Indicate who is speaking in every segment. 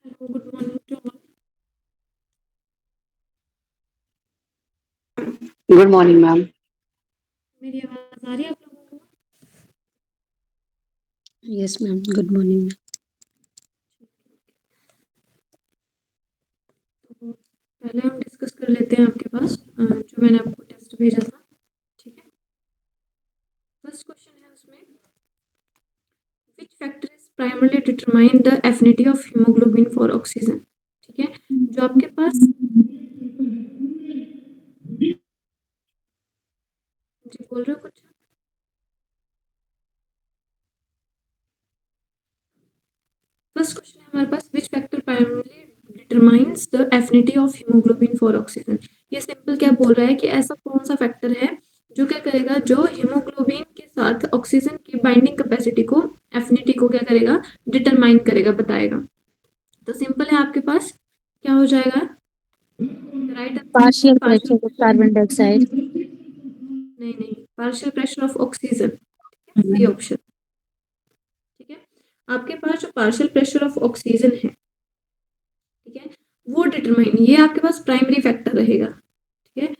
Speaker 1: Hello, good morning to all.
Speaker 2: Good morning ma'am.
Speaker 1: मेरी आवाज़ आ रही है आप लोगों को?
Speaker 2: Yes ma'am, good morning.
Speaker 1: तो पहले हम डिस्कस कर लेते हैं आपके पास जो मैंने आपको टेस्ट भेजा था। ठीक है, फर्स्ट क्वेश्चन है उसमें, which factor is primarily determine the affinity of haemoglobin for oxygen. ठीक है, जो आपके पास जी बोल रहे हो कुछ? फर्स्ट क्वेश्चन है हमारे पास, which factor primarily determines the affinity of haemoglobin for oxygen. ये सिंपल क्या बोल रहा है कि ऐसा कौन सा फैक्टर है जो क्या करेगा, जो हीमोग्लोबिन के साथ ऑक्सीजन की बाइंडिंग कैपेसिटी को, एफिनिटी को क्या करेगा, डिटरमाइन करेगा, बताएगा। तो सिंपल है, आपके पास क्या हो जाएगा, right?
Speaker 2: Partial pressure of carbon dioxide.
Speaker 1: नहीं नहीं, partial pressure of oxygen, C option. ठीक है, आपके पास जो पार्शियल प्रेशर ऑफ ऑक्सीजन है, ठीक है, वो डिटरमाइन, ये आपके पास प्राइमरी फैक्टर रहेगा। ठीक है,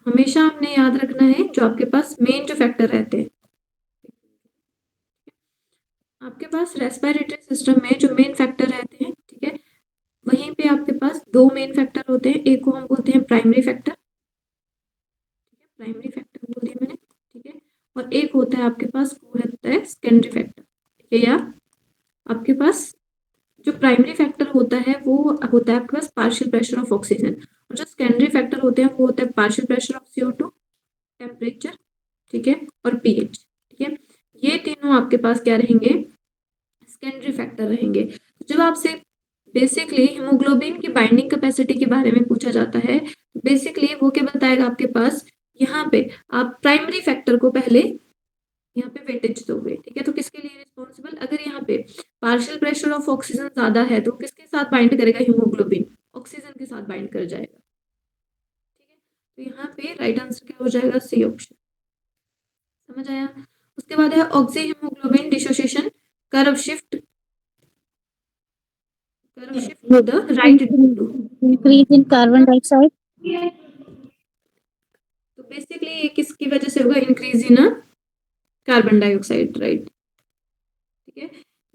Speaker 1: हमेशा आपने याद रखना है जो आपके पास मेन जो फैक्टर रहते हैं, आपके पास रेस्पिरेटरी सिस्टम में जो मेन फैक्टर रहते हैं, ठीक है, वहीं पे आपके पास दो मेन फैक्टर होते हैं। एक को हम बोलते हैं प्राइमरी फैक्टर, ठीक है, प्राइमरी फैक्टर बोल दिया मैंने। ठीक है, और एक होता है आपके पास, वो होता है सेकेंडरी फैक्टर। ठीक है, या आपके पास जो प्राइमरी फैक्टर होता है वो होता है आपके पास पार्शियल प्रेशर ऑफ ऑक्सीजन, और जो सेकेंडरी फैक्टर होते हैं वो होता है partial pressure of CO2, temperature, ठीक है, और pH। ठीक है, ये तीनों आपके पास क्या रहेंगे, सेकेंडरी फैक्टर रहेंगे। जब आपसे बेसिकली हीमोग्लोबिन की बाइंडिंग कैपेसिटी के बारे में पूछा जाता है, बेसिकली वो क्या बताएगा आपके पास, यहाँ पे आप प्राइमरी फैक्टर को पहले यहाँ पे वेटेज दोगे। ठीक है, तो किसके लिए रिस्पॉन्सिबल, अगर यहाँ पे पार्शियल प्रेशर ऑफ ऑक्सीजन ज्यादा है तो किसके साथ बाइंड करेगा, हीमोग्लोबिन ऑक्सीजन के साथ बाइंड कर जाएगा। ठीक है, तो यहाँ पे राइट आंसर क्या हो जाएगा, सी ऑप्शन। समझ आया? उसके बाद है oxyhaemoglobin dissociation curve shift, to the right to.
Speaker 2: Increase in carbon dioxide.
Speaker 1: तो बेसिकली ये किसकी वजह से होगा, increase in carbon dioxide, right. ठीक है,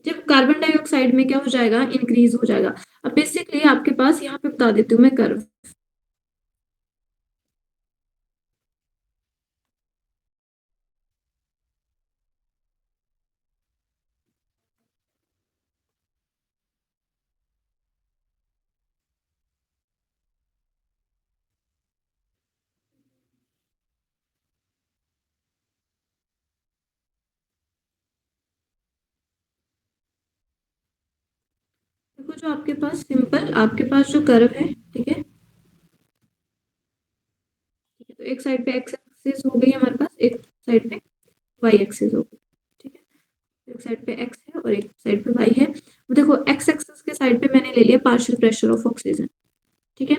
Speaker 1: जब कार्बन डाइऑक्साइड में क्या हो जाएगा, इंक्रीज हो जाएगा। अब बेसिकली आपके पास यहाँ पे बता देती हूँ मैं कर्व। देखो, जो आपके पास सिंपल आपके पास जो कर्व है, ठीक है, तो एक साइड पे एक्स एक्सिस हो गई हमारे पास, एक साइड पे वाई एक्सिस हो गई। ठीक है, एक साइड पे एक्स है और एक साइड पे वाई है। देखो, एक्स एक्सिस के साइड पे मैंने ले लिया पार्शियल प्रेशर ऑफ ऑक्सीजन, ठीक है,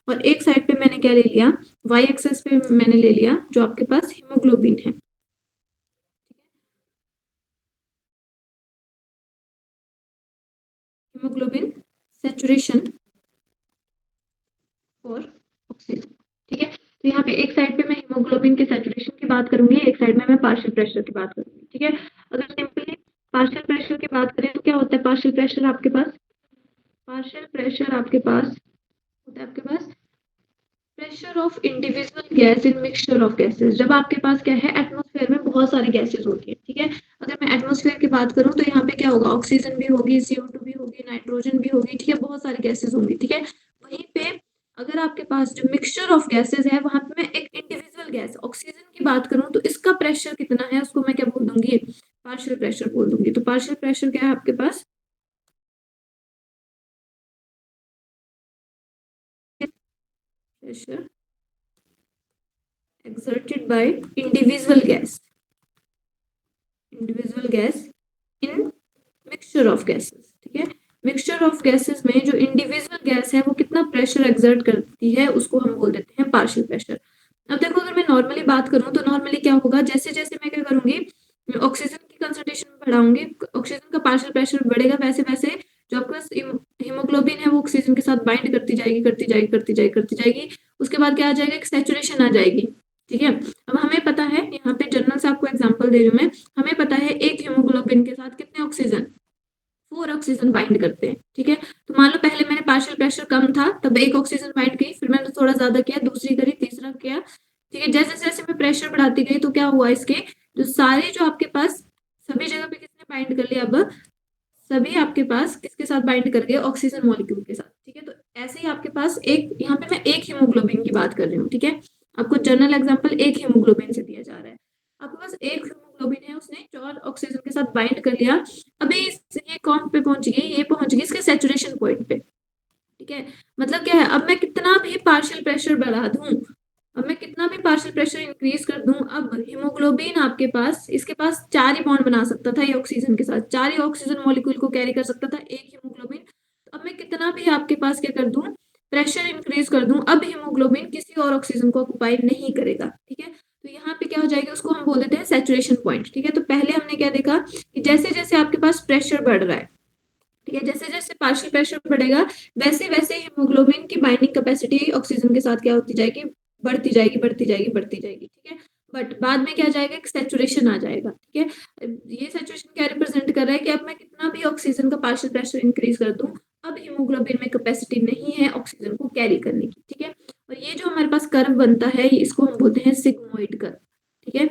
Speaker 1: और एक साइड पे मैंने क्या ले लिया, वाई एक्सिस पे मैंने ले लिया जो आपके पास हीमोग्लोबिन है। Haemoglobin saturation for oxygen. ठीक है, तो यहाँ पे एक साइड पे मैं हीमोग्लोबिन के सैचुरेशन की बात करूंगी, एक साइड में मैं पार्शियल प्रेशर की बात करूंगी। ठीक है, अगर सिंपली पार्शियल प्रेशर की बात करें तो क्या होता है, पार्शियल प्रेशर आपके पास, पार्शियल प्रेशर आपके पास होता है आपके पास pressure of individual gas in mixture of gases. जब आपके पास क्या है, एटमॉस्फेयर में बहुत सारी गैसेस होती है। ठीक है, अगर मैं एटमॉस्फेयर की बात करूं तो यहाँ पे क्या होगा, ऑक्सीजन भी होगी, CO2 भी होगी, नाइट्रोजन भी होगी। ठीक है, बहुत सारी गैसेस होंगी। ठीक है, वहीं पे अगर आपके पास जो मिक्सचर ऑफ गैसेस है, वहां पे मैं एक इंडिविजुअल गैस ऑक्सीजन की बात करूं तो इसका प्रेशर कितना है, उसको मैं क्या बोल दूंगी, पार्शियल प्रेशर बोल दूंगी। तो पार्शियल प्रेशर क्या है आपके पास, pressure exerted by individual gas, individual gas in mixture of gases। ठीक है, मिक्सचर ऑफ गैसेस में जो इंडिविजुअल गैस है वो कितना प्रेशर एक्सर्ट करती है, उसको हम बोल देते हैं पार्शियल प्रेशर। अब देखो, अगर मैं नॉर्मली बात करूं तो नॉर्मली क्या होगा, जैसे जैसे मैं क्या करूंगी, ऑक्सीजन की कंसंट्रेशन बढ़ाऊंगी, ऑक्सीजन का पार्शियल प्रेशर बढ़ेगा, वैसे वैसे जो आपके पास हीमोग्लोबिन है वो ऑक्सीजन के साथ बाइंड करती जाएगी। उसके बाद क्या आ जाएगा, एक सैचुरेशन आ जाएगी। ठीक है, अब हमें पता है, यहाँ पे जनरल से आपको एग्जांपल दे रही हूँ मैं, हमें पता है एक हीमोग्लोबिन के साथ कितने ऑक्सीजन, 4 ऑक्सीजन बाइंड करते हैं। ठीक है, तो मान लो पहले मैंने पार्शियल प्रेशर कम था तब एक ऑक्सीजन बाइंड की, फिर मैंने थोड़ा ज्यादा किया, दूसरी करी, तीसरा किया। ठीक है, जैसे जैसे मैं प्रेशर बढ़ाती गई तो क्या हुआ, इसके जो सारे जो आपके पास सभी जगह पे किसने बाइंड कर लिया, अब सभी आपके पास किसके साथ बाइंड कर गए, ऑक्सीजन मॉलिक्यूल के साथ। ठीक है, तो ऐसे ही आपके पास एक, यहाँ पे मैं एक हीमोग्लोबिन की बात कर रही हूँ। ठीक है, आपको जनरल एग्जांपल एक हीमोग्लोबिन से दिया जा रहा है, आपके पास एक हीमोग्लोबिन है, उसने 4 ऑक्सीजन के साथ बाइंड कर लिया। अभी ये कौन पे पहुंच गई, ये पहुंच गई इसके सैचुरेशन पॉइंट पे। ठीक है, मतलब क्या है, अब मैं कितना भी पार्शियल प्रेशर बढ़ा दूं, अब मैं कितना भी पार्शियल प्रेशर इंक्रीज कर दूं, अब हीमोग्लोबिन आपके पास, इसके पास 4 ही बॉन्ड बना सकता था ये ऑक्सीजन के साथ, 4 ही ऑक्सीजन मॉलिक्यूल को कैरी कर सकता था एक हीमोग्लोबिन। तो अब मैं कितना भी आपके पास क्या कर दूं, प्रेशर इंक्रीज कर दूं, अब हीमोग्लोबिन किसी और ऑक्सीजन को ऑक्युपाई नहीं करेगा। ठीक है, तो यहाँ पे क्या हो जाएगा, उसको हम बोल देते हैं सैचुरेशन पॉइंट। ठीक है, तो पहले हमने क्या देखा कि जैसे जैसे आपके पास प्रेशर बढ़ रहा है, ठीक है, जैसे जैसे पार्शियल प्रेशर बढ़ेगा वैसे वैसे हीमोग्लोबिन की बाइंडिंग कैपेसिटी ऑक्सीजन के साथ क्या होती जाएगी, बढ़ती जाएगी। ठीक है, बट बाद में क्या जाएगा, एक सैचुरेशन आ जाएगा। ठीक है, ये सैचुरेशन क्या रिप्रेजेंट कर रहा है कि अब मैं कितना भी ऑक्सीजन का पार्शियल प्रेशर इंक्रीज कर दूं, अब हीमोग्लोबिन में कैपेसिटी नहीं है ऑक्सीजन को कैरी करने की। ठीक है, और ये जो हमारे पास कर्व बनता है इसको हम बोलते हैं सिग्मोइड कर्व। ठीक है,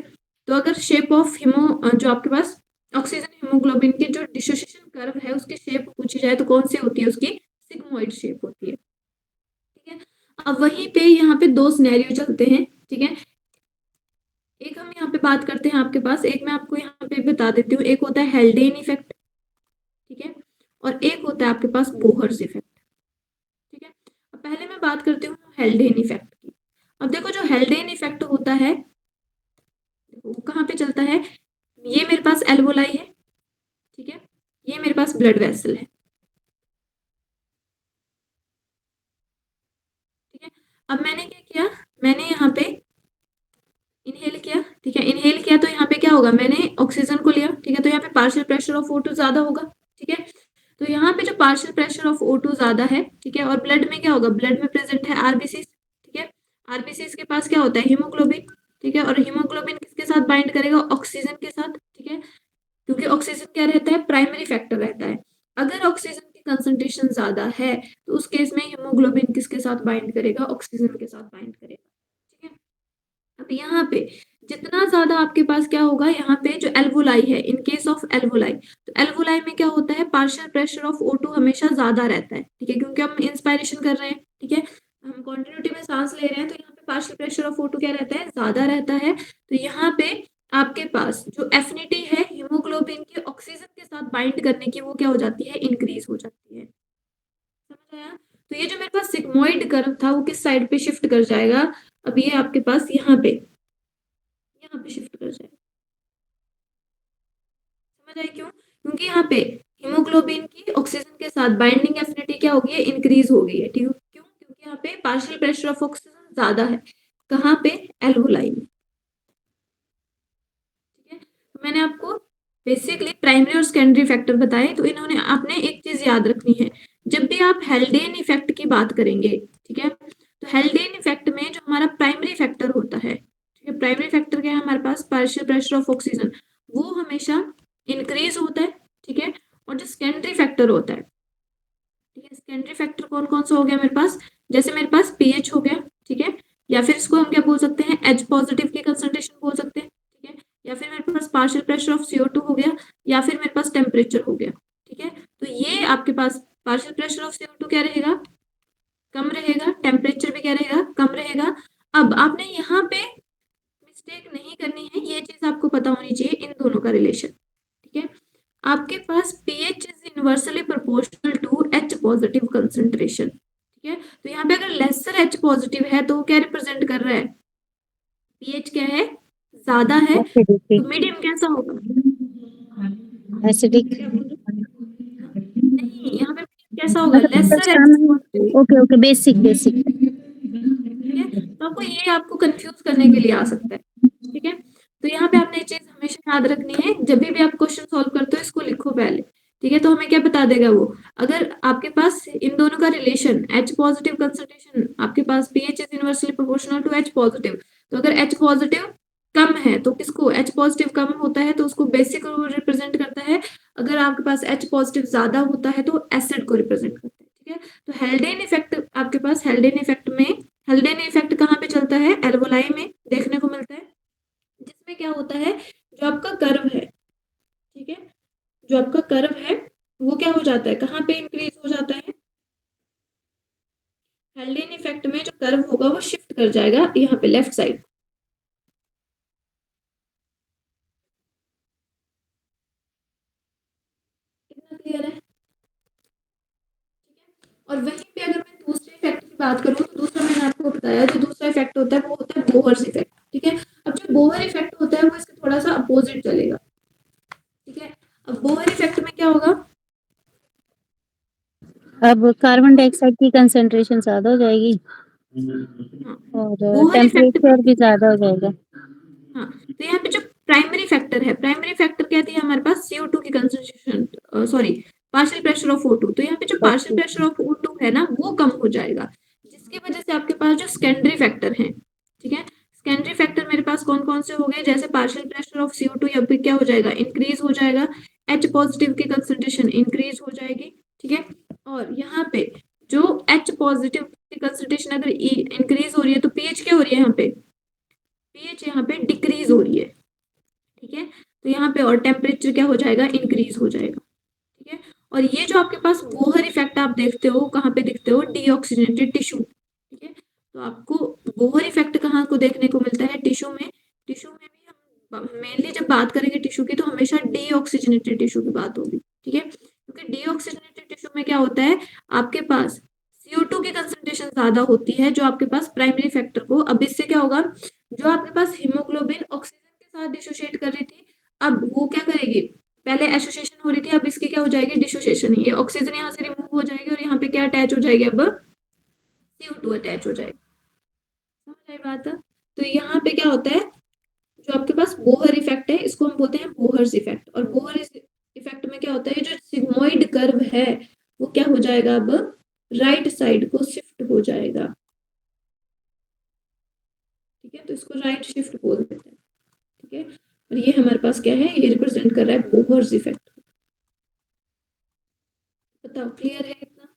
Speaker 1: तो अगर शेप ऑफ जो आपके पास ऑक्सीजन हीमोग्लोबिन के जो डिसोसिएशन कर्व है उसकी शेप पूछी जाए तो कौन सी होती है, उसकी सिग्मोइड शेप होती है। ठीक है, अब वहीं पे यहाँ पे 2 सिनेरियो चलते हैं। ठीक है, एक हम यहाँ पे बात करते हैं आपके पास, एक मैं आपको यहाँ पे बता देती हूँ, एक होता है हेल्डेन इफेक्ट। ठीक है, और एक होता है आपके पास बोहर्स इफेक्ट। ठीक है, अब पहले मैं बात करती हूँ हेल्डेन इफेक्ट की। अब देखो जो हेल्डेन इफेक्ट होता है वो कहाँ पे चलता है, ये मेरे पास एल्वोलाई है। ठीक है, ये मेरे पास ब्लड वेसल है। ठीक है, अब मैंने क्या किया, मैंने यहाँ पे इनहेल किया। ठीक है, इनहेल किया तो यहाँ पे क्या होगा, मैंने ऑक्सीजन को लिया। ठीक है, तो यहाँ पे पार्शियल प्रेशर ऑफ O2 ज्यादा होगा। ठीक है, तो यहाँ पे जो पार्शियल प्रेशर ऑफ O2 ज्यादा है, ठीक है, और ब्लड में क्या होगा, ब्लड में प्रेजेंट है आरबीसी। ठीक है, आरबीसी के पास क्या होता है, हीमोग्लोबिन। ठीक है, और हीमोग्लोबिन किसके साथ बाइंड करेगा, ऑक्सीजन के साथ। ठीक है, क्योंकि ऑक्सीजन क्या रहता है, प्राइमरी फैक्टर रहता है। अगर ऑक्सीजन की कंसंट्रेशन ज्यादा है तो उस केस में हीमोग्लोबिन किसके साथ बाइंड करेगा, ऑक्सीजन के साथ बाइंड करेगा। ठीक है, अब यहाँ पे जितना ज्यादा आपके पास क्या होगा, यहाँ पे जो एल्वोलाई है, इन केस ऑफ एल्वोलाई, तो एल्वोलाई में क्या होता है, पार्शियल प्रेशर ऑफ O2 हमेशा ज्यादा रहता है। ठीक है, क्योंकि हम इंस्पायरेशन कर रहे हैं। ठीक है, हम कॉन्टिन्यूटी में सांस ले रहे हैं, तो यहाँ पे पार्शियल प्रेशर ऑफ O2 क्या रहता है, ज्यादा रहता है। तो यहाँ पे आपके पास जो एफिनिटी है हीमोग्लोबिन की ऑक्सीजन के साथ बाइंड करने की, वो क्या हो जाती है, इंक्रीज हो जाती है। समझ आया, तो ये जो मेरे पास सिग्मोइड कर्व था वो किस साइड पे शिफ्ट कर जाएगा, अब ये आपके पास यहाँ पे शिफ्ट कर जाएगा। समझ आए क्यों, क्योंकि यहाँ पे हीमोग्लोबिन की ऑक्सीजन के साथ बाइंडिंग एफिनिटी क्या हो गई है, इंक्रीज हो गई है। ठीक है, क्यों, क्योंकि यहाँ पे पार्शियल प्रेशर ऑफ ऑक्सीजन ज्यादा है, कहाँ पे, एल्वोलाई में। ठीक है, तो मैंने आपको बेसिकली प्राइमरी और सेकेंडरी फैक्टर बताए, तो इन्होंने आपने एक चीज याद रखनी है, जब भी आप हेल्डेन इफेक्ट की बात करेंगे, ठीक है, तो हेल्डेन इफेक्ट में जो हमारा प्राइमरी फैक्टर होता है, ठीक है, प्राइमरी फैक्टर क्या है हमारे पास, पार्शियल प्रेशर ऑफ ऑक्सीजन, वो हमेशा इंक्रीज होता है। ठीक है, और जो सेकेंडरी फैक्टर होता है, ठीक है, सेकेंडरी फैक्टर कौन कौन सा हो गया मेरे पास, जैसे मेरे पास पीएच हो गया। ठीक है, या फिर इसको हम क्या बोल सकते हैं, H पॉजिटिव की कंसंट्रेशन बोल सकते हैं। ठीक है, या फिर मेरे पास पार्शियल प्रेशर ऑफ CO2 हो गया, या फिर मेरे पास टेम्परेचर हो गया। ठीक है, तो ये आपके पास पार्शियल प्रेशर ऑफ CO2 क्या रहेगा, कम रहेगा, टेम्परेचर भी क्या रहेगा, कम रहेगा। अब आपने यहाँ पे मिस्टेक नहीं करनी है, ये चीज आपको पता होनी चाहिए, इन दोनों का रिलेशन। ठीक है, आपके पास pH is inversely proportional to H positive concentration. ठीक है, तो यहाँ पे अगर लेसर H पॉजिटिव है तो वो क्या रिप्रेजेंट कर रहा है, pH क्या है, ज्यादा है, तो मीडियम कैसा होगा,
Speaker 2: एसिडिक।
Speaker 1: नहीं, यहाँ पे कैसा होगा, lesser H positive.
Speaker 2: Okay okay, basic basic.
Speaker 1: ठीक है, तो आपको ये आपको कंफ्यूज करने के लिए आ सकता है। ठीक है, तो यहाँ पे आपने ये चीज हमेशा याद रखनी है, जब भी आप क्वेश्चन सॉल्व करते हो इसको लिखो पहले। ठीक है, तो हमें क्या बता देगा वो, अगर आपके पास इन दोनों का रिलेशन H पॉजिटिव कंसंट्रेशन, आपके पास pH is inversely proportional to H positive, तो अगर H पॉजिटिव कम है तो किसको, H पॉजिटिव कम होता है तो उसको बेसिक को रिप्रेजेंट करता है, अगर आपके पास H पॉजिटिव ज्यादा होता है तो एसिड को रिप्रेजेंट करता है। ठीक है, तो हेल्डेन इफेक्ट, आपके पास हेल्डेन इफेक्ट में, हेल्डेन इफेक्ट कहाँ पे चलता है, एल्वोलाई में देखने को मिलता है, जिसमें क्या होता है, जो आपका कर्व है, ठीक है, जो आपका कर्व है वो क्या हो जाता है, कहाँ पे इंक्रीज हो जाता है, हेल्डेन इफेक्ट में जो कर्व होगा वो शिफ्ट कर जाएगा यहाँ पे लेफ्ट साइड। कितना क्लियर है? और वहीं पे अगर मैं दूसरे इफेक्ट की बात करूँ तो दूसरा मैंने आपको बताया, जो दूसरा इफेक्ट होता है वो होता है बोहर्स इफेक्ट। ठीक है, अब जो बोहर इफेक्ट होता है वो इसके थोड़ा सा अपोजिट चलेगा। ठीक है, अब बोहर इफेक्ट में क्या होगा,
Speaker 2: अब कार्बन डाइऑक्साइड की कंसंट्रेशन ज्यादा हो जाएगी
Speaker 1: हाँ,
Speaker 2: और
Speaker 1: बोहर इफेक्ट में,
Speaker 2: टेम्परेचर भी ज्यादा हो जाएगा।
Speaker 1: हाँ, तो यहाँ पे जो प्राइमरी फैक्टर है, प्राइमरी फैक्टर कहती है हमारे पास CO2 की concentration, sorry, partial pressure of O2, तो यहाँ पे जो partial
Speaker 2: okay,
Speaker 1: pressure of O2 है ना वो कम हो जाएगा, जिसकी वजह से आपके पास जो सेकेंडरी फैक्टर है, ठीक है, सेकेंडरी फैक्टर मेरे पास कौन कौन से हो गए, जैसे पार्शियल प्रेशर ऑफ CO2 यहाँ पे क्या हो जाएगा, इंक्रीज हो जाएगा, H पॉजिटिव की कंसंट्रेशन इंक्रीज हो जाएगी। ठीक है, और यहाँ पे जो H पॉजिटिव की कंसंट्रेशन अगर इंक्रीज हो रही है तो पीएच क्या हो रही है, यहाँ पे पीएच यहाँ पे डिक्रीज हो रही है। ठीक है, तो यहाँ पे और टेम्परेचर क्या हो जाएगा, इंक्रीज हो जाएगा। ठीक है, और ये जो आपके पास बोहर इफेक्ट आप देखते हो, कहाँ पे देखते हो, डीऑक्सीजनेटेड टिश्यू। ठीक है, तो आपको बोहर इफेक्ट कहाँ को देखने को मिलता है, टिश्यू में। टिश्यू में भी हम मेनली जब बात करेंगे टिश्यू की तो हमेशा डीऑक्सीजनेटेड टिश्यू की बात होगी। ठीक है, क्योंकि डीऑक्सीजनेटेड टिश्यू में क्या होता है, आपके पास CO2 की कंसंट्रेशन ज्यादा होती है, जो आपके पास प्राइमरी फैक्टर को, अब इससे क्या होगा, जो आपके पास हीमोग्लोबिन ऑक्सीजन के साथ डिसोशिएट कर रही थी, अब वो क्या करेगी, पहले एसोसिएशन हो रही थी, अब इसकी क्या हो जाएगी, डिसोसिएशन, ये ऑक्सीजन यहाँ से रिमूव हो जाएगी और यहाँ पे क्या अटैच हो जाएगी, अब CO2 अटैच हो जाएगी। समझ आई बात है? तो यहाँ पे क्या होता है, जो आपके पास बोहर इफेक्ट है इसको हम बोलते हैं बोहर्स इफेक्ट, और बोहर इफेक्ट में क्या होता है, जो सिग्मोइड कर्व है वो क्या हो जाएगा, अब राइट साइड को शिफ्ट हो जाएगा। ठीक है, तो इसको राइट शिफ्ट बोल देते हैं। ठीक है, और ये हमारे पास क्या है, ये रिप्रेजेंट कर रहा है बोहर्स इफेक्ट। बताओ क्लियर है इतना,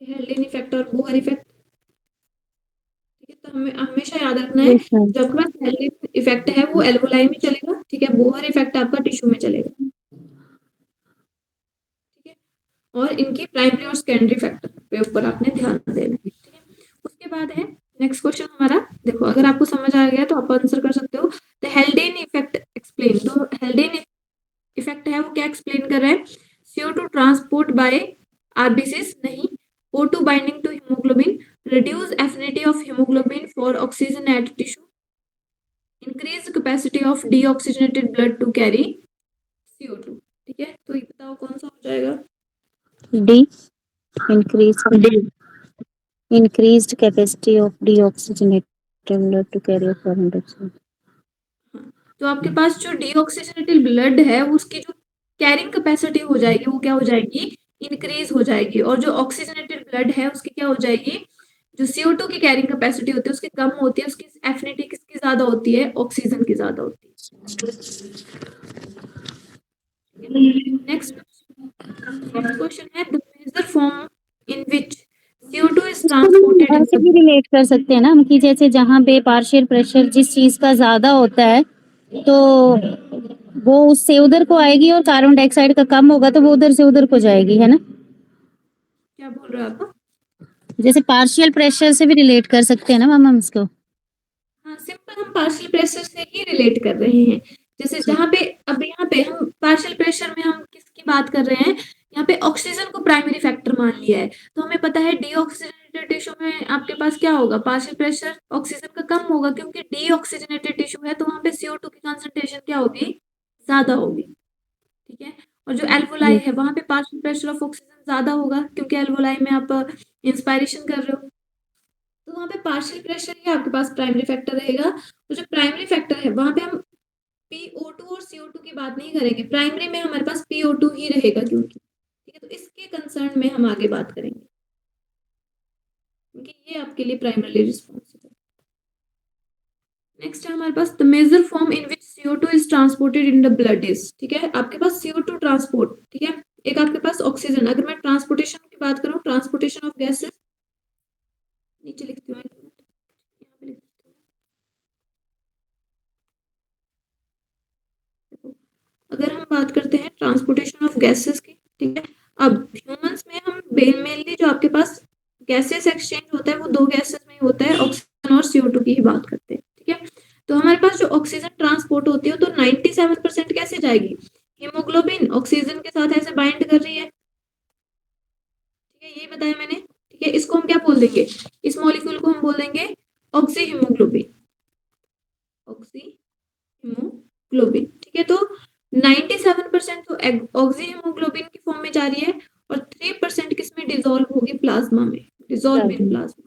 Speaker 1: हेल्डेन इफेक्ट और बोहर इफेक्ट। ठीक है, तो हमें हमेशा याद रखना है,
Speaker 2: यस मैम।
Speaker 1: जो आपके पास हेल्डेन इफेक्ट है वो एल्वोलाई में चलेगा। ठीक है, बोहर इफेक्ट आपका टिश्यू में चलेगा। ठीक है, और इनकी प्राइमरी और सेकेंडरी फैक्टर पे ऊपर आपने ध्यान देना है। ठीक है, उसके बाद है नेक्स्ट क्वेश्चन हमारा, देखो अगर आपको समझ आ गया तो आप आंसर कर सकते हो। द हेल्डेन इफेक्ट एक्सप्लेन, तो हेल्डेन इफेक्ट है वो क्या एक्सप्लेन कर रहा है, CO2 ट्रांसपोर्ट बाय आरबीसीज नहीं, O2 binding to haemoglobin, reduce affinity of haemoglobin for oxygen at tissue, increase capacity of deoxygenated blood to carry CO2। ठीक है, तो ये बताओ कौन सा हो जाएगा,
Speaker 2: D, increased capacity of deoxygenated blood to carry carbon dioxide.
Speaker 1: हाँ, तो आपके पास जो डीऑक्सीजनेटेड ब्लड है उसकी जो कैरिंग कैपेसिटी हो जाएगी वो क्या हो जाएगी, इंक्रीज हो जाएगी, और जो ऑक्सीजनेटेड ब्लड है उसकी क्या हो जाएगी, जो CO2 की कैरिंग कैपेसिटी होती है उसकी कम होती है, उसकी एफिनिटी किसकी ज्यादा होती है, ऑक्सीजन की ज्यादा होती है। नेक्स्ट क्वेश्चन है, the major form in which CO2 is
Speaker 2: इसको
Speaker 1: ट्रांसपोर्टेड
Speaker 2: हम
Speaker 1: इन
Speaker 2: ऐसे
Speaker 1: द,
Speaker 2: भी रिलेट कर सकते हैं ना हम, कि जैसे जहाँ पे पार्शियल प्रेशर जिस चीज का ज्यादा होता है तो वो उससे उधर को आएगी और कार्बन डाइऑक्साइड का कम होगा तो वो उधर से उधर को जाएगी, है ना।
Speaker 1: क्या बोल रहे हो आप,
Speaker 2: जैसे पार्शियल प्रेशर से भी रिलेट कर सकते हैं ना मैम हम इसको।
Speaker 1: हाँ सिंपल हम पार्शियल प्रेशर से ही रिलेट कर रहे हैं, जैसे जहाँ पे, अब यहाँ पे हम पार्शियल प्रेशर में हम किसकी बात कर रहे हैं, यहाँ पे ऑक्सीजन को प्राइमरी फैक्टर मान लिया है, तो हमें पता है डीऑक्सीजनेटेड टिश्यू में आपके पास क्या होगा, पार्शियल प्रेशर ऑक्सीजन का कम होगा, क्योंकि डीऑक्सीजनेटेड टिश्यू है तो वहाँ पे CO2 की कंसंट्रेशन क्या होगी, ज्यादा होगी। ठीक है, और जो एल्वोलाई है वहां पे पार्शियल प्रेशर ऑफ ऑक्सीजन ज्यादा होगा, क्योंकि एल्वोलाई में आप इंस्पायरेशन कर रहे हो, तो वहाँ पे पार्शियल प्रेशर ही आपके पास प्राइमरी फैक्टर रहेगा। तो जो प्राइमरी फैक्टर है वहां पे हम PO2 और CO2 की बात नहीं करेंगे, प्राइमरी में हमारे पास PO2 ही रहेगा क्योंकि, ठीक है, तो इसके कंसर्न में हम आगे बात करेंगे क्योंकि ये आपके लिए प्राइमरी रिस्पॉन्सिबल। नेक्स्ट है हमारे पास the major form in which CO2 is transported in the blood is, ठीक है, आपके पास CO2 ट्रांसपोर्ट, ठीक है, एक आपके पास ऑक्सीजन, अगर मैं ट्रांसपोर्टेशन की बात करूं, ट्रांसपोर्टेशन ऑफ गैसेस, नीचे लिखती हूँ, यहाँ पे लिख देती हूँ। अगर हम बात करते हैं ट्रांसपोर्टेशन ऑफ गैसेस की, ठीक है, अब ह्यूमंस में हम मेनली जो आपके पास गैसेस एक्सचेंज होता है वो दो गैसेस में ही होता है, ऑक्सीजन और CO2 की ही बात करते हैं, ठीक है, तो हमारे पास जो ऑक्सीजन ट्रांसपोर्ट होती है तो 97% कैसे जाएगी, हीमोग्लोबिन ऑक्सीजन के साथ ऐसे बाइंड कर रही है, ठीक है, यही बताया मैंने, ठीक है, इसको हम क्या बोल देंगे, इस मॉलिक्यूल को हम बोल देंगे ऑक्सी हीमोग्लोबिन, ऑक्सी हीमोग्लोबिन, ठीक है, तो 97% तो ऑक्सी हीमोग्लोबिन की फॉर्म में जा रही है और 3% किसमें डिसॉल्व होगी, प्लाज्मा में, डिसॉल्व इन प्लाज्मा,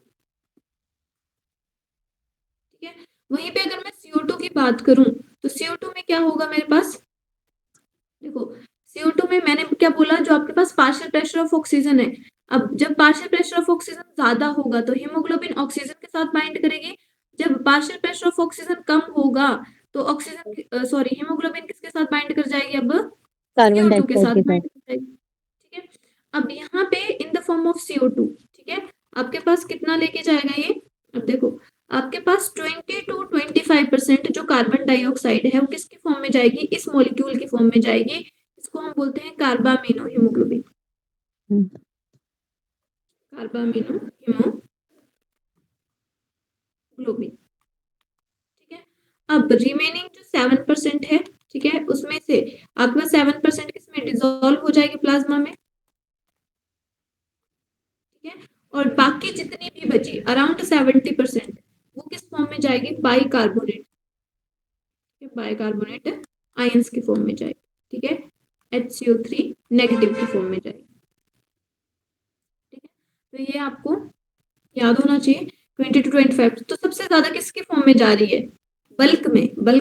Speaker 1: ठीक है, वहीं पे अगर मैं CO2 की बात करूं तो CO2 में क्या होगा मेरे पास, देखो CO2 में मैंने क्या बोला, जो आपके पास पार्शियल प्रेशर ऑफ ऑक्सीजन है, अब जब पार्शियल प्रेशर ऑफ ऑक्सीजन ज्यादा होगा तो हीमोग्लोबिन ऑक्सीजन के साथ बाइंड करेगी, जब पार्शियल प्रेशर ऑफ ऑक्सीजन कम होगा तो ऑक्सीजन सॉरी हीमोग्लोबिन किसके साथ बाइंड कर जाएगी, अब
Speaker 2: कार्बन
Speaker 1: CO2 के
Speaker 2: डाइऑक्साइड
Speaker 1: साथ
Speaker 2: के साथ।
Speaker 1: बाइंड कर जाएगी, ठीक है, अब यहाँ पे in the form of CO2, ठीक है, आपके पास कितना लेके जाएगा ये, अब देखो आपके पास 20 to 25% जो कार्बन डाइऑक्साइड है वो किसकी फॉर्म में जाएगी, इस मॉलिक्यूल की फॉर्म में जाएगी, इसको हम बोलते हैं कार्बामिनो हीमोग्लोबिन, कार्बामिनो हीमोग्लोबिन, ठीक है, अब रिमेनिंग जो 7% है, ठीक है, उसमें से आपके पास 7% किसमें डिसॉल्व हो जाएगी, प्लाज्मा में, ठीक है, और बाकी जितनी भी बची अराउंड 70% वो किस फॉर्म में जाएगी, बाइकार्बोनेट, बाइकार्बोनेट आयंस की फॉर्म में जाएगी, ठीक है, HCO3 नेगेटिव की फॉर्म में जाएगी, ठीक है, तो ये आपको याद होना चाहिए, 20 to 25, तो सबसे ज्यादा किसकी फॉर्म में जा रही है, बल्क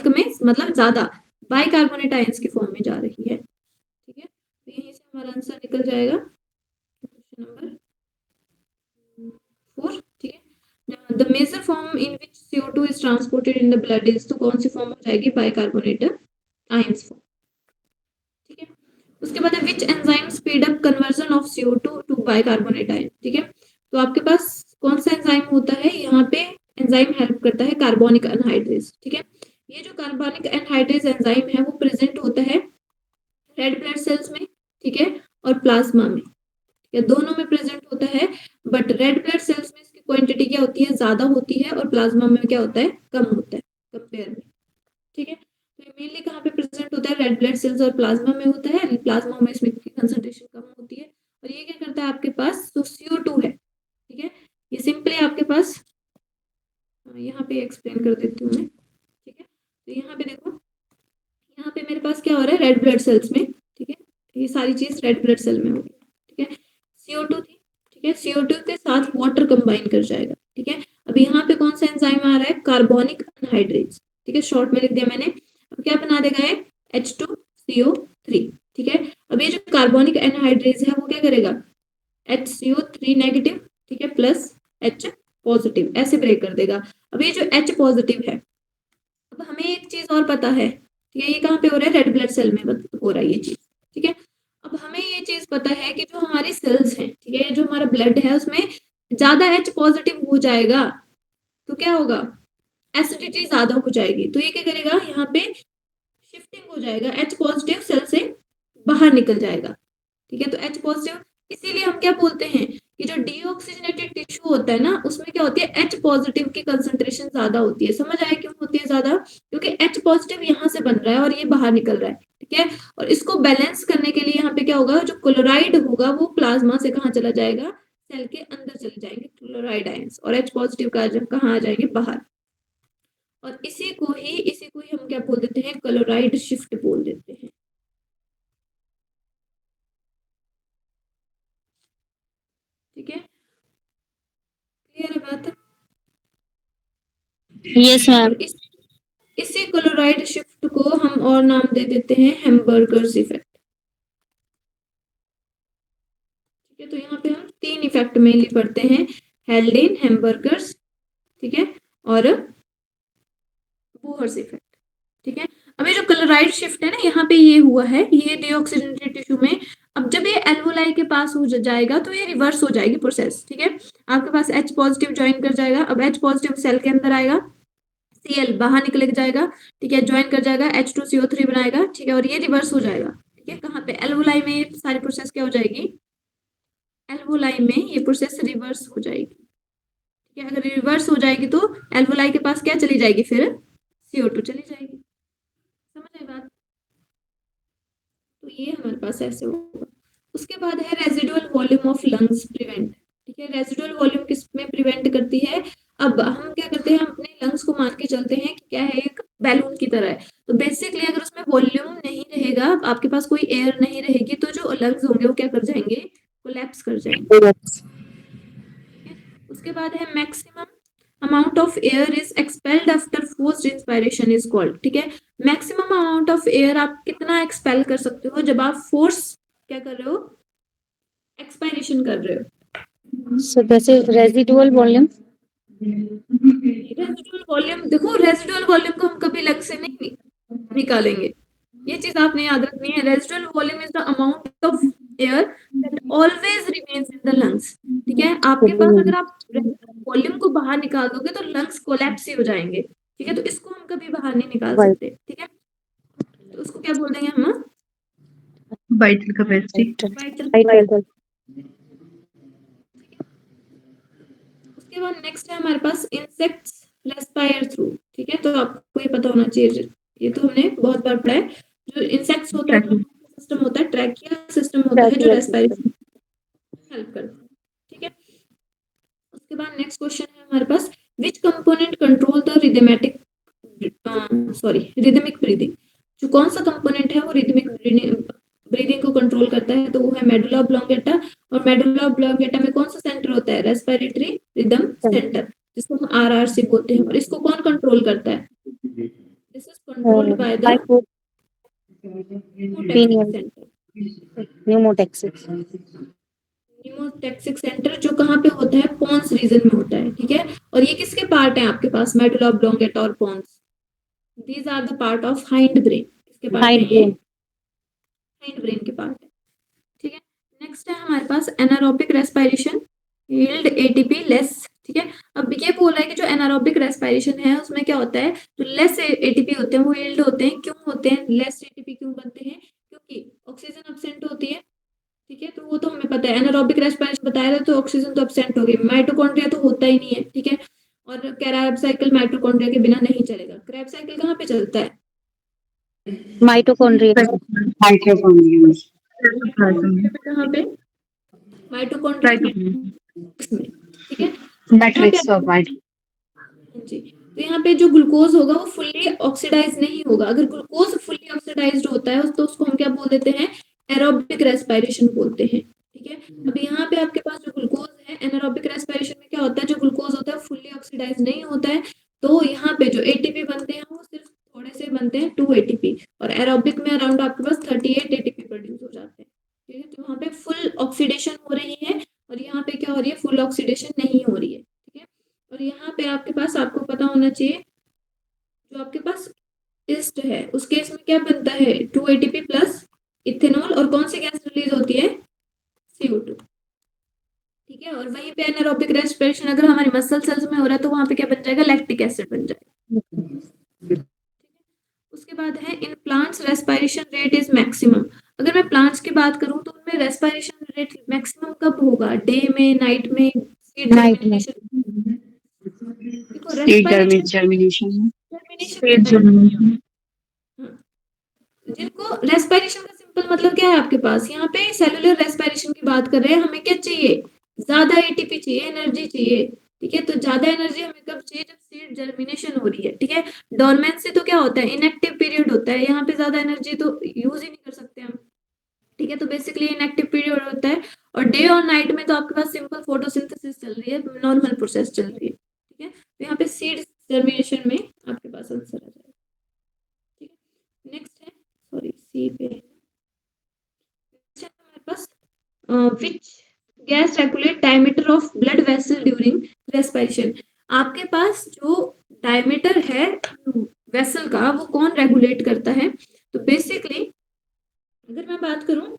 Speaker 1: में मतलब ज्यादा बाइकार्बोनेट आयंस की फॉर्म में जा रही है, ठीक है, तो यहीं से हमारा आंसर निकल जाएगा, क्वेश्चन नंबर 4, ठीक है, the major form in which CO2 is transported in the blood is, तो कौन सी फॉर्म हो जाएगी, बाइकार्बोनेट आयंस फॉर्म, ठीक है, उसके बाद है which enzyme speed up conversion of CO2 to bicarbonate ion, ठीक है, तो आपके पास कौन सा एंजाइम होता है, यहाँ पे एंजाइम हेल्प करता है कार्बोनिक एनहाइड्रेज, ठीक है, ये जो कार्बोनिक एनहाइड्रेज एंजाइम है वो प्रेजेंट होता है रेड ब्लड सेल्स में, ठीक है, और प्लाज्मा में, या दोनों में प्रेजेंट होता है, बट रेड ब्लड सेल्स में इसकी क्वांटिटी क्या होती है, ज्यादा होती है, और प्लाज्मा में क्या होता है, कम होता है कंपेयर में, ठीक है, तो ये मेनली कहाँ पे प्रेजेंट होता है, रेड ब्लड सेल्स और प्लाज्मा में होता है, प्लाज्मा में इसमें की कंसंट्रेशन कम होती है, और ये क्या करता है आपके पास, जो CO2 है, ठीक है, ये सिंपली आपके पास, यहाँ पे एक्सप्लेन कर देती हूँ मैं, ठीक है, तो यहाँ पे देखो, यहाँ पे मेरे पास क्या हो रहा है, रेड ब्लड सेल्स में, ठीक है, ये सारी चीज रेड ब्लड सेल में होगी, ठीक है, CO2 थी, ठीक है, CO2 के साथ वाटर कंबाइन कर जाएगा, ठीक है, अब यहाँ पे कौन सा एंजाइम आ रहा है, कार्बोनिक एनहाइड्रेज, ठीक है, शॉर्ट में लिख दिया मैंने, अब क्या बना देगा ये, H2CO3, ठीक है, अब ये जो कार्बोनिक एनहाइड्रेज है वो क्या करेगा, HCO3 नेगेटिव, ठीक है, प्लस H पॉजिटिव, ऐसे ब्रेक कर देगा, अब ये जो H पॉजिटिव है, अब हमें एक चीज और पता है, ठीक है, ये कहाँ पे हो रहा है, रेड ब्लड सेल में हो रहा है ये चीज, ठीक है, अब हमें ये चीज पता है कि जो हमारी सेल्स हैं, ठीक है, जो हमारा ब्लड है उसमें ज्यादा H पॉजिटिव हो जाएगा तो क्या होगा, एसिडिटी ज्यादा हो जाएगी, तो ये क्या करेगा, यहाँ पे शिफ्टिंग हो जाएगा, H पॉजिटिव सेल से बाहर निकल जाएगा, ठीक है, तो H पॉजिटिव, इसीलिए हम क्या बोलते हैं कि जो डीऑक्सीजनेटेड टिश्यू होता है ना उसमें क्या होती है, H पॉजिटिव की कंसंट्रेशन ज्यादा होती है, समझ आया क्यों होती है ज्यादा, क्योंकि H पॉजिटिव यहाँ से बन रहा है और ये बाहर निकल रहा है, ठीक है, और इसको बैलेंस करने के लिए यहाँ पे क्या होगा, जो क्लोराइड होगा वो प्लाज्मा से कहाँ चला जाएगा, सेल के अंदर चले जाएंगे क्लोराइड आयंस, और H पॉजिटिव का कहाँ आ जाएंगे, बाहर, और इसी को ही हम क्या बोल देते हैं, क्लोराइड शिफ्ट बोल देते हैं, ठीक है, क्लियर है बात,
Speaker 2: यस मैम।
Speaker 1: और इसी क्लोराइड शिफ्ट को हम और नाम दे देते हैं हैम्बर्गर्स इफेक्ट। ठीक है, तो यहाँ पे हम 3 इफेक्ट मेनली पढ़ते हैं, हेल्डेन, हैम्बर्गर्स, ठीक है, और बोहर्स इफेक्ट। ठीक है, अब ये जो कलराइड शिफ्ट है ना, यहाँ पे ये हुआ है, ये डीऑक्सीडेटेड टिश्यू में, अब जब ये एल्वोलाई के पास हो जाएगा तो ये रिवर्स हो जाएगी प्रोसेस। ठीक है, आपके पास H पॉजिटिव ज्वाइन कर जाएगा, अब H पॉजिटिव सेल के अंदर आएगा, Cl बाहर निकल जाएगा, ठीक है, ज्वाइन कर जाएगा, H2CO3 बनाएगा, ठीक है, और ये रिवर्स हो जाएगा। ठीक है, कहाँ पे, एल्वोलाई में ये सारी प्रोसेस क्या हो जाएगी, एल्वोलाई में ये प्रोसेस रिवर्स हो जाएगी। ठीक है, अगर रिवर्स हो जाएगी तो एल्वोलाई के पास क्या चली जाएगी, फिर CO2 चली जाएगी। समझ आई बात? तो ये हमारे पास ऐसे होगा। उसके बाद है residual volume of lungs prevent. ठीक है, रेजिडुअल वॉल्यूम किस में प्रिवेंट करती है, अब हम क्या करते हैं, हम अपने लंग्स को मान के चलते हैं कि क्या है, एक बैलून की तरह है, तो बेसिकली अगर उसमें वॉल्यूम नहीं रहेगा, आपके पास कोई एयर नहीं रहेगी, तो जो लंग्स होंगे वो क्या कर जाएंगे, कोलैप्स कर जाएंगे। उसके बाद है maximum amount of air is expelled after forced inspiration is called. ठीक है, मैक्सिमम अमाउंट ऑफ एयर आप कितना एक्सपेल कर सकते हो जब आप फोर्स क्या कर रहे हो, एक्सपायरेशन कर रहे हो।
Speaker 2: So this is residual volume.
Speaker 1: Residual volume, देखो रेजिडुअल वॉल्यूम को हम कभी लंग से नहीं निकालेंगे, ये चीज आपने याद रखनी है। Residual volume is the amount of air that always remains in the lungs. ठीक है, आपके पास अगर आप वॉल्यूम को बाहर निकाल दोगे तो लंग्स कोलैप्स ही हो जाएंगे। ठीक है, तो इसको हम कभी बाहर नहीं निकाल सकते। ठीक है, तो उसको क्या बोल देंगे हम,
Speaker 3: वाइटल कैपेसिटी।
Speaker 2: Vital.
Speaker 1: उसके बाद नेक्स्ट है हमारे पास इंसेक्ट्स रेस्पायर थ्रू। ठीक है, तो आपको ये पता होना चाहिए, ये तो हमने बहुत बार पढ़ा है, जो इंसेक्ट्स होता है सिस्टम होता है, ट्रैकिया सिस्टम होता है जो रेस्पिरेशन हेल्प करता है। ठीक है, उसके बाद नेक्स्ट क्वेश्चन है हमारे पास, which component control the rhythmatic rhythmic breathing. जो कौन सा कंपोनेंट है वो रिदमिक ब्रीदिंग को कंट्रोल करता है, तो वो है मेडुला ऑब्लोंगेटा, और मेडुला ऑब्लोंगेटा में कौन सा सेंटर होता है, रेस्पिरेटरी रिदम सेंटर, जिसको हम RRC बोलते हैं, और इसको कौन कंट्रोल करता है, this is controlled by the
Speaker 2: Pneumothorax.
Speaker 1: Pneumotaxic centre, जो कहाँ पे होता है, पोन्स रीजन में होता है। ठीक है, और ये किसके पार्ट है आपके पास, मेडुला ऑब्लोंगेटा और pons, these are the part of hind brain. किसके पार्ट है ये, हाइंड ब्रेन के पार्ट है। ठीक है, नेक्स्ट है हमारे पास anaerobic respiration, yield ATP less. ठीक है, अब ये बोल रहा है कि जो एनारोबिक रेस्पिरेशन है उसमें क्या होता है, तो लेस एटीपी होते हैं, वो यील्ड होते हैं। क्यों होते हैं, लेस एटीपी क्यों बनते हैं, क्योंकि ऑक्सीजन एब्सेंट होती है। ठीक है, तो वो तो हमें पता है, एनारोबिक रेस्पिरेशन बताया था, तो ऑक्सीजन तो एब्सेंट हो गई, माइटोकॉन्ड्रिया तो होता ही नहीं है। ठीक है, और कैराब साइकिल माइटोकॉन्ड्रिया के बिना नहीं चलेगा। क्रैब साइकिल कहाँ पे चलता है,
Speaker 2: Mitochondria.
Speaker 1: कहाँ पे, माइटोकॉन्ड्रिया में। ठीक है,
Speaker 3: मैट्रिक्स ऑफ वाइट।
Speaker 1: जी, तो यहाँ पे जो ग्लूकोज होगा वो फुल्ली ऑक्सीडाइज नहीं होगा। अगर ग्लूकोज फुल्ली ऑक्सीडाइज्ड होता है तो उसको हम क्या बोल देते हैं, एरोबिक रेस्पिरेशन बोलते हैं। ठीक है, अब यहाँ पे आपके पास जो ग्लूकोज है, एनारोबिक रेस्पिरेशन में क्या होता है, जो ग्लूकोज होता है फुल्ली ऑक्सीडाइज नहीं होता है, तो यहाँ पे जो एटीपी बनते हैं वो सिर्फ थोड़े से बनते हैं, 2 एटीपी, और एरोबिक में अराउंड आपके पास 38 एटीपी प्रोड्यूस हो जाते हैं। ठीक है, तो वहाँ पे फुल ऑक्सीडेशन हो रही है, और यहाँ पे क्या हो रही है, फुल ऑक्सीडेशन नहीं हो रही है। ठीक है, और यहाँ पे आपके पास, आपको पता होना चाहिए, जो आपके पास ईस्ट है उस केस में क्या बनता है, 2 एटीपी प्लस इथेनॉल, और कौन सी गैस रिलीज होती है, CO2। ठीक है, और वहीं पे एनारोबिक रेस्पिरेशन अगर हमारी मसल सेल्स में हो रहा है तो वहां पे क्या बन जाएगा, लैक्टिक एसिड बन जाएगा। उसके बाद है in plants respiration rate is maximum. अगर मैं प्लांट्स की बात करूं तो उनमें रेस्पिरेशन रेट मैक्सिमम कब होगा, डे में, नाइट में, सीड
Speaker 2: Night में।
Speaker 1: देखो रेस्पिरेशन जिनको रेस्पिरेशन का सिंपल मतलब क्या है, आपके पास यहाँ पे सेलुलर रेस्पिरेशन की बात कर रहे हैं, हमें क्या चाहिए, ज्यादा एटीपी चाहिए, एनर्जी चाहिए। ठीक है, तो ज्यादा एनर्जी हमें कब चाहिए, जब सीड जर्मिनेशन हो रही है। ठीक है, डोरमेंसी तो क्या होता है, इनएक्टिव पीरियड होता है, यहाँ पे ज्यादा एनर्जी तो यूज ही नहीं कर सकते हम। ठीक है, तो बेसिकली इनएक्टिव पीरियड होता है, और डे और नाइट में तो आपके पास सिंपल फोटोसिंथेसिस चल रही है, नॉर्मल प्रोसेस चल रही है। ठीक है, तो यहाँ पे सीड जर्मिनेशन में आपके पास आंसर आ जाएगा। ठीक है, which gas regulate diameter of blood vessel during respiration. आपके पास जो डायमीटर है वेसल का वो कौन रेगुलेट करता है? तो बेसिकली अगर मैं बात करूं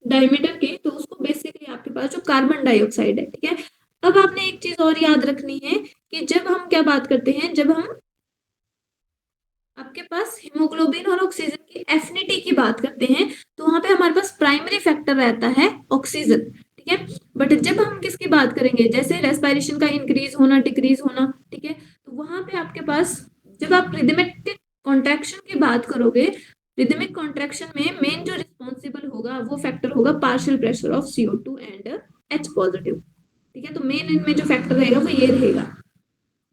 Speaker 1: डायमीटर के, तो उसको बेसिकली आपके पास जो कार्बन डाइऑक्साइड है, ठीक है। अब आपने एक चीज और याद रखनी है कि जब हम क्या बात करते हैं, जब हम आपके पास हीमोग्लोबिन और ऑक्सीजन की एफिनिटी की बात करते हैं, तो वहां पे हमारे पास प्राइमरी फैक्टर रहता है ऑक्सीजन, ठीक है। बट जब हम किसकी बात करेंगे, जैसे रेस्पिरेशन का इंक्रीज होना डिक्रीज होना, ठीक है, तो वहां पे आपके पास जब आप रिदमेटिक कॉन्ट्रैक्शन की बात करोगे, रिदमिक कॉन्ट्रैक्शन में मेन जो रिस्पॉन्सिबल होगा वो फैक्टर होगा partial pressure of CO2 and H positive, ठीक है। तो मेन इनमें जो फैक्टर रहेगा वो ये रहेगा,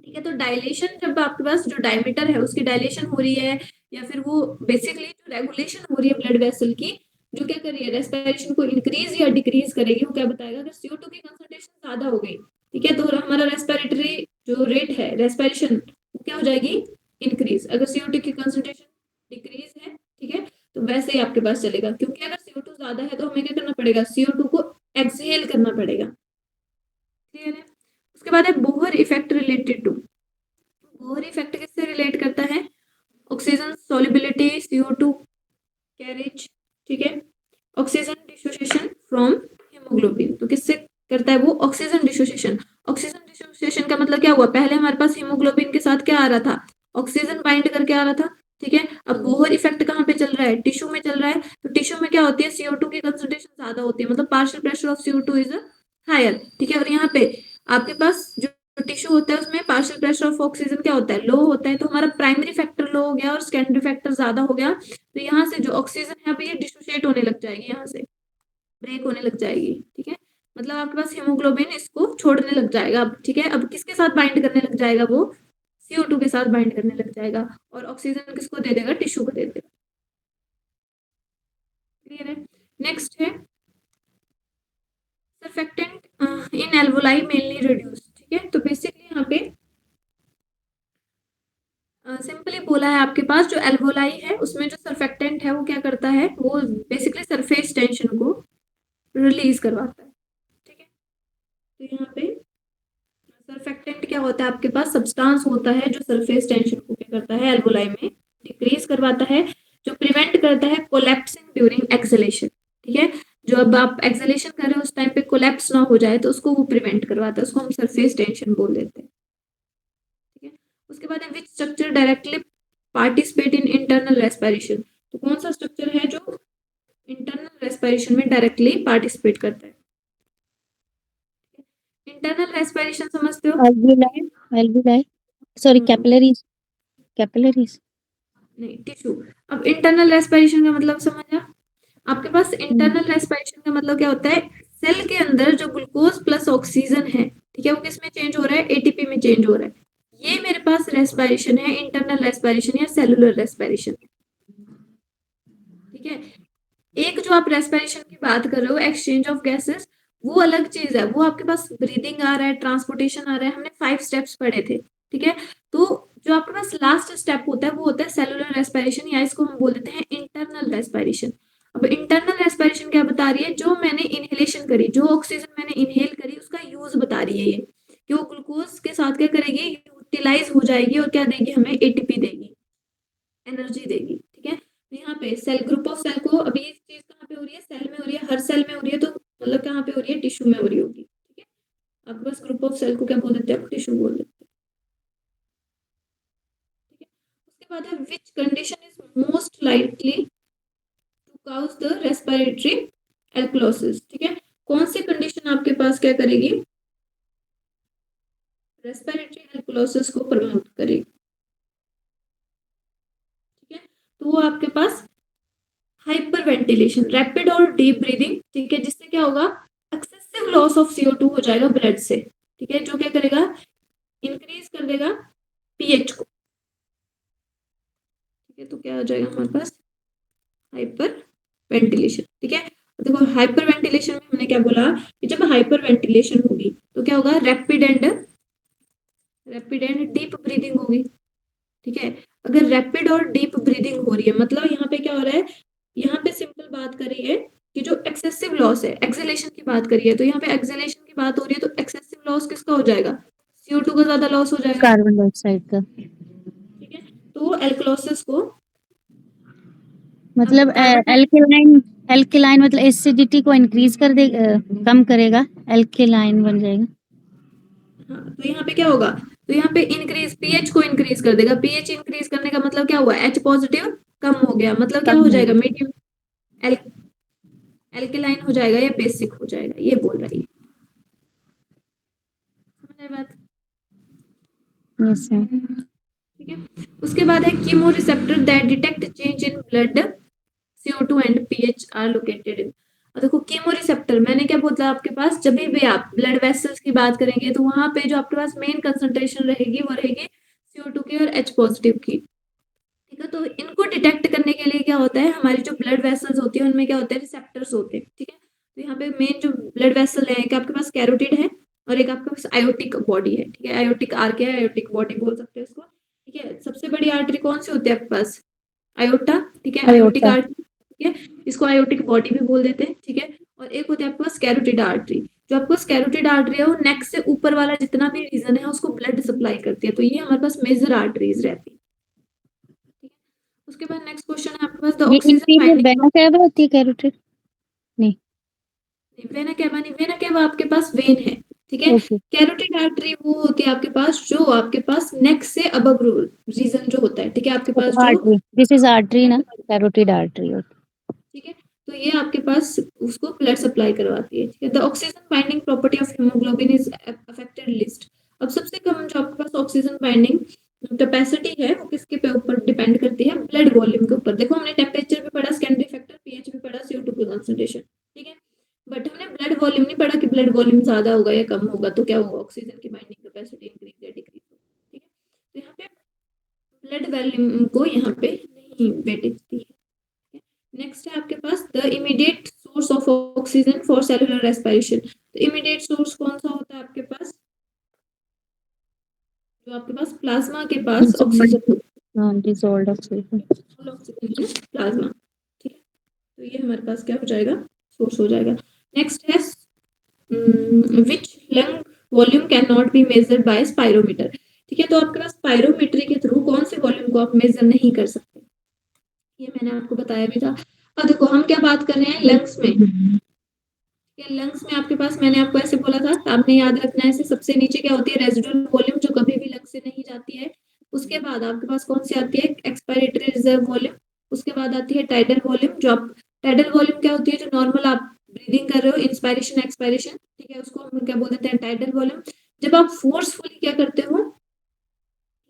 Speaker 1: ठीक है। तो डायलेशन, जब आपके पास जो डायमीटर है उसकी डायलेशन हो रही है, या फिर वो बेसिकली जो रेगुलेशन हो रही है ब्लड वेसल की, जो क्या कर रही है रेस्पिरेशन को इंक्रीज या डिक्रीज करेगी, वो क्या बताएगा, अगर CO2 की कंसंट्रेशन ज्यादा हो गई, ठीक है, तो हमारा रेस्पिरेटरी जो रेट है रेस्पिरेशन वो क्या हो जाएगी, इंक्रीज। अगर CO2 की कंसंट्रेशन डिक्रीज है, ठीक है, तो वैसे ही आपके पास चलेगा, क्योंकि अगर CO2 ज्यादा है तो हमें क्या करना पड़ेगा, CO2 को एक्सहेल करना पड़ेगा, क्लियर है। उसके बाद है Bohr effect related to. Bohr effect किससे रिलेट करता है, ऑक्सीजन सॉल्युबिलिटी, CO2 कैरेज, ठीक है, ऑक्सीजन डिसोसिएशन फ्रॉम हीमोग्लोबिन। तो किससे करता है वो, ऑक्सीजन डिसोसिएशन। ऑक्सीजन डिसोसिएशन का मतलब क्या हुआ, पहले हमारे पास हीमोग्लोबिन के साथ क्या आ रहा था, ऑक्सीजन बाइंड करके आ रहा था, ठीक है। अब बोहर इफेक्ट कहाँ पे चल रहा है, टिश्यू में चल रहा है, तो टिश्यू में क्या होती है, CO2 की कंसंट्रेशन ज्यादा होती है, मतलब partial pressure of CO2 is higher, ठीक है। और यहाँ पे आपके पास जो टिश्यू होता है उसमें पार्शियल प्रेशर ऑफ ऑक्सीजन क्या होता है, लो होता है, तो हमारा प्राइमरी फैक्टर लो हो गया और सेकेंडरी फैक्टर ज्यादा हो गया, तो यहाँ से जो ऑक्सीजन है अभी ये डिसोशिएट होने लग जाएगी, यहाँ से ब्रेक होने लग जाएगी, ठीक है। मतलब आपके पास हीमोग्लोबिन इसको छोड़ने लग जाएगा अब, ठीक है। अब किसके साथ बाइंड करने लग जाएगा वो, CO2 के साथ बाइंड करने लग जाएगा, और ऑक्सीजन किसको दे देगा, टिश्यू को दे देगा, क्लियर है। नेक्स्ट है सर्फेक्टेंट इन एल्वोलाई मेनली रिड्यूस, ठीक है। तो बेसिकली यहाँ पे सिंपली बोला है, आपके पास जो एल्वोलाई है उसमें जो सर्फेक्टेंट है वो क्या करता है, वो बेसिकली सरफेस टेंशन को रिलीज करवाता है, ठीक है। तो यहाँ पे सर्फेक्टेंट क्या होता है, आपके पास सब्सटेंस होता है जो सरफेस टेंशन को क्या करता है एल्वोलाई में डिक्रीज करवाता है, जो प्रिवेंट करता है कोलैप्सिंग ड्यूरिंग एक्सलेशन, ठीक है। जो अब आप एक्सलेशन कर रहे हो उस टाइम पे कोलैप्स ना हो जाए तो उसको वो प्रिवेंट करवाता है, उसको हम सरफेस टेंशन बोल देते हैं, ठीक है। उसके बाद है which structure directly participate in internal respiration. तो कौन सा स्ट्रक्चर है जो इंटरनल रेस्पिरेशन में डायरेक्टली पार्टिसिपेट करता है, इंटरनल रेस्पिरेशन समझते हो,
Speaker 2: alveoli, alveoli, sorry capillaries, capillaries
Speaker 1: नहीं टिश्यू। अब इंटरनल रेस्पिरेशन का मतलब समझा, आपके पास इंटरनल रेस्पिरेशन का मतलब क्या होता है, सेल के अंदर जो ग्लूकोज प्लस ऑक्सीजन है, ठीक है, वो किस में चेंज हो रहा है, ATP में चेंज हो रहा है, ये मेरे पास रेस्पिरेशन है, इंटरनल रेस्पिरेशन या सेलुलर रेस्पिरेशन, ठीक है। एक जो आप रेस्पिरेशन की बात कर रहे हो एक्सचेंज ऑफ गैसेस, वो अलग चीज है, वो आपके पास ब्रीदिंग आ रहा है, ट्रांसपोर्टेशन आ रहा है, हमने 5 स्टेप्स पढ़े थे, ठीक है। तो जो आपके पास लास्ट स्टेप होता है वो होता है सेलुलर रेस्पिरेशन, या इसको हम बोल देते हैं इंटरनल रेस्पिरेशन। अब इंटरनल रेस्पिरेशन क्या बता रही है, जो मैंने इनहेलेशन करी, जो ऑक्सीजन मैंने इनहेल करी उसका यूज बता रही है ये, कि वो ग्लूकोज के साथ क्या करेगी, यूटिलाइज हो जाएगी और क्या देगी हमें, ATP देगी, एनर्जी देगी, ठीक है। तो यहाँ पे सेल ग्रुप ऑफ सेल को, अभी ये चीज कहाँ पे हो रही है, सेल में हो रही है, हर सेल में हो रही है, तो मतलब कहाँ पे हो रही है, टिश्यू में हो रही होगी, ठीक है। आपके पास ग्रुप ऑफ सेल को क्या बोल देते हैं, टिश्यू बोल देते हैं, ठीक है। उसके बाद है which condition is most likely to cause the respiratory alkalosis, ठीक है। कौन सी कंडीशन आपके पास क्या करेगी, रेस्पिरेटरी एल्कलोसिस को प्रमोट करेगी, ठीक है। तो वो आपके पास हाइपर वेंटिलेशन, रैपिड और डीप ब्रीदिंग, ठीक है, जिससे क्या होगा, एक्सेसिव लॉस ऑफ CO2 हो जाएगा ब्लड से, ठीक है, जो क्या करेगा, इंक्रीज कर देगा pH को, ठीक है। तो क्या हो जाएगा हमारे पास, हाइपर वेंटिलेशन, ठीक है। देखो हाइपर वेंटिलेशन में हमने क्या बोला, कि जब हाइपर वेंटिलेशन होगी तो क्या होगा, रैपिड एंड डीप ब्रीदिंग होगी, ठीक है। अगर रैपिड और डीप ब्रीदिंग हो रही है, मतलब यहाँ पे क्या हो रहा है, यहाँ पे सिंपल बात करिए कि जो एक्सेसिव लॉस है, एक्सेलेशन की बात करिए तो यहाँ पे एक्सेलेशन की बात हो रही है तो एक्सेसिव लॉस किसका हो जाएगा, CO2 का ज्यादा लॉस हो जाएगा,
Speaker 2: कार्बन डाइऑक्साइड का।
Speaker 1: ठीक है। तो एल्कलोसिस को
Speaker 2: मतलब
Speaker 1: कार्बन
Speaker 2: एल्केलाइन मतलब एसिडिटी को इंक्रीज कर दे, कम करेगा, एल्केलाइन बन जाएगा।
Speaker 1: हाँ, तो यहाँ पे क्या होगा, तो यहाँ पे इंक्रीज पीएच को इंक्रीज कर देगा, पीएच इंक्रीज करने का मतलब क्या हुआ, H पॉजिटिव कम हो गया, मतलब क्या
Speaker 2: कम
Speaker 1: हो
Speaker 2: है।
Speaker 1: जाएगा, मीडियम एल्केलाइन हो जाएगा या बेसिक हो जाएगा, ये बोल रही है, समझ आई बात,
Speaker 2: यस सर।
Speaker 1: ठीक है। उसके बाद है chemoreceptor that detect change in blood CO2 and pH are located in, और देखो कीमोरिसेप्टर मैंने क्या बोला आपके पास, जब भी आप ब्लड वेसल्स की बात करेंगे तो वहां पे जो आपके पास मेन कंसंट्रेशन रहेगी वो रहेगी CO2 की और H पॉजिटिव की, ठीक है। तो इनको डिटेक्ट करने के लिए क्या होता है, हमारी जो ब्लड वेसल्स होती है उनमें क्या होते हैं, रिसेप्टर्स होते हैं, ठीक है। तो यहाँ पे मेन जो ब्लड वेसल है, एक आपके पास कैरोटिड है और एक आपके पास आयोटिक बॉडी है, ठीक है, आयोटिक आर्क है, आयोटिक बॉडी बोल सकते हैं इसको, ठीक है। सबसे बड़ी आर्टरी कौन सी होती है आपके पास, आयोटा, ठीक है, आयोटिक
Speaker 2: आयोटा।
Speaker 1: आर्टरी, ठीक है, इसको आयोटिक बॉडी भी बोल देते हैं, ठीक है। और एक होती है आपके पास कैरोटिड आर्टरी, जो आपके पास कैरोटिड आर्टरी है वो नेक से ऊपर वाला जितना भी रीजन है उसको ब्लड सप्लाई करती है, तो ये हमारे पास मेजर आर्टरीज रहती है, ठीक है। उसके बाद नेक्स्ट क्वेश्चन है आपके पास द
Speaker 2: ये
Speaker 1: oxygen
Speaker 2: inferior
Speaker 1: finding,
Speaker 2: vena cava होती है कैरोटिड? नहीं।
Speaker 1: वेना कैवा नहीं, वेना कैवा आपके पास वेन है, ठीक है।
Speaker 2: ओके।
Speaker 1: कैरोटिड आर्टरी वो होती है आपके पास जो आपके पास नेक से अबव रीजन जो होता है, ठीक है, आपके पास जो,
Speaker 2: आर्टरी, दिस इज आर्टरी ना, कैरोटिड आर्टरी।
Speaker 1: ठीक है। तो ये आपके पास उसको ब्लड सप्लाई करवाती है, ठीक है। The oxygen binding property of haemoglobin is affected list, अब सबसे कम जो आपके पास ऑक्सीजन बाइंडिंग कैपेसिटी है वो किसके पे ऊपर डिपेंड करती है, ब्लड वॉल्यूम के ऊपर। देखो हमने टेम्परेचर भी पढ़ा, सेकेंडरी फैक्टर, पीएच भी पढ़ा, CO2 की कंसंट्रेशन, ठीक है, बट हमने ब्लड वॉल्यूम नहीं पढ़ा कि ब्लड वॉल्यूम ज्यादा होगा या कम होगा तो क्या होगा, ऑक्सीजन की बाइंडिंग कैपेसिटी इंक्रीज या डिक्रीज होगा, ठीक है। तो यहाँ पे ब्लड वॉल्यूम को यहाँ पे नहीं वेटेज दी है। नेक्स्ट है आपके पास the immediate source of oxygen for cellular respiration, तो इमीडिएट सोर्स कौन सा होता है आपके पास, जो आपके पास प्लाज्मा के पास ऑक्सीजन होता है,
Speaker 2: डिसॉल्व्ड ऑक्सीजन।
Speaker 1: ऑक्सीजन है प्लाज्मा, ठीक है। तो ये हमारे पास क्या हो जाएगा, सोर्स हो जाएगा। नेक्स्ट है which lung volume can not be measured by spirometer, ठीक है। तो आपके पास स्पायरोमीटर के थ्रू कौन से वॉल्यूम को आप मेजर नहीं कर सकते, ये मैंने आपको बताया भी था। अब देखो हम क्या बात कर रहे हैं, लंग्स में, लंग्स में आपके पास मैंने आपको ऐसे बोला था, आपने याद रखना है, ऐसे सबसे नीचे क्या होती है, रेजिडुअल वॉल्यूम जो कभी भी लंग से नहीं जाती है, उसके बाद आपके पास कौन सी आती है, एक्सपायरेटरी रिजर्व वॉल्यूम, उसके बाद आती है टाइडल वॉल्यूम, जो आप टाइडल वॉल्यूम क्या होती है, जो नॉर्मल आप ब्रीदिंग कर रहे हो, इंस्पायरेशन एक्सपायरेशन, ठीक है, उसको हम क्या बोल देते हैं, टाइडल वॉल्यूम। जब आप फोर्सफुली क्या करते हो,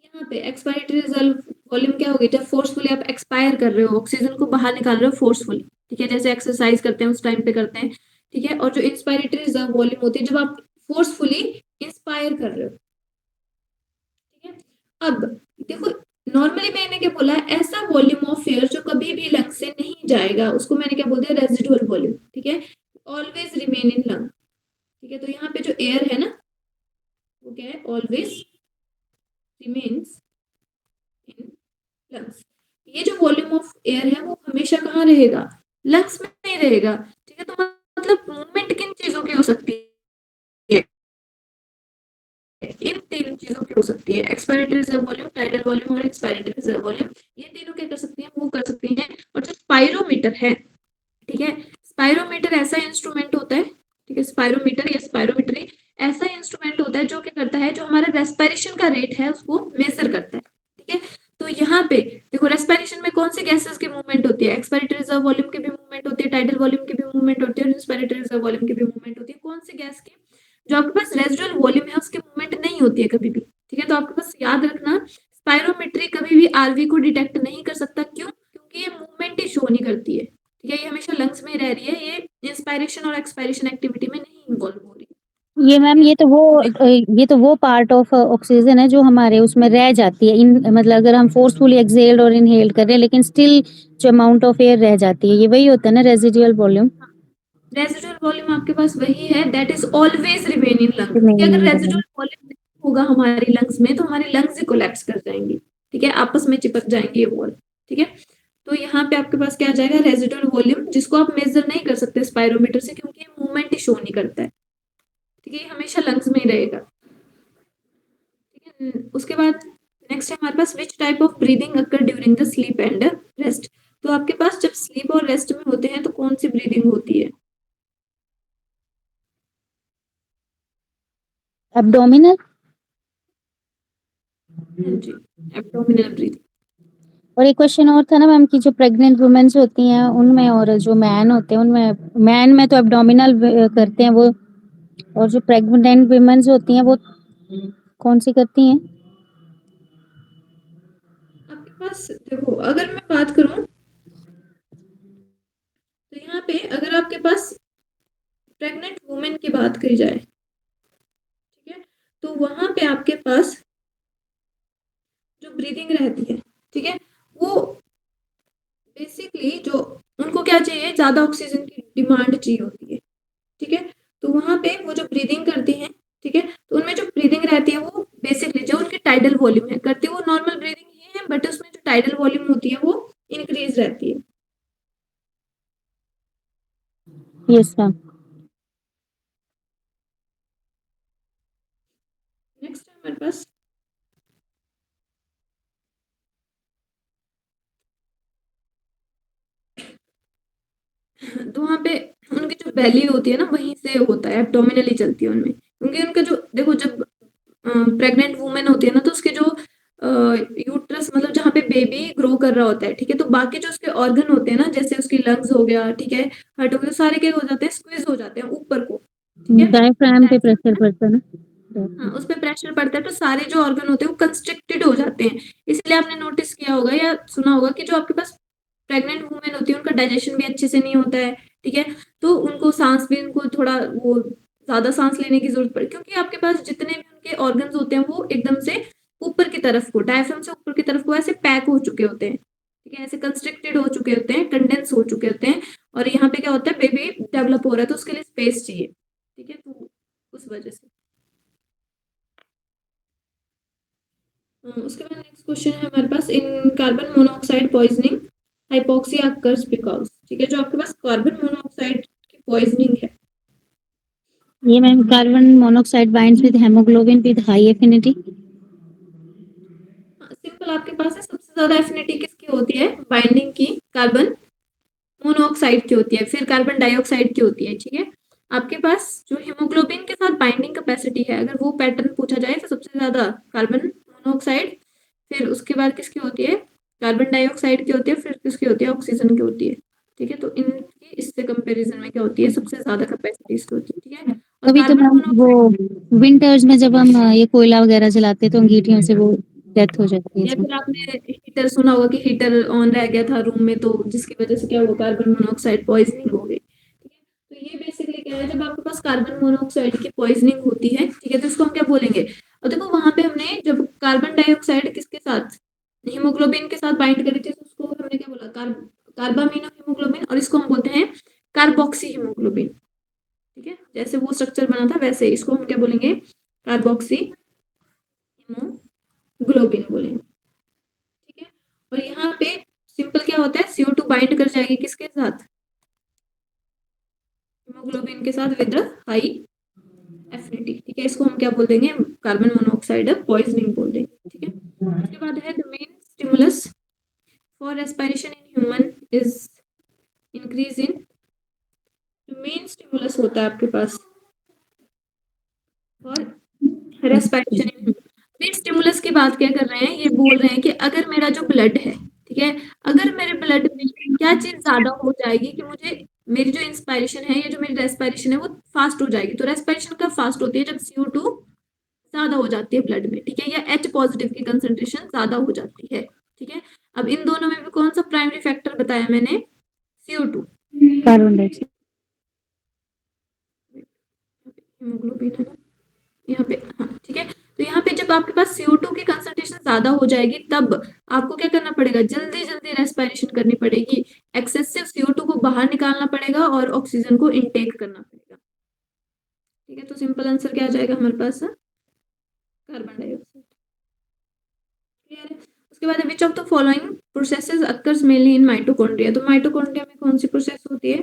Speaker 1: यहाँ पे एक्सपायरेटरी रिजर्व वॉल्यूम क्या होगी, जब फोर्सफुली आप एक्सपायर कर रहे हो, ऑक्सीजन को बाहर निकाल रहे हो फोर्सफुली, ठीक है, जैसे एक्सरसाइज करते हैं उस टाइम पे करते हैं, ठीक है। और जो इंस्पायरेटरी रिजर्व वॉल्यूम होती है जब आप फोर्सफुली इंस्पायर कर रहे हो, ठीक है। अब देखो नॉर्मली मैंने क्या बोला, ऐसा वॉल्यूम ऑफ एयर जो कभी भी लंग से नहीं जाएगा उसको मैंने क्या बोल दिया, रेजिडुअल वॉल्यूम, ठीक है, ऑलवेज रिमेन इन लंग, ठीक है। तो यहाँ पे जो एयर है ना वो क्या है, ऑलवेज रिमेन्स इन लंग्स, ये जो वॉल्यूम ऑफ एयर है वो हमेशा कहाँ रहेगा, लंग्स में नहीं रहेगा, ठीक है। तो मतलब मूवमेंट किन चीजों की हो सकती है, इन तीन चीजों की हो सकती है, expiratory reserve volume, tidal volume और एक्सपायरेटरी रिजर्व वॉल्यूम, ये तीनों क्या कर सकती हैं, मूव कर सकती हैं। और जो स्पायरोमीटर है, ठीक है, स्पायरोमीटर ऐसा इंस्ट्रूमेंट होता है, ठीक है, स्पायरोमीटर या स्पायरोमीटरी ऐसा इंस्ट्रूमेंट होता है जो क्या करता है, जो हमारा रेस्पिरेशन का रेट है उसको मेजर करता है, ठीक है। तो यहाँ पे देखो रेस्पिरेशन में कौन सी गैसेस की मूवमेंट होती है, एक्सपायरेटरी रिजर्व वॉल्यूम की भी मूवमेंट होती है, टाइडल वॉल्यूम की भी मूवमेंट होती है और इंस्पायरेटरी रिजर्व वॉल्यूम की भी मूवमेंट होती है, कौन सी गैस की, जो आपके पास रेजिडुअल वॉल्यूम है उसकी मूवमेंट नहीं होती है कभी भी, ठीक है। तो आपके पास याद रखना स्पायरोमेट्री कभी भी आरवी को डिटेक्ट नहीं कर सकता, क्यों, क्योंकि ये मूवमेंट ही शो नहीं करती है, ठीक है, ये हमेशा लंग्स में रह रही है, ये इंस्पायरेशन और एक्सपायरेशन एक्टिविटी में नहीं इन्वॉल्व हो रही है।
Speaker 2: ये मैम ये तो वो पार्ट ऑफ ऑक्सीजन है जो हमारे उसमें रह जाती है, इन मतलब अगर हम फोर्सफुली एक्सहेल्ड और इनहेल्ड कर रहे हैं लेकिन स्टिल जो अमाउंट ऑफ एयर रह जाती है, ये वही होता है ना रेजिडुअल वॉल्यूम।
Speaker 1: रेजिडुअल वॉल्यूम आपके पास वही है, that is always remain in lung, ठीक है। अगर
Speaker 2: रिमेनिंग
Speaker 1: रेजिडुअल वॉल्यूम नहीं होगा हमारी लंग्स में तो हमारी लंग्स ही कोलैप्स कर जाएंगी, ठीक है, आपस में चिपक जाएंगे ये वॉल, ठीक है। तो यहाँ पे आपके पास क्या आ जाएगा, रेजिडुअल वॉल्यूम, जिसको आप मेजर नहीं कर सकते स्पायरोमीटर से क्योंकि ये मूवमेंट ही शो नहीं करता है, ठीक है, ये हमेशा लंग्स में ही रहेगा, ठीक है। उसके बाद नेक्स्ट है हमारे पास which type of breathing occur during the sleep and rest. तो आपके पास जब स्लीप और रेस्ट में होते हैं तो कौन सी ब्रीदिंग होती है?
Speaker 2: एब्डोमिनल।
Speaker 1: हाँ जी, एब्डोमिनल ब्रीदिंग।
Speaker 2: और एक क्वेश्चन और था ना मैम कि जो प्रेग्नेंट वुमेन्स होती हैं उनमें और जो मैन होते हैं उनमें, मैन में तो एब्डोमिनल करते हैं वो, और जो प्रेग्नेंट वुमेन्स होती हैं वो कौन सी करती हैं?
Speaker 1: आपके पास देखो, अगर मैं बात करूं तो यहाँ पे अगर आपके पास प्रेग्नेंट वुमेन की बात करी जाए, ठीक है, तो वहां पे आपके पास जो ब्रीदिंग रहती है, ठीक है, वो बेसिकली जो उनको क्या चाहिए, ज्यादा ऑक्सीजन की डिमांड चाहिए होती है, ठीक है। तो वहां पे वो जो ब्रीदिंग करती हैं, ठीक है, तो उनमें जो ब्रीदिंग रहती है वो बेसिकली जो उनकी टाइडल वॉल्यूम है, करती है वो नॉर्मल ब्रीदिंग ही है, बट उसमें जो टाइडल वॉल्यूम होती है वो इंक्रीज रहती है।
Speaker 2: Yes ma'am.
Speaker 1: नेक्स्ट है हमारे पास तो वहाँ पे उनकी जो बेली होती है ना, वहीं से होता है, एब्डोमिनली चलती है उनमें, क्योंकि उनका जो देखो, जब प्रेग्नेंट वुमेन होती है ना, तो उसके जो यूट्रस मतलब जहाँ पे बेबी ग्रो कर रहा होता है, ठीक है, तो बाकी जो उसके ऑर्गन होते हैं ना, जैसे उसकी लंग्स हो गया, ठीक है, हार्ट हो गया, सारे क्या हो जाते हैं, स्क्वीज हो जाते हैं ऊपर को, ठीक है,
Speaker 2: डायफ्राम पे प्रेशर पड़ता है ना।
Speaker 1: हाँ, उस पर प्रेशर पड़ता है तो सारे जो ऑर्गन होते हैं वो कंस्ट्रिक्टेड हो जाते हैं। इसलिए आपने नोटिस किया होगा या सुना होगा कि जो आपके पास प्रेग्नेंट वुमेन होती है उनका डाइजेशन भी अच्छे से नहीं होता है, ठीक है, तो उनको सांस भी, उनको थोड़ा वो ज्यादा सांस लेने की जरूरत पड़े, क्योंकि आपके पास जितने भी उनके ऑर्गन्स होते हैं वो एकदम से ऊपर की तरफ को, डायफ्राम से ऊपर की तरफ को ऐसे पैक हो चुके होते हैं, ठीक है, ऐसे कंस्ट्रिक्टेड हो चुके होते हैं, कंडेंस हो चुके होते हैं, और यहाँ पे क्या होता है, बेबी डेवलप हो रहा है तो उसके लिए स्पेस चाहिए, ठीक है, तो उस वजह से। उसके बाद नेक्स्ट क्वेश्चन है हमारे पास, in carbon monoxide poisoning hypoxia occurs because, ठीक है, जो आपके पास कार्बन मोनोऑक्साइड की पॉइजनिंग है,
Speaker 2: ये ma'am carbon monoxide binds with haemoglobin with high affinity.
Speaker 1: Simple आपके पास है, सबसे ज्यादा एफिनिटी किसकी होती है, बाइंडिंग की कार्बन मोनोऑक्साइड की होती है, फिर कार्बन डाइऑक्साइड की होती है, ठीक है। आपके पास जो हीमोग्लोबिन के साथ बाइंडिंग कैपेसिटी है, अगर वो पैटर्न पूछा जाए तो सबसे ज्यादा कार्बन मोनोऑक्साइड, फिर उसके बाद किसकी होती है, कार्बन डाइऑक्साइड की होती है, फिर किसकी होती है, ऑक्सीजन की होती है, ठीक है। तो इनकी इससे कंपैरिजन में क्या होती है, सबसे ज्यादा कैपेसिटी इसकी होती है, ठीक है। और
Speaker 2: कभी तो
Speaker 1: कार्बन
Speaker 2: मैम वो
Speaker 1: मोनोऑक्साइड
Speaker 2: विंटर्स में जब हम ये कोयला वगैरह जलाते हैं तो अंगीठियों से वो डेथ हो जाती है
Speaker 1: या
Speaker 2: इसमें।
Speaker 1: फिर आपने हीटर सुना होगा कि हीटर ऑन रह गया था रूम में, तो जिसकी वजह से क्या हुआ, कार्बन मोनोऑक्साइड पॉइजनिंग हो गई, ठीक है। तो ये बेसिकली क्या है, जब आपके पास कार्बन मोनोऑक्साइड की पॉइजनिंग होती है, ठीक है, तो इसको हम क्या बोलेंगे, और देखो वहां पे हमने जब कार्बन डाइऑक्साइड किसके साथ, हीमोग्लोबिन के साथ बाइंड करी थी, तो उसको हमने क्या बोला, कार्बामिनो हीमोग्लोबिन, और इसको हम बोलते हैं कार्बोक्सी हीमोग्लोबिन, ठीक है, जैसे वो स्ट्रक्चर बना था वैसे इसको हम क्या बोलेंगे, कार्बोक्सी हीमोग्लोबिन बोलेंगे, ठीक है। और यहाँ पे सिंपल क्या होता है, CO2 बाइंड कर जाएगी किसके साथ, हीमोग्लोबिन के साथ विद हाई एफिनिटी, ठीक है, इसको हम क्या बोल देंगे, कार्बन मोनोऑक्साइड पॉइजनिंग बोल देंगे, ठीक है। उसके बाद है the main stimulus for respiration in human is increase in, main stimulus होता है आपके पास for respiration in, main stimulus की बात क्या कर रहे हैं, ये बोल रहे हैं कि अगर मेरा जो ब्लड है, ठीक है, अगर मेरे ब्लड में क्या चीज ज्यादा हो जाएगी कि मुझे मेरी जो इंस्पायरेशन है या जो मेरी रेस्पिरेशन है वो फास्ट हो जाएगी, तो रेस्पिरेशन कब फास्ट होती है, जब CO2 ज्यादा हो जाती है ब्लड में, ठीक है, या H पॉजिटिव की कंसेंट्रेशन ज्यादा हो जाती है, ठीक है। अब इन दोनों में भी कौन सा प्राइमरी फैक्टर बताया मैंने, CO2,
Speaker 2: कार्बन डाइऑक्साइड।
Speaker 1: हीमोग्लोबिन है ना यहाँ पे, हाँ ठीक है। तो यहाँ पे जब आपके पास CO2 की कंसंट्रेशन ज्यादा हो जाएगी तब आपको क्या करना पड़ेगा, जल्दी जल्दी रेस्पिरेशन करनी पड़ेगी, एक्सेसिव CO2 को बाहर निकालना पड़ेगा और ऑक्सीजन को इनटेक करना पड़ेगा, ठीक है। तो सिंपल आंसर क्या आ जाएगा हमारे पास, कार्बन डाइऑक्साइड, क्लियर है। उसके बाद which of the following processes occurs mainly in mitochondria, तो माइटोकॉन्ड्रिया में कौन सी प्रोसेस होती है?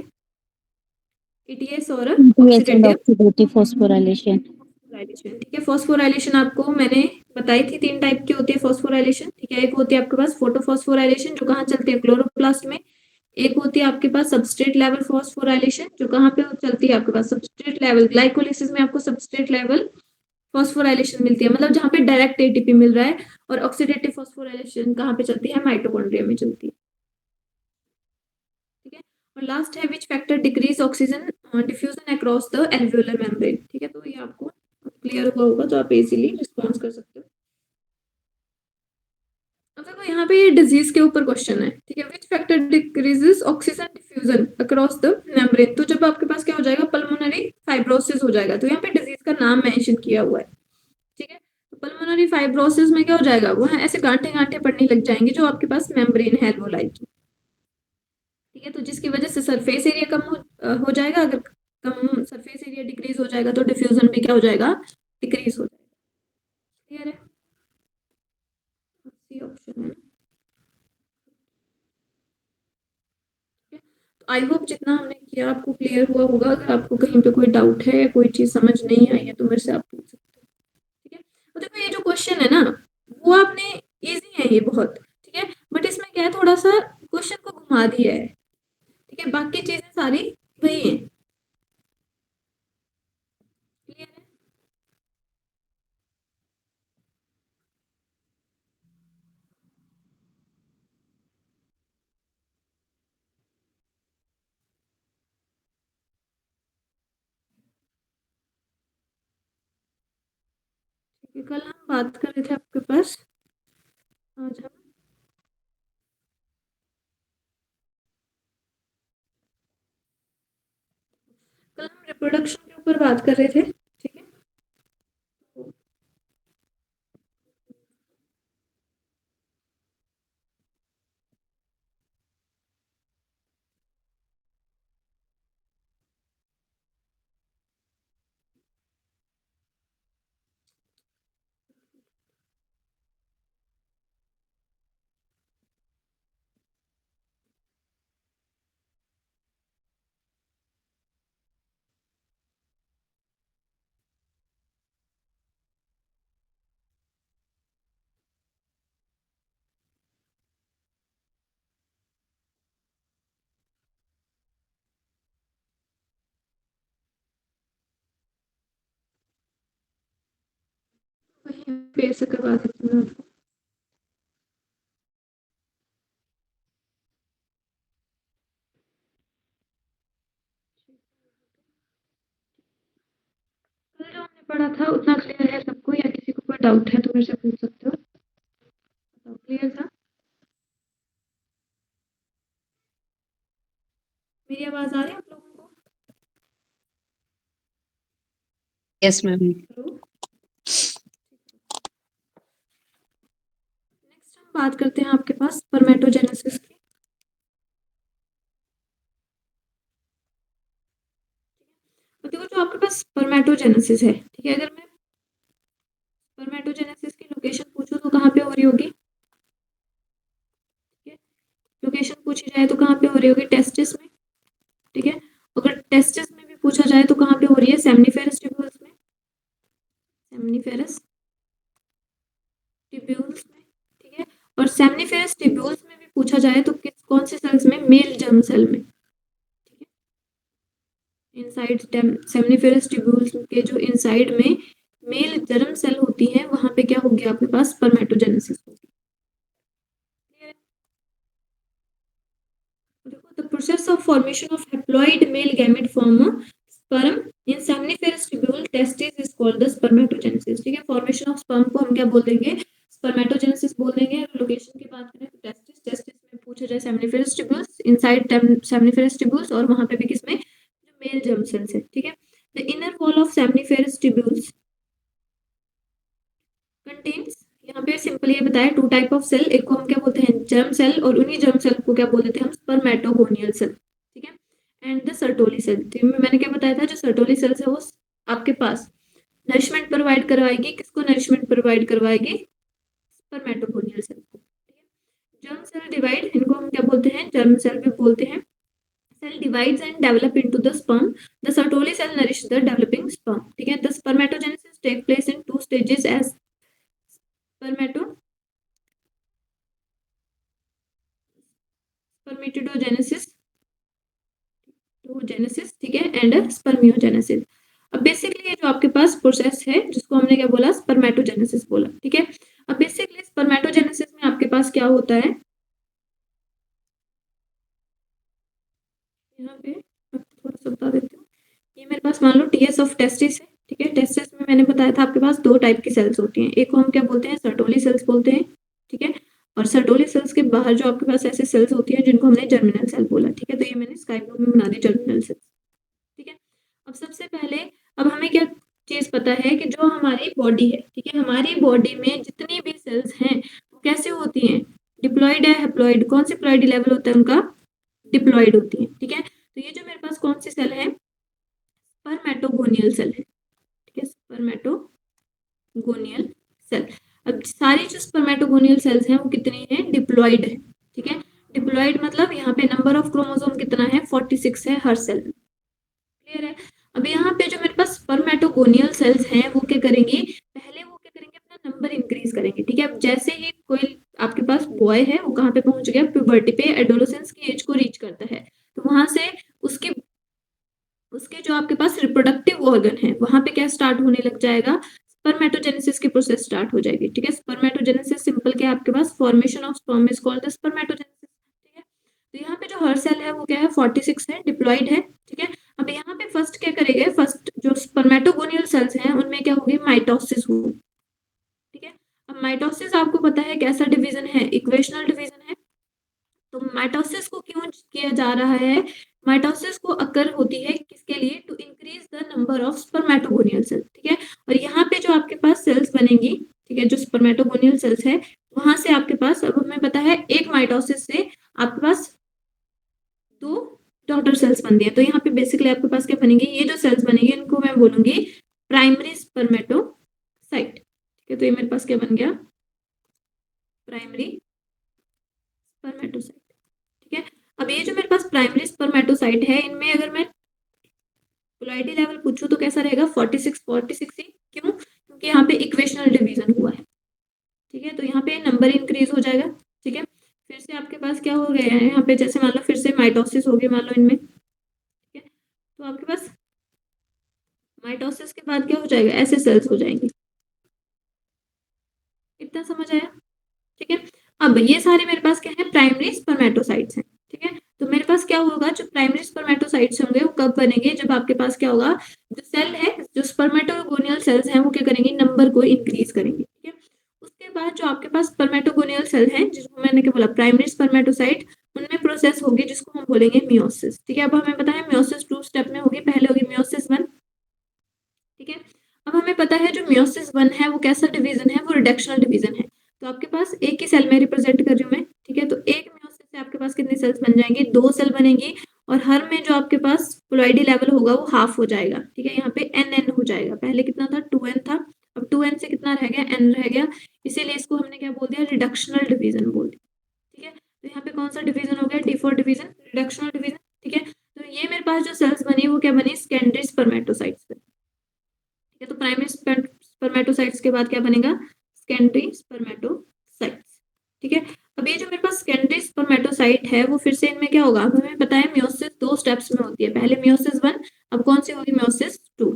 Speaker 1: एटीएस और ऑक्सीडेटिव
Speaker 2: ऑक्सीडेटिव फॉस्फोराइलेशन।
Speaker 1: ठीक है। फॉस्फोराइलेशन आपको मैंने बताई थी, 3 टाइप की होती है फॉस्फोराइलेशन, ठीक है। एक होती है आपके पास फोटोफॉस्फोराइलेशन जो कहाँ चलती है? क्लोरोप्लास्ट में। एक होती है आपके पास सबस्ट्रेट लेवल फॉस्फोराइलेशन जो कहाँ पे चलती है आपके पास? सबस्ट्रेट लेवल ग्लाइकोलिसिस में आपको सबस्ट्रेट लेवल फॉस्फोराइलेशन मिलती है, मतलब जहाँ पे डायरेक्ट एटीपी मिल रहा है। और ऑक्सीडेटिव फॉस्फोराइलेशन कहाँ पे चलती है? माइटोकॉन्ड्रिया में चलती है, ठीक है। और लास्ट है which factor decrease oxygen diffusion across the alveolar membrane, ठीक है। तो ये आपको क्लियर हुआ होगा तो आप इजीली रिस्पॉन्स कर सकते हो। अब देखो यहाँ पे ये डिजीज के ऊपर क्वेश्चन है, ठीक है। Which factor decreases oxygen diffusion across the membrane, तो जब आपके पास क्या हो जाएगा? पल्मोनरी फाइब्रोसिस हो जाएगा। तो यहाँ पे डिजीज का नाम मेंशन किया हुआ है, ठीक है। तो पल्मोनरी फाइब्रोसिस में क्या हो जाएगा? वो ऐसे गांठे गांठे पड़ने लग जाएंगे जो आपके पास मेम्ब्रेन है एल्वोलाई की, ठीक है। तो जिसकी वजह से सरफेस एरिया कम हो जाएगा। अगर कम सरफेस एरिया डिक्रीज हो जाएगा तो डिफ्यूजन भी क्या हो जाएगा? डिक्रीज हो जाएगा। क्लियर है? सी ऑप्शन है। आई होप जितना हमने किया आपको क्लियर हुआ होगा। अगर आपको कहीं पे कोई डाउट है, कोई चीज समझ नहीं आई है तो मेरे से आप पूछ सकते हो, ठीक है। तो देखो ये जो क्वेश्चन है ना वो आपने इजी है ये बहुत, ठीक है। बट इसमें क्या है, थोड़ा सा क्वेश्चन को घुमा दिया है, ठीक है। बाकी चीजें सारी वही है। क्लियर है? ठीक है, कल हम बात कर रहे थे आपके पास, आज हम कल हम रिप्रोडक्शन के ऊपर बात कर रहे थे, ठीक है। वहीं पे से करवा देती हूँ आपको। कल जो हमने पढ़ा था उतना क्लियर है सबको, या किसी को कोई डाउट है तो मेरे से पूछ सकते हो? क्लियर था? मेरी आवाज आ रही है आप लोगों को?
Speaker 3: Yes, ma'am.
Speaker 1: हेलो। नेक्स्ट हम बात करते हैं आपके पास स्पर्मेटोजेनेसिस की। तो देखो जो आपके पास स्पर्मेटोजेनेसिस है, ठीक है। अगर मैं स्पर्मेटोजेनेसिस की लोकेशन पूछूं तो कहाँ पे हो रही होगी? ठीक है, लोकेशन पूछी जाए तो कहाँ पे हो रही होगी? टेस्टिस में, ठीक है। अगर टेस्टिस में भी पूछा जाए तो कहाँ पे हो रही है? सेमनीफेरस ट्यूब्यूल्स में, सेमनीफेरस ट्यूब्यूल्स में, ठीक है। और सेमनीफेरस ट्यूब्यूल्स में भी पूछा जाए तो किस कौन से सेल्स में? मेल जर्म सेल में, ठीक है। इनसाइड सेमनीफेरस ट्यूब्यूल्स के जो इनसाइड में मेल जर्म सेल होती है वहां पे क्या होगी आपके पास? स्पर्मेटोजेनेसिस होगी। देखो the process of formation of haploid male gamete from sperm in seminiferous tubule testis is called the spermatogenesis, ठीक है। फॉर्मेशन ऑफ स्पर्म को हम क्या बोल देंगे? स्पर्मेटोजेनेसिस बोल देंगे। अगर लोकेशन की बात करें तो टेस्टिस, टेस्टिस में पूछा जाए seminiferous tubules, inside seminiferous tubules, और वहां पे भी किसमें? जो मेल जर्म सेल्स है, ठीक है। The inner wall of seminiferous tubules contains, यहाँ पे सिंपल ये बताया, 2 टाइप ऑफ सेल। एक को हम क्या बोलते हैं? जर्म सेल, और उन्हीं जर्म सेल को क्या बोल देते हैं हम? स्पर्मेटोगोनियल सेल, ठीक है। एंड द सर्टोली सेल, तो मैंने क्या बताया था? जो सर्टोली सेल्स है वो आपके पास नरिशमेंट प्रोवाइड करवाएगी। किसको नरिशमेंट प्रोवाइड करवाएगी? स्पर्मेटोगोनियल सेल को, जर्म सेल डिवाइड, इनको हम क्या बोलते हैं, जर्म सेल भी बोलते हैं। Cell divides and develop into the sperm. The Sertoli cell nourishes the developing sperm. ठीक है, the spermatogenesis take place in 2 stages as spermatogenesis, ठीक है, एंड स्पर्मियोजेनेसिस। अब बेसिकली ये जो आपके पास प्रोसेस है जिसको हमने क्या बोला, स्पर्मेटोजेनेसिस बोला। ठीक है, अब बेसिकली स्पर्मेटोजेनेसिस में आपके पास क्या होता है, यहाँ पे थोड़ा सा बता देती हूँ। ये मेरे पास मान लो टीएस ऑफ टेस्टिस है। ठीक है, टेस्टिस में मैंने बताया था आपके पास 2 टाइप की सेल्स होती हैं, एक को हम क्या बोलते हैं, सर्टोली सेल्स बोलते हैं। ठीक है, और सर्टोली सेल्स के बाहर जो आपके पास ऐसे सेल्स होती हैं जिनको हमने जर्मिनल सेल बोला। ठीक है, तो ये मैंने स्काई ब्लू में बना दी जर्मिनल सेल्स। ठीक है, अब सबसे पहले अब हमें क्या चीज पता है कि जो हमारी बॉडी है, ठीक है, हमारी बॉडी में जितनी भी सेल्स हैं वो कैसे होती हैं, डिप्लॉइड है हैप्लॉइड। कौन सी प्लॉइडी लेवल होता है उनका, डिप्लॉइड होती है। ठीक है, तो ये जो मेरे पास कौन सी सेल है, स्पर्मेटोगोनियल सेल है। ठीक है, स्पर्मेटोगोनियल सेल। अब सारी जो स्पर्मेटोगोनियल सेल्स हैं वो कितनी है, डिप्लॉइड है। ठीक है, डिप्लॉइड मतलब यहाँ पे नंबर ऑफ क्रोमोसोम कितना है, 46 है हर सेल में। क्लियर है। अब यहाँ पे जो मेरे पास स्पर्मेटोगोनियल सेल्स हैं वो क्या करेंगी, पहले वो क्या करेंगे, अपना नंबर इंक्रीज करेंगे। ठीक है, अब जैसे ही कोई आपके पास बॉय है वो कहाँ पे पहुंच गया, प्यूबर्टी पे, एडोलेसेंस की एज को रीच करता है, तो वहां से उसके उसके जो आपके पास रिप्रोडक्टिव ऑर्गन है वहां पे क्या स्टार्ट होने लग जाएगा, स्पर्मेटोजेनेसिस की प्रोसेस स्टार्ट हो जाएगी। ठीक है, स्पर्मेटोजेनेसिस सिंपल क्या है आपके पास, formation of sperm is called the spermatogenesis. ठीक है, तो यहाँ पे जो हर सेल है वो क्या है, 46 है, डिप्लॉइड है। ठीक है, अब यहाँ पे फर्स्ट क्या करेंगे, फर्स्ट जो स्पर्मेटोगोनियल सेल्स हैं उनमें क्या होगी, माइटोसिस होगी। ठीक है, अब माइटोसिस आपको पता है कैसा डिवीजन है, इक्वेशनल डिवीजन है। तो माइटोसिस को क्यों किया जा रहा है, माइटोसिस को अकर होती है किसके लिए, to increase the number of spermatogonial cells. ठीक है, और यहाँ पे जो आपके पास सेल्स बनेंगी, ठीक है, जो स्पर्मेटोगोनियल सेल्स है वहां से आपके पास, अब हमें पता है एक माइटोसिस से आपके पास 2 डॉटर सेल्स बनती है। तो यहाँ पे बेसिकली आपके पास क्या बनेंगी, ये जो सेल्स बनेंगी इनको मैं बोलूंगी प्राइमरी स्पर्मेटोसाइट। ठीक है, तो ये मेरे पास क्या बन गया, प्राइमरी स्पर्मेटोसाइट। ठीक है, अब ये जो मेरे पास प्राइमरी स्पर्मेटोसाइट है इनमें अगर मैं पोलैरिटी लेवल पूछूं तो कैसा रहेगा, 46 ही। क्यों, क्योंकि यहाँ पे इक्वेशनल डिवीजन हुआ है। ठीक है, तो यहाँ पे नंबर इंक्रीज हो जाएगा। ठीक है, फिर से आपके पास क्या हो गया है, यहाँ पे जैसे मान लो फिर से माइटोसिस हो गई मान लो इनमें। ठीक है, तो आपके पास माइटोसिस के बाद क्या हो जाएगा, ऐसे सेल्स हो जाएंगे। इतना समझ आया। ठीक है, अब ये सारे मेरे पास क्या है, प्राइमरी स्पर्मेटोसाइट्स हैं। ठीक है, तो मेरे पास क्या होगा, जो प्राइमरी स्पर्मेटोसाइट्स होंगे वो कब बनेंगे, जब आपके पास क्या होगा, जो सेल है, जो स्पर्मेटोगोनियल सेल्स हैं वो क्या करेंगे, नंबर को इंक्रीज करेंगे। ठीक है, उसके बाद जो आपके पास स्पर्मेटोगोनियल सेल है जिसको मैंने क्या बोला, प्राइमरी स्पर्मेटोसाइट, उनमें प्रोसेस होगी जिसको हम बोलेंगे मियोसिस। ठीक है, अब हमें पता है मियोसिस 2 स्टेप में होगी, पहले होगी मियोसिस 1। ठीक है, अब हमें पता है जो मियोसिस 1 है वो कैसा डिवीजन है, वो रिडक्शनल डिवीजन है। तो आपके पास एक ही सेल में रिप्रेजेंट कर रही हूँ मैं। ठीक है, तो एक मियोसिस से आपके पास कितनी सेल्स बन जाएंगी, 2 सेल बनेंगी, और हर में जो आपके पास पोलॉइडी लेवल होगा वो हाफ हो जाएगा। ठीक है, यहाँ पे एन हो जाएगा, पहले कितना था, 2n था, अब 2n से कितना रह गया, n रह गया, इसीलिए इसको हमने क्या बोल दिया, रिडक्शनल डिवीजन बोल दिया। ठीक है, तो यहाँ पे कौन सा डिवीजन हो गया, D4 डिवीजन, रिडक्शनल डिवीजन। ठीक है, तो ये मेरे पास जो सेल्स बनी वो क्या बनी, सेकेंडरी स्पर्मेटोसाइट्स। ठीक है, तो प्राइमरी स्पर्मेटोसाइट्स के बाद क्या बनेगा, सेकेंडरी स्पर्मेटोसाइट्स। ठीक है, अब ये जो मेरे पास सेकेंडरी स्पर्मेटोसाइट है वो फिर से इनमें क्या होगा, हमें पता है मियोसिस 2 स्टेप्स में होती है, पहले मियोसिस 1, अब कौन सी होगी, मियोसिस 2।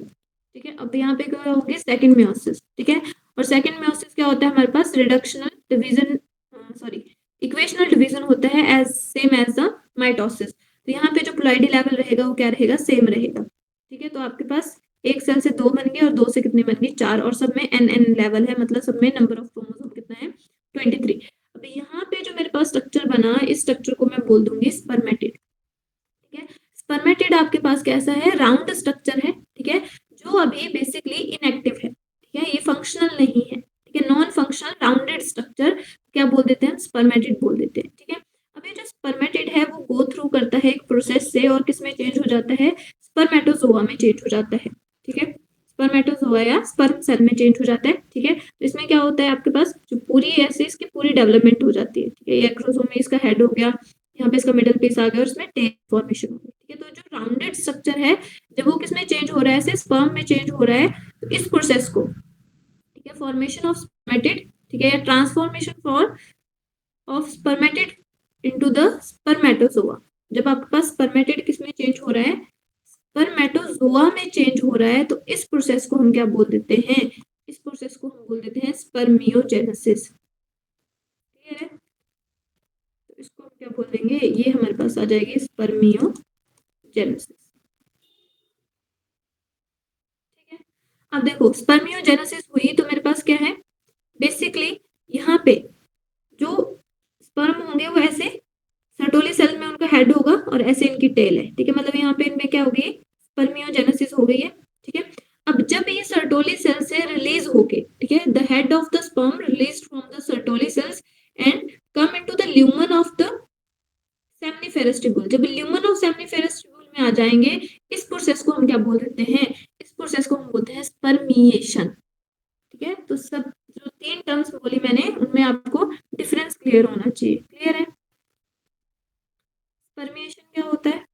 Speaker 1: ठीक है, अब यहाँ पे क्या होगी, सेकंड मियोसिस। ठीक है, और सेकंड मियोसिस क्या होता है हमारे पास, reductional division, sorry equational division होता है as same as the mitosis. तो यहाँ पे जो पोलैरिटी लेवल रहेगा वो क्या रहेगा, सेम रहेगा। ठीक है, तो आपके पास एक सेल से 2 बन गए और 2 से कितने बन गए, 4, और सब में n लेवल है, मतलब सब में नंबर ऑफ क्रोमोसोम कितना है, 23। अब यहाँ पे जो मेरे पास स्ट्रक्चर बना, इस स्ट्रक्चर को मैं बोल दूंगी स्पर्मेटिड। ठीक है, स्पर्मेटिड आपके पास कैसा है, राउंड स्ट्रक्चर है। ठीक है, जो अभी बेसिकली इनएक्टिव है। ठीक है, ये फंक्शनल नहीं है। ठीक है, नॉन फंक्शनल राउंडेड स्ट्रक्चर क्या बोल देते हैं, स्पर्मेटिड बोल देते हैं। ठीक है, अब ये जो स्पर्मेटिड है वो गो थ्रू करता है एक प्रोसेस से, और किसमें चेंज हो जाता है, स्पर्मेटोजोआ में चेंज हो जाता है। ठीक है, स्पर्मेटोजोआ या स्पर्म सेल में चेंज हो जाता है, ठीक है। तो इसमें क्या होता है आपके पास जो पूरी ऐसे इसकी पूरी डेवलपमेंट हो जाती है, ठीक है। ये एक्रोसोम में इसका हेड हो गया, यहाँ पे इसका मिडल पीस आ गया और इसमें टेल फॉर्मेशन हो गई, ठीक है। तो जो राउंडेड स्ट्रक्चर है जब वो किसमें चेंज हो रहा है, ऐसे स्पर्म में चेंज हो रहा है, तो इस प्रोसेस को, ठीक है, फॉर्मेशन ऑफ स्पर्मेटिड, ठीक है, या transformation for of spermatid into the spermatozoa. जब आपके पास स्पर्मेटिड किसमें चेंज हो रहा है, स्पर्मेटोजोआ में चेंज हो रहा है, तो इस प्रोसेस को हम क्या बोल देते हैं, इस प्रोसेस को हम बोल देते हैं स्पर्मियोजेनेसिस। क्लियर है? तो इसको हम क्या बोल देंगे, ये हमारे पास आ जाएगी स्पर्मियोजेनेसिस, ठीक है। अब देखो स्पर्मियोजेनेसिस हुई तो मेरे पास क्या है, बेसिकली यहाँ पे जो स्पर्म होंगे वो ऐसे सर्टोली सेल में उनका हेड होगा और ऐसे इनकी टेल है, ठीक है। मतलब यहाँ पे इनमें क्या हो गई, स्पर्मियोजेनेसिस हो गई है, ठीक है। अब जब ये सर्टोली सेल से रिलीज होके, ठीक है, the head of the sperm release from the Sertoli cells and come into the lumen of the seminiferous tubule. जब ल्यूमन ऑफ सेमनीफेरस ट्यूब्यूल में आ जाएंगे, इस प्रोसेस को हम क्या बोल देते हैं, इस प्रोसेस को हम बोलते हैं स्पर्मिएशन, ठीक है। तो सब जो तीन टर्म्स बोली मैंने उनमें आपको डिफरेंस क्लियर होना चाहिए। क्लियर है? स्पर्मिएशन क्या होता है?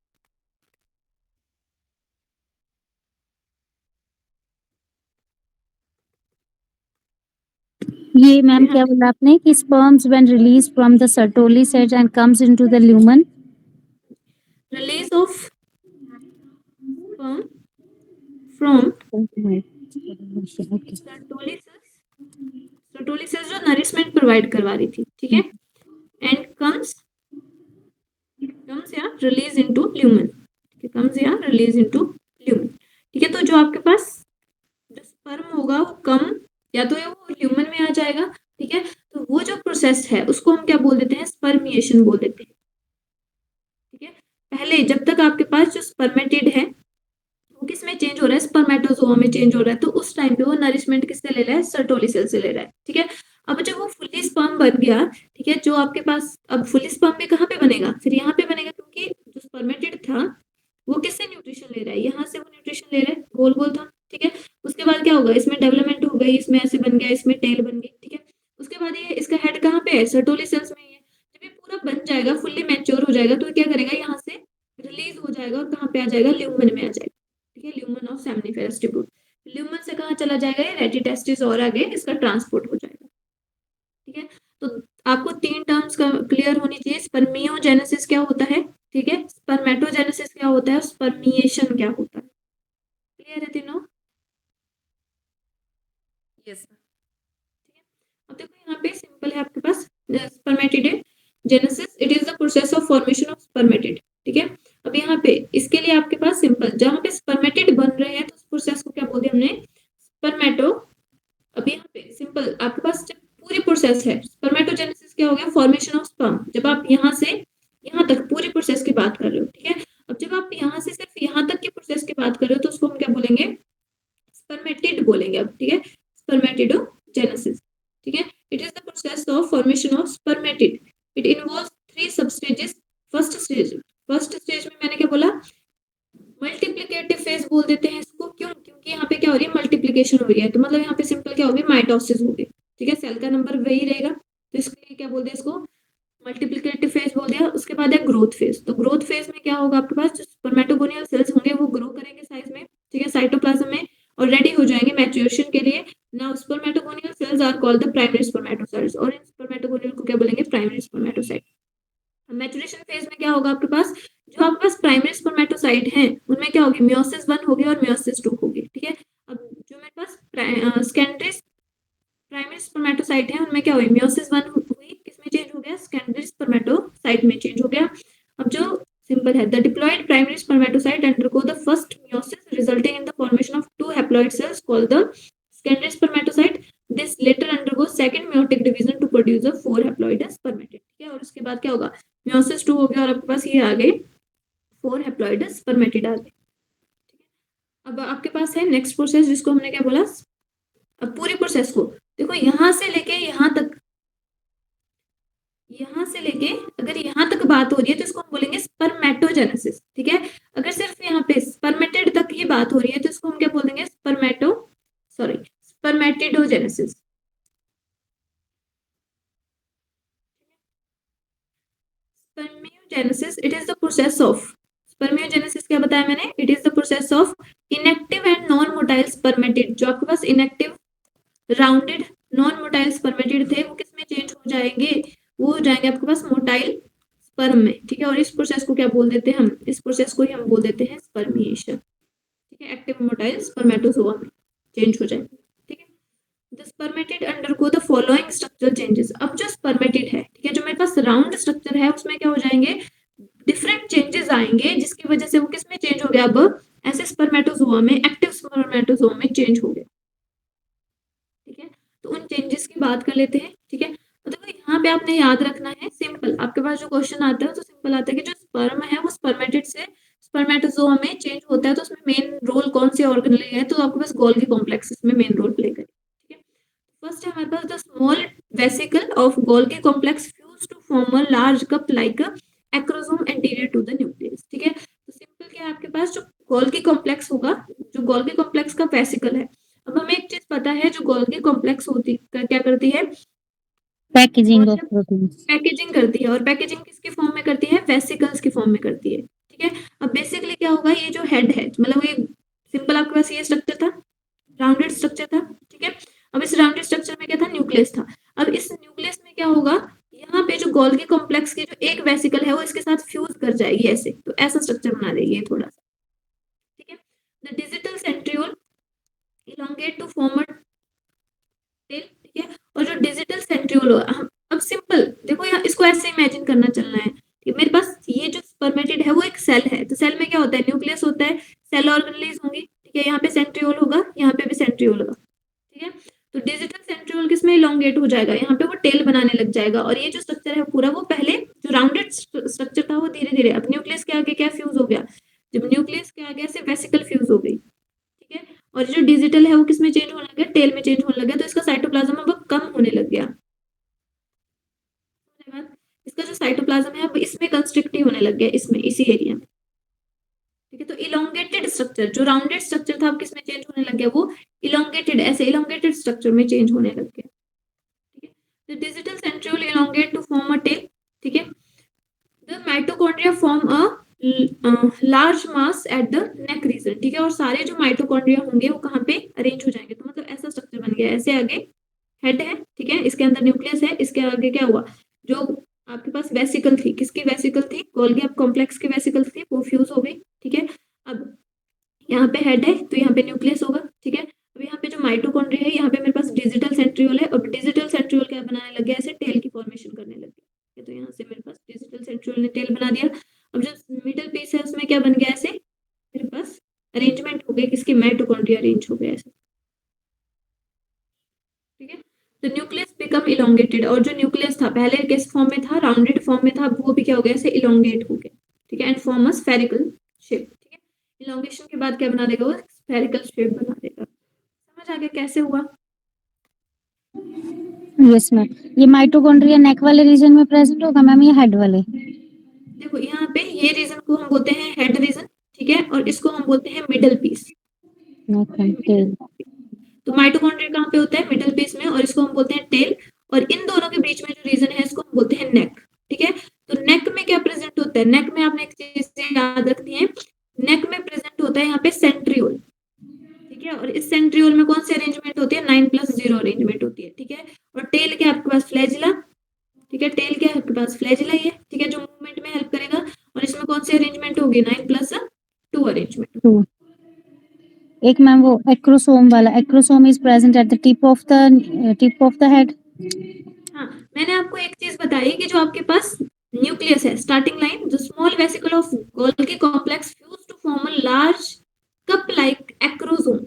Speaker 2: ये मैम क्या बोला आपने कि sperms when release from the Sertoli cell and comes into the lumen,
Speaker 1: release of sperm from Sertoli cells जो नरिशमेंट प्रोवाइड करवा रही थी, ठीक है, एंड कम्स या रिलीज इनटू ल्यूमन, ठीक है, कम्स या रिलीज इनटू ल्यूमन, ठीक है। तो जो आपके पास जो स्पर्म होगा वो कम या तो वो ल्यूमन में आ जाएगा, ठीक है। तो वो जो प्रोसेस है उसको हम क्या बोल देते हैं, स्पर्मिएशन बोल देते हैं, ठीक है। पहले जब तक आपके पास जो स्पर्मेटिड है वो किस में चेंज हो रहा है, स्पर्मेटोजोआ में चेंज हो रहा है, तो उस टाइम पे वो नरिशमेंट किससे ले रहा है, सर्टोली सेल से ले रहा है, ठीक है। अब जब वो फुल्ली स्पर्म बन गया, ठीक है, जो आपके पास अब फुल्ली स्पर्म भी कहाँ पे बनेगा, फिर यहाँ पे बनेगा, क्योंकि जो स्पर्मेटिड था वो किससे न्यूट्रिशन ले रहा है, यहाँ से वो न्यूट्रिशन ले रहा है, गोल गोल था, ठीक है। उसके बाद क्या होगा, इसमें डेवलपमेंट हो गई, इसमें ऐसे बन गया, इसमें टेल बन गई, ठीक है। उसके बाद ये इसका हेड कहाँ पे है, सर्टोली सेल्स में ही है। जब ये पूरा बन जाएगा, फुल्ली मैच्योर हो जाएगा, तो क्या करेगा, यहाँ से रिलीज हो जाएगा और कहाँ पे आ जाएगा, ल्यूमन में आ जाएगा, ठीक है, lumen of seminiferous tubule. Lumen से कहाँ चला जाएगा, ये रेटिटेस्टिस और आगे इसका ट्रांसपोर्ट हो जाएगा, ठीक है। तो आपको तीन टर्म्स का क्लियर होनी चाहिए, स्पर्मियोजेनेसिस क्या होता है, ठीक है, स्पर्मेटोजेनेसिस क्या होता है, स्पर्मिएशन क्या होता है। क्लियर है तीनों? यस, ठीक है। अब देखो यहाँ पे सिंपल है आपके पास spermatid genesis, it is the process of formation of spermatid, ठीक है। अब यहाँ पे इसके लिए आपके पास सिंपल, जहाँ पे स्पर्मेटिड बन रहे हैं तो उस प्रोसेस को क्या बोल दिया हमने, स्पर्मेटो। अब यहाँ पे सिंपल आपके पास जब पूरी प्रोसेस है, स्पर्मेटोजेनेसिस क्या हो गया, फॉर्मेशन ऑफ स्पर्म। जब आप यहाँ से यहाँ तक पूरी प्रोसेस की बात कर रहे हो, ठीक है। अब जब आप यहाँ से सिर्फ यहाँ तक की प्रोसेस की बात कर रहे हो तो उसको हम क्या बोलेंगे, स्पर्मेटिड बोलेंगे अब, ठीक है, स्पर्मेटिडोजेनेसिस, ठीक है। It is the process of formation of spermatid, it involves 3 सब स्टेजेस। फर्स्ट स्टेज में मैंने क्या बोला, मल्टीप्लिकेटिव फेज बोल देते हैं इसको, क्यों, क्योंकि यहाँ पे क्या हो रही है, मल्टीप्लिकेशन हो रही है, तो मतलब यहाँ पे सिंपल क्या होगी, माइटोसिस होगी, ठीक है, सेल का नंबर वही रहेगा, तो इसके लिए क्या बोल दिया, इसको मल्टीप्लिकेटिव फेज बोल दिया। उसके बाद है ग्रोथ फेज, तो ग्रोथ फेज में क्या होगा, आपके पास जो स्पर्मेटोगोनियल सेल्स होंगे वो ग्रो करेंगे साइज में, ठीक है, साइटोप्लाज्म में, और रेडी हो जाएंगे मैच्योरेशन के लिए। Now spermatogonial cells are called the primary spermatocytes, और इन स्पर्मेटोगोनियल को क्या बोलेंगे, प्राइमरी स्पर्मेटोसाइट। मैच्योरेशन फेज में क्या होगा आपके पास, जो आपके पास प्राइमरी स्पर्मेटोसाइट हैं उनमें क्या होगी, मियोसिस 1 होगी और मियोसिस 2 होगी, ठीक है। अब जो मेरे पास सेकेंडरी प्राइमरी स्पर्मेटोसाइट है उनमें क्या हुई, मियोसिस 1 हुई, किसमें चेंज हो गया, सेकेंडरी स्पर्मेटोसाइट में चेंज हो गया। अब जो सिंपल है, the diploid primary spermatocyte undergo the first meiosis resulting in the formation of 2 haploid cells called the secondary spermatocyte. This latter undergo second meiotic division to produce the 4 haploid spermatid, ठीक है। और उसके बाद क्या होगा, meiosis 2 हो गया और आपके पास ये आ गए 4 हैप्लॉइड स्पर्मेटिड आ गए, ठीक है। अब आपके पास है नेक्स्ट प्रोसेस जिसको हमने क्या बोला, अब पूरी प्रोसेस को देखो, यहाँ से लेके अगर यहाँ तक बात हो रही है तो इसको हम बोलेंगे स्पर्मेटोजेनेसिस, ठीक है। अगर सिर्फ यहाँ पे स्पर्मेटिड तक ही बात हो रही है तो इसको हम क्या बोल देंगे, spermatogenesis, spermatidogenesis. Spermiogenesis it is the process of, spermiogenesis क्या बताया मैंने, it is the process of inactive and non motile spermatid. जो आपके पास inactive rounded non motile spermatid थे वो किस में चेंज हो जाएंगे, वो हो जाएंगे आपके पास मोटाइल स्पर्म में, ठीक है। और इस प्रोसेस को क्या बोल देते हैं हम, इस प्रोसेस को ही हम बोल देते हैं स्पर्मिएशन, ठीक है। एक्टिव मोटाइल स्पर्मेटोजोआ में चेंज हो जाएंगे, ठीक है। The spermatid undergo the following structural changes. अब जो स्पर्मेटिड है, ठीक है, जो मेरे पास राउंड स्ट्रक्चर है उसमें क्या हो जाएंगे, डिफरेंट चेंजेस आएंगे जिसकी वजह से वो किस में चेंज हो गया, अब ऐसे स्पर्मेटोजोआ में, एक्टिव स्पर्मेटोजोआ में चेंज हो गया, ठीक है। तो उन चेंजेस की बात कर लेते हैं, ठीक है। तो देखो यहाँ पे आपने याद रखना है, सिंपल आपके पास जो क्वेश्चन आता है तो सिंपल आता है कि जो स्पर्म है वो स्पर्मेटिड से स्पर्मेटोजोआ में चेंज होता है, तो उसमें मेन रोल कौन से ऑर्गेनेल है, तो आपके पास गोल्गी कॉम्प्लेक्स इसमें मेन रोल प्ले करेगा, ठीक है। फर्स्ट है हमारे पास the small vesicle of Golgi complex fuse to form a large cup like acrosome anterior to the nucleus, ठीक है। तो सिंपल क्या है, आपके पास जो गोल्गी कॉम्प्लेक्स होगा, जो गोल्गी कॉम्प्लेक्स का वेसिकल है, अब हमें एक चीज पता है, जो गोल्गी कॉम्प्लेक्स होती क्या करती है,
Speaker 2: पैकेजिंग ऑफ प्रोटीन्स,
Speaker 1: पैकेजिंग करती है। और पैकेजिंग किसके फॉर्म में करती है, वेसिकल्स के फॉर्म में करती है, ठीक है। अब बेसिकली क्या होगा, ये जो हेड है, मतलब ये सिंपल आपके पास ये स्ट्रक्चर था, राउंडेड स्ट्रक्चर था, ठीक है। अब इस राउंडेड स्ट्रक्चर में क्या था, न्यूक्लियस था। अब इस न्यूक्लियस में क्या होगा, यहाँ पे जो गोल्गी कॉम्प्लेक्स की जो एक वेसिकल है वो इसके साथ फ्यूज कर जाएगी ऐसे, तो ऐसा स्ट्रक्चर बना देगी ये थोड़ा सा, ठीक है। The digital centriole elongate to form a tail, ठीक है। और जो डिजिटल सेंट्रियोल, हम अब सिंपल देखो यहाँ इसको ऐसे इमेजिन करना चलना है कि मेरे पास ये जो स्पर्मेटिड है वो एक सेल है, तो सेल में क्या होता है, न्यूक्लियस होता है, सेल ऑर्गेनेल्स होंगी, ठीक है। यहाँ पे सेंट्रियोल होगा, यहाँ पे भी सेंट्रियोल होगा, ठीक है। तो डिजिटल सेंट्रियोल किसमें इलोंगेट हो जाएगा, यहाँ पे वो टेल बनाने लग जाएगा। और ये जो स्ट्रक्चर है पूरा, वो पहले जो राउंडेड स्ट्रक्चर था वो धीरे धीरे अब न्यूक्लियस के आगे क्या फ्यूज हो गया, जब न्यूक्लियस के आगे से वेसिकल फ्यूज हो गई, ठीक है। और जो डिजिटल है वो किसमें चेंज होने लग गया, टेल में चेंज होने लग गया, तो इसका साइटोप्लाज्म अब कम होने लग गया, इसका जो साइटोप्लाज्म है अब इसमें कंस्ट्रिक्टिव होने लग गया, इसमें इसी एरिया में, ठीक है। तो इलोंगेटेड स्ट्रक्चर, जो राउंडेड स्ट्रक्चर था अब किसमें चेंज होने लग गया, वो इलोंगेटेड, ऐसे इलोंगेटेड स्ट्रक्चर में चेंज होने लग गया, ठीक है। The digital centriole elongate to form a tail, ठीक है। The mitochondria form a large mass at the neck region, ठीक है। और सारे जो माइटोकॉन्ड्रिया होंगे वो कहाँ पे अरेंज हो जाएंगे, तो मतलब ऐसा स्ट्रक्चर बन गया, ऐसे आगे हेड है, ठीक है, इसके अंदर न्यूक्लियस है, इसके आगे क्या हुआ, जो आपके पास वेसिकल थी, किसकी वेसिकल थी, गोल्गी कॉम्प्लेक्स की वेसिकल थी, वो फ्यूज हो गई, ठीक है। अब यहाँ पे हेड है तो यहाँ पे न्यूक्लियस होगा, ठीक है। अब यहाँ पे जो माइटोकॉन्ड्रिया है, यहाँ पे मेरे पास डिजिटल सेंट्रियोल है, और डिजिटल सेंट्रियोल क्या बनाने लग गया, ऐसे टेल की फॉर्मेशन करने लग गया, तो यहाँ से मेरे पास डिजिटल सेंट्रियोल ने टेल बना दिया। अब जो मिडिल पीस है उसमें क्या बन गया, ऐसे मेरे पास अरेंजमेंट हो गई, किसकी, माइटोकॉन्ड्रिया अरेंज हो गया ऐसे, ठीक है। तो न्यूक्लियस बिकम इलोंगेटेड, और जो न्यूक्लियस था पहले किस फॉर्म में था, राउंडेड फॉर्म में था, अब वो भी क्या हो गया, ऐसे इलोंगेट हो गया, ठीक है। And form a spherical shape, ठीक है। इलोंगेशन के बाद क्या बना देगा, वो स्फेरिकल शेप बना देगा। समझ आ गया कैसे हुआ,
Speaker 2: यस मैम। ये माइटोकॉन्ड्रिया नेक वाले रीजन में प्रेजेंट होगा मैम, ये हेड वाले,
Speaker 1: देखो यहाँ पे ये रीजन को हम बोलते हैं हेड रीजन, ठीक है, और इसको हम बोलते हैं middle piece.
Speaker 2: Neck and tail,
Speaker 1: तो माइटोकॉन्ड्रिया कहाँ पे होता है, मिडल पीस में, और इसको हम बोलते हैं टेल, और इन दोनों के बीच में जो रीजन है इसको हम बोलते हैं नेक, ठीक है। तो नेक में क्या प्रेजेंट होता है, नेक में आपने एक चीज याद रखनी है, नेक में प्रेजेंट होता है यहाँ पे सेंट्रियोल, ठीक है। और इस सेंट्रियोल में कौन सी अरेंजमेंट होती है, 9+0 अरेंजमेंट होती है, ठीक है। और टेल क्या आपके पास, फ्लैजिला, ठीक है, टेल क्या है आपके पास, फ्लैजिला ही है, ठीक है, जो मूवमेंट में हेल्प करेगा। और इसमें कौन सी अरेंजमेंट होगी, 9+2 अरेंजमेंट।
Speaker 2: 2। एक मैम वो एक्रोसोम वाला, acrosome is present at the tip of the head.
Speaker 1: हाँ, मैंने आपको एक चीज बताई कि जो आपके पास न्यूक्लियस है, स्टार्टिंग लाइन, जो small vesicle of Golgi complex fuse to form a large cup like acrosome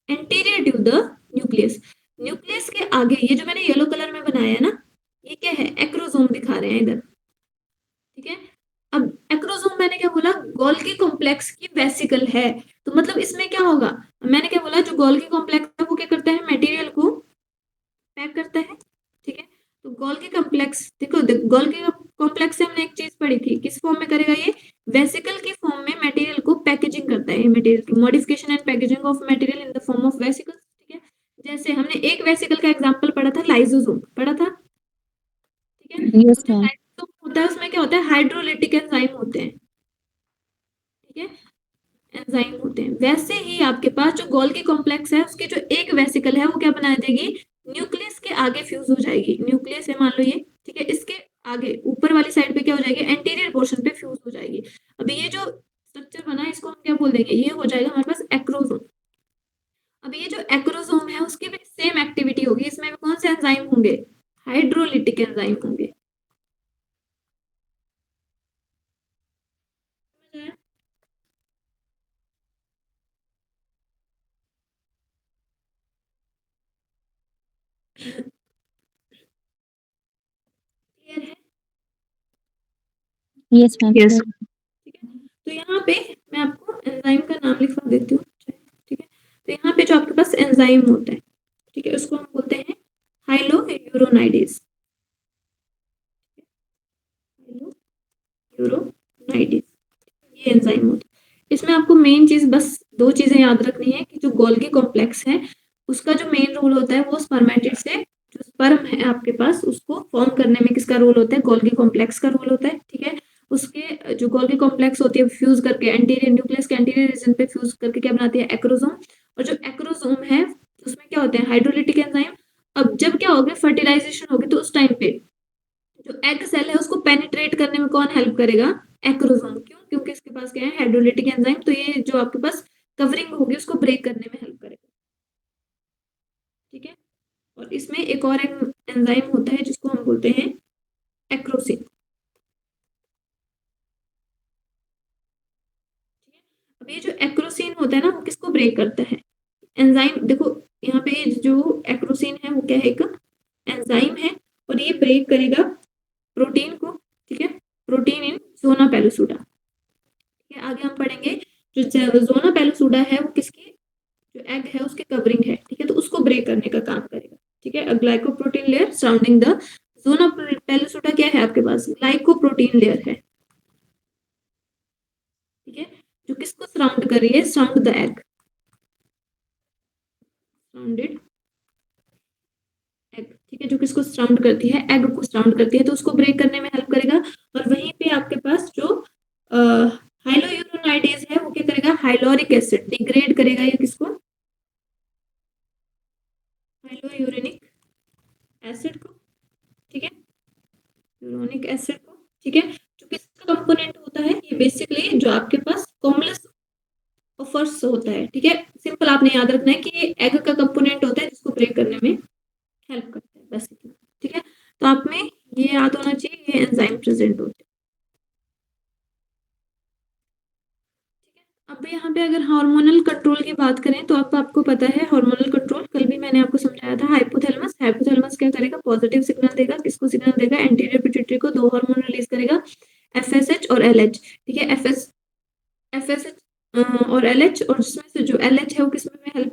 Speaker 1: anterior to the nucleus. Nucleus के आगे ये जो मैंने येलो कलर में बनाया है ना, ये क्या है, एक्रोसोम दिखा रहे हैं इधर, ठीक है। अब एक्रोसोम मैंने क्या बोला, गोल्गी कॉम्प्लेक्स की वेसिकल है, तो मतलब इसमें क्या होगा, मैंने क्या बोला, जो गोल्गी कॉम्प्लेक्स है वो क्या करता है, मटेरियल को पैक करता है, ठीक है। तो गोल्गी कॉम्प्लेक्स, देखो गोल्गी कॉम्प्लेक्स से हमने एक चीज पढ़ी थी, किस फॉर्म में करेगा ये, वेसिकल की फॉर्म में मटेरियल को पैकेजिंग करता है, मटेरियल की modification and packaging of material in the form of vesicles, ठीक है। जैसे हमने एक वेसिकल का एग्जांपल पढ़ा था, लाइसोसोम पढ़ा था, ठीक है।
Speaker 2: यस
Speaker 1: जो
Speaker 2: मैम।
Speaker 1: लाइसोसोम होता है उसमें क्या होता है, हाइड्रोलिटिक एंजाइम होते हैं, ठीक है, एंजाइम होते हैं। वैसे ही आपके पास जो गोल्गी कॉम्प्लेक्स है उसकी जो एक वेसिकल है वो क्या बना देगी, न्यूक्लियस के आगे फ्यूज हो जाएगी। न्यूक्लियस है मान लो ये, ठीक है, इसके आगे ऊपर वाली साइड पे क्या हो जाएगी, एंटीरियर पोर्शन पे फ्यूज हो जाएगी। अभी ये जो स्ट्रक्चर बना है इसको हम क्या बोल देंगे, ये हो जाएगा हमारे पास एक्रोसोम। अब ये जो एक्रोसोम है उसकी भी सेम एक्टिविटी होगी, इसमें भी कौन से एंजाइम होंगे, हाइड्रोलिटिक एंजाइम होंगे। क्लियर है,
Speaker 2: यस मैम।
Speaker 3: Yes.
Speaker 1: ठीक है। तो यहाँ पे मैं आपको एंजाइम का नाम लिखवा देती हूँ, ठीक है। तो यहाँ पे जो आपके पास एंजाइम होता है, ठीक है, उसको हम बोलते हैं हाइलोयूरोनाइडेज, हाइलोयूरोनाइडेज, ये एंजाइम होता है। इसमें आपको मेन चीज बस दो चीजें याद रखनी है कि जो गोल्गी कॉम्प्लेक्स है उसका जो मेन रोल होता है वो स्पर्मेटिड से जो स्पर्म है आपके पास उसको फॉर्म करने में किसका रोल होता है, गोल्गी कॉम्प्लेक्स का रोल होता है, ठीक है। उसके जो गोल्गी कॉम्प्लेक्स होती है फ्यूज करके एंटीरियर न्यूक्लियस के एंटीरियर रीजन पे फ्यूज करके क्या बनाती है, एक्रोसोम। और जो एक्रोसोम है उसमें क्या होते हैं, हाइड्रोलिटिक एंजाइम। अब जब क्या होगा, फर्टिलाइजेशन होगी तो उस टाइम पे जो एग सेल है उसको पेनिट्रेट करने में कौन हेल्प करेगा, एक्रोसोम। क्यों, क्योंकि इसके पास क्या है, हाइड्रोलिटिक एंजाइम। तो ये जो आपके पास कवरिंग होगी उसको ब्रेक करने में हेल्प करेगा, ठीक है। और इसमें एक और एंजाइम होता है जिसको हम बोलते हैं एक्रोसिन। अब ये जो एक्रोसिन होता है ना वो किसको ब्रेक करता है, एंजाइम। देखो यहाँ पे जो एक्रोसिन है वो क्या है, एक एंजाइम है और ये ब्रेक करेगा प्रोटीन को, ठीक है, प्रोटीन इन जोना पेलुसुडा, ठीक है। आगे हम पढ़ेंगे जो जोना पेलुसुडा है वो किसकी, जो एग है उसकी कवरिंग है, ठीक है, तो उसको ब्रेक करने का काम करेगा, ठीक है। Glycoprotein layer surrounding the zona pellucida क्या है आपके पास, ग्लाइकोप्रोटीन लेयर है, ठीक है, जो किसको सराउंड कर रही है, surround the egg, surrounded egg, ठीक है, जो किसको सराउंड करती है, एग को सराउंड करती है, तो उसको ब्रेक करने में हेल्प करेगा। और वहीं पे आपके पास जो हाइलोयूरोनाइडेज है वो क्या करेगा, हाइलोरिक एसिड डिग्रेड करेगा, ये किसको, हाइलोयूरेनिक एसिड को, ठीक है, यूरोनिक एसिड को, ठीक है। जो किसका कंपोनेंट होता है, ये बेसिकली जो आपके पास कॉम्प्लेक्स ऑफर्स होता है, ठीक है। सिंपल आपने याद रखना है कि ये एग का कंपोनेंट होता है जिसको ब्रेक करने में हेल्प करता है बेसिकली, ठीक है। तो आप में ये याद होना चाहिए, ये एंजाइम प्रेजेंट होते हैं, ठीक है। अब यहाँ पे अगर हार्मोनल कंट्रोल की बात करें तो अब आपको पता है हार्मोनल कंट्रोल कल भी मैंने आपको समझाया था। हाइपोथैलेमस, हाइपोथैलेमस क्या करेगा, पॉजिटिव सिग्नल देगा, किसको सिग्नल देगा, एंटीरियर पिट्यूटरी को, दो हार्मोन रिलीज करेगा, एफएसएच और एलएच, ठीक है। एफएसएच और एलएच, और जिसमें से जो एलएच है वो किसमें में हेल्प,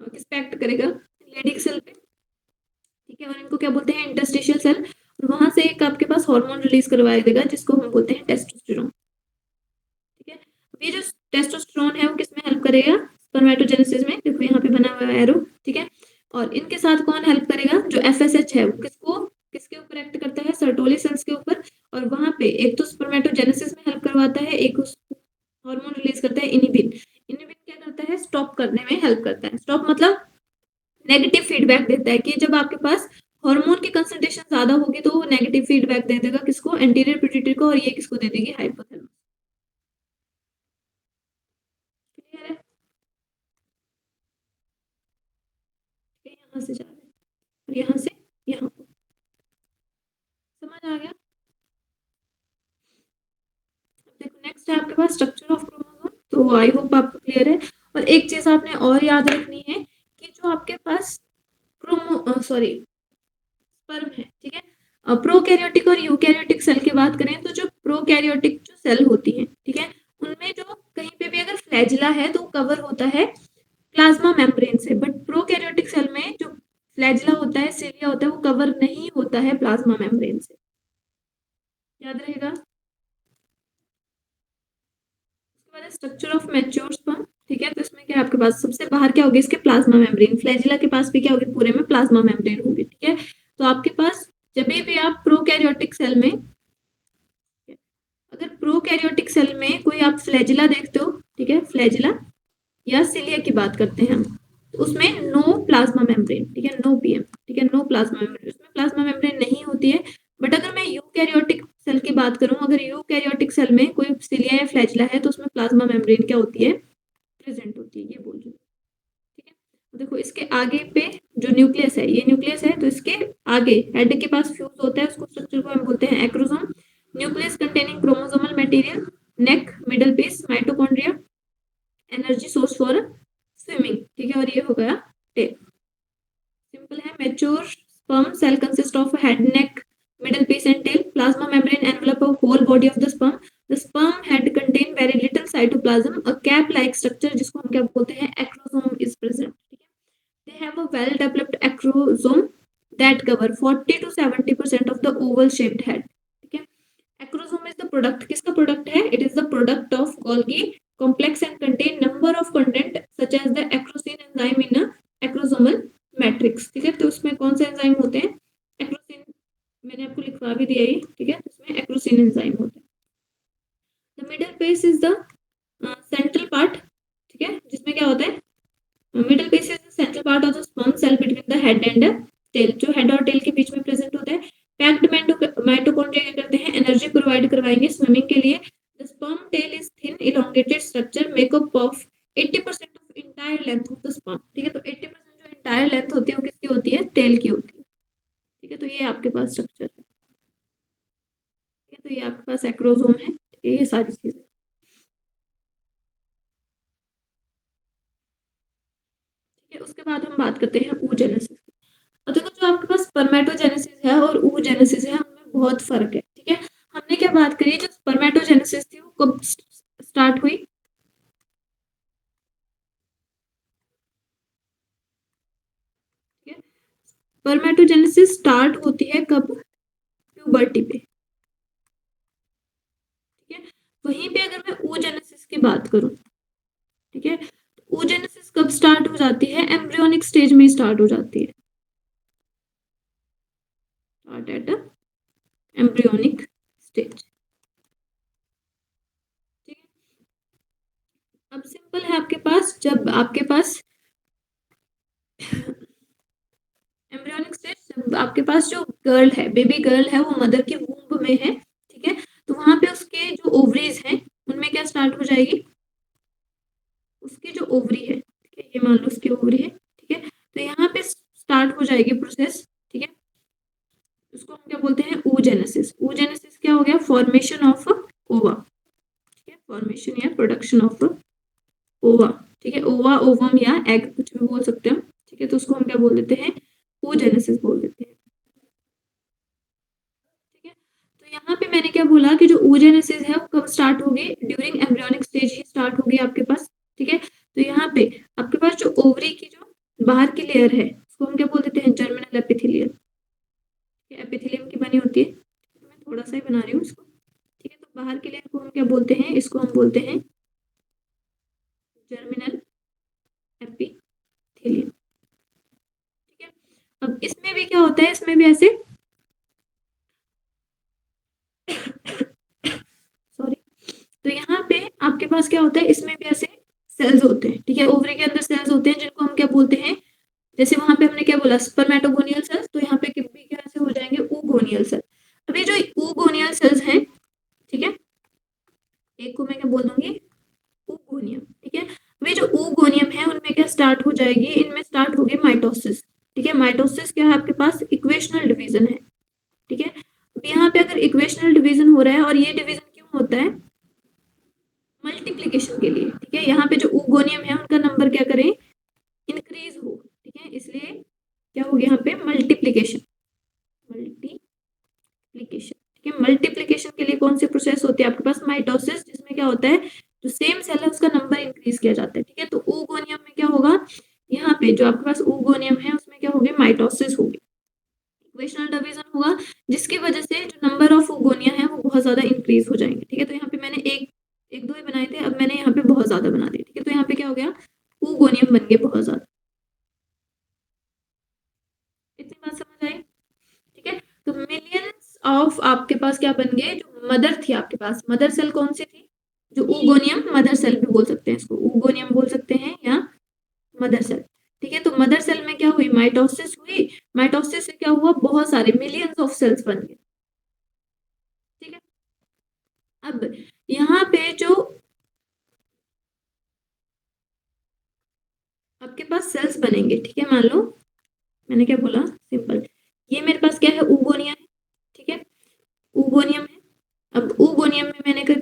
Speaker 1: किस पे एक्ट करेगा, लेडिक सेल पे, ठीक है। और इनको क्या बोलते हैं, इंटरस्टिशियल सेल। और वहां से एक आपके पास हार्मोन रिलीज करवाया देगा जिसको हम बोलते हैं टेस्टोस्टेरोन, ठीक है। अब ये जो टेस्टोस्टेरोन है वो किसमें हेल्प करेगा, स्पर्मेटोजेनेसिस में, देखो यहाँ पे बना हुआ है एरो, ठीक है। और इनके साथ कौन हेल्प करेगा, जो एफएसएच है वो किसको, किसके ऊपर एक्ट करता है, सर्टोली सेल्स के ऊपर। और वहां पे एक तो स्पर्मेटोजेनेसिस में हेल्प करवाता है, एक हार्मोन रिलीज करता है इनिबिन। इनिबिन क्या करता है, स्टॉप करने में हेल्प करता है। स्टॉप मतलब नेगेटिव फीडबैक देता है कि जब आपके पास हार्मोन की कंसंट्रेशन ज्यादा होगी तो वो नेगेटिव फीडबैक दे देगा किसको, एंटीरियर पिट्यूटरी को, और ये किसको दे देगी, हाइपोथैलेमस। क्लियर है, यहाँ से जा रहे हैं और यहाँ से यहाँ को, समझ आ गया। देखो नेक्स्ट है आपके पास स्ट्रक्चर ऑफ क्रोमोसोम, तो आई होप आपको क्लियर है। और एक चीज आपने और याद रखनी है कि जो आपके पास स्पर्म है, ठीक है, प्रोकैरियोटिक और यूकैरियोटिक सेल की बात करें तो जो प्रोकैरियोटिक जो सेल होती है, ठीक है, उनमें जो कहीं पे भी अगर फ्लैजिला है तो कवर होता है प्लाज्मा मेम्ब्रेन से। बट प्रोकैरियोटिक सेल में जो फ्लैजिला होता है, सिलिया होता है, वो कवर नहीं होता है प्लाज्मा मेम्ब्रेन से, याद रहेगा। उसके बाद स्ट्रक्चर ऑफ मैच्योर स्पर्म, ठीक है। तो इसमें क्या है आपके पास सबसे बाहर क्या होगी इसके प्लाज्मा मेम्ब्रेन, फ्लैजिला के पास भी क्या होगी पूरे में प्लाज्मा मेम्ब्रेन होगी, ठीक है। तो आपके पास जब भी आप प्रोकैरियोटिक सेल में, अगर प्रोकैरियोटिक सेल में कोई आप फ्लैजिला देखते हो, ठीक है, फ्लैजिला या सिलिया की बात करते हैं हम, तो उसमें नो प्लाज्मा मेम्ब्रेन, ठीक है, नो पीएम, ठीक है, नो प्लाज्मा मेम्ब्रेन, उसमें प्लाज्मा मेम्ब्रेन नहीं होती है। बट अगर मैं यूकैरियोटिक सेल की बात करूं, अगर यूकैरियोटिक सेल में कोई सिलिया या फ्लैजिला है तो उसमें प्लाज्मा मेम्ब्रेन क्या होती है, प्रेजेंट होती है, ये बोल रही हूँ, ठीक है। तो देखो इसके आगे पे जो न्यूक्लियस है, ये न्यूक्लियस है, तो इसके आगे हेड के पास फ्यूज होता है, उसको स्ट्रक्चर को हम बोलते हैं acrosome, nucleus containing chromosomal material, neck, middle piece, mitochondria, energy source for swimming, ठीक है, और ये हो गया टेल। सिंपल है। Mature sperm cell consist of head, neck, middle piece and tail. Plasma membrane envelop a whole body of the sperm. The sperm head contain very little cytoplasm. A cap-like structure जिसको हम क्या बोलते हैं acrosome is present. ठीक है. They have a well-developed acrosome that cover 40 to 70% of the oval-shaped head. ठीक है. Acrosome is the product. किसका product है? It is the product of Golgi complex and contain number of content such as the acrosine enzyme in a acrosomal matrix. ठीक है. तो उसमें कौन से एंजाइम होते हैं? एक्रोसिन मैंने आपको लिखवा भी दिया ये, ठीक है। इसमें एक्रोसिन एंजाइम होता है। The middle piece is the central part, ठीक है, जिसमें क्या होता है, middle piece is the central part of the sperm cell between the head and tail, जो हेड और टेल के बीच में प्रेजेंट होता है। पैक्ड माइटोकॉन्ड्रिया क्या करते हैं, एनर्जी प्रोवाइड करवाएंगे स्विमिंग के लिए। The sperm tail is thin elongated structure make up of 80% of entire length of the sperm, ठीक है। तो 80% जो इंटायर लेंथ होती है वो किसकी होती है, टेल की होती है, ठीक है। तो ये आपके पास स्ट्रक्चर है, तो ये आपके पास एक्रोसोम है, ये सारी चीजें, ठीक है। उसके बाद हम बात करते हैं oogenesis। और देखो जो आपके पास स्पर्मेटोजेनेसिस है और oogenesis है उनमें बहुत फर्क है, ठीक है। हमने क्या बात करी, जो स्पर्मेटोजेनेसिस थी वो कब स्टार्ट हुई, ठीक है। स्पर्मेटोजेनेसिस स्टार्ट होती है कब, प्यूबर्टी पे, ठीक है। वहीं पे अगर मैं oogenesis की बात करूं, ठीक है, oogenesis कब स्टार्ट हो जाती है, एम्ब्रियोनिक स्टेज में स्टार्ट हो जाती है, स्टार्ट एट एम्ब्रियोनिक स्टेज, ठीक है। अब सिंपल है, आपके पास जब आपके पास एम्ब्रियोनिक स्टेज, जब आपके पास जो गर्ल है, बेबी गर्ल है, वो मदर के वूम्ब में है, ठीक है, तो वहां पे उसके जो ओवरीज हैं उनमें क्या स्टार्ट हो जाएगी, उसकी जो ओवरी है, ठीक है, ये मान लो उसकी ओवरी है, ठीक है। तो यहाँ पे स्टार्ट हो जाएगी प्रोसेस, ठीक है। उसको हम क्या बोलते हैं, oogenesis। oogenesis क्या हो गया, फॉर्मेशन ऑफ ओवा, ठीक है, फॉर्मेशन या प्रोडक्शन ऑफ ओवा, ठीक है, ओवा, ओवम या एग कुछ भी बोल सकते हो, ठीक है। तो उसको हम क्या बोल देते हैं, oogenesis बोल देते हैं, ठीक है। तो यहाँ पे मैंने क्या बोला कि जो oogenesis है वो कब स्टार्ट होगी, ड्यूरिंग एम्ब्रियोनिक स्टेज ही स्टार्ट होगी आपके पास, ठीक है। तो यहाँ पे आपके पास जो ओवरी की जो बाहर की लेयर है उसको हम क्या बोल देते हैं, जर्मिनल एपिथेलियम, एपिथेलियम की बनी होती है, तो मैं थोड़ा सा ही बना रही हूँ इसको, ठीक है। तो बाहर की लेयर को हम क्या बोलते हैं, इसको हम बोलते हैं जर्मिनल एपिथेलियम, ठीक है। अब इसमें भी क्या होता है, इसमें भी ऐसे सॉरी, तो यहाँ पे आपके पास क्या होता है, इसमें भी ऐसे सेल्स होते हैं, ठीक है, ओवरी के अंदर सेल्स होते हैं जिनको हम क्या बोलते हैं, जैसे वहां पे हमने क्या बोला स्पर्मेटोगोनियल सेल्स, तो यहाँ पे भी कैसे हो जाएंगे, oogoनियल सेल। अभी जो oogoनियल सेल्स हैं, ठीक है, एक को मैं क्या बोल दूंगी, oogoनियम, ठीक है। अभी जो oogoनियम है उनमें क्या स्टार्ट हो जाएगी, इनमें स्टार्ट होगी माइटोसिस, ठीक है। माइटोसिस क्या है, आपके पास इक्वेशनल डिवीजन है, ठीक है। अब यहाँ पे अगर इक्वेशनल डिवीजन हो रहा है, और ये डिवीजन क्यों होता है, मल्टीप्लीकेशन के लिए, ठीक है। यहाँ पे जो oogoनियम है उनका नंबर क्या करें, इंक्रीज हो, ठीक है, इसलिए क्या हो गया यहाँ पे, मल्टीप्लीकेशन, मल्टीप्लीकेशन, ठीक है। मल्टीप्लीकेशन के लिए कौन सी प्रोसेस होती है आपके पास, माइटोसिस, जिसमें क्या होता है, जो सेम सेल है उसका नंबर इंक्रीज किया जाता है, ठीक है। तो oogoनियम में क्या होगा, यहाँ पे जो आपके पास oogoनियम है उसमें क्या होगी, माइटोसिस होगी, इक्वेशनल डिवीजन होगा, जिसकी वजह से जो नंबर ऑफ oogonia है वो बहुत ज्यादा इंक्रीज हो जाएंगे, ठीक है। तो यहाँ पे मैंने एक एक दो ही बनाए थे, अब मैंने यहाँ पे बहुत ज्यादा बना दिए, ठीक है। तो यहाँ पे क्या हो गया, oogonia बन गए बहुत ज्यादा। इतनी बात समझ आई, ठीक है। तो मिलियंस ऑफ आपके पास क्या बन गए, जो मदर थी आपके पास, मदर सेल कौन सी थी, जो oogonia मदर सेल भी बोल सकते हैं इसको, oogonia बोल सकते हैं या मदर सेल, ठीक है। तो मदर सेल में क्या हुई, माइटोसिस हुई, माइटोसिस से क्या हुआ, बहुत सारे मिलियंस ऑफ सेल्स बन गए, ठीक है। अब यहाँ पे जो आपके पास सेल्स बनेंगे, ठीक है, मान लो मैंने क्या बोला, सिंपल, ये मेरे पास क्या है, oogonia है, ठीक है, oogonia है। अब oogonia में मैंने क्या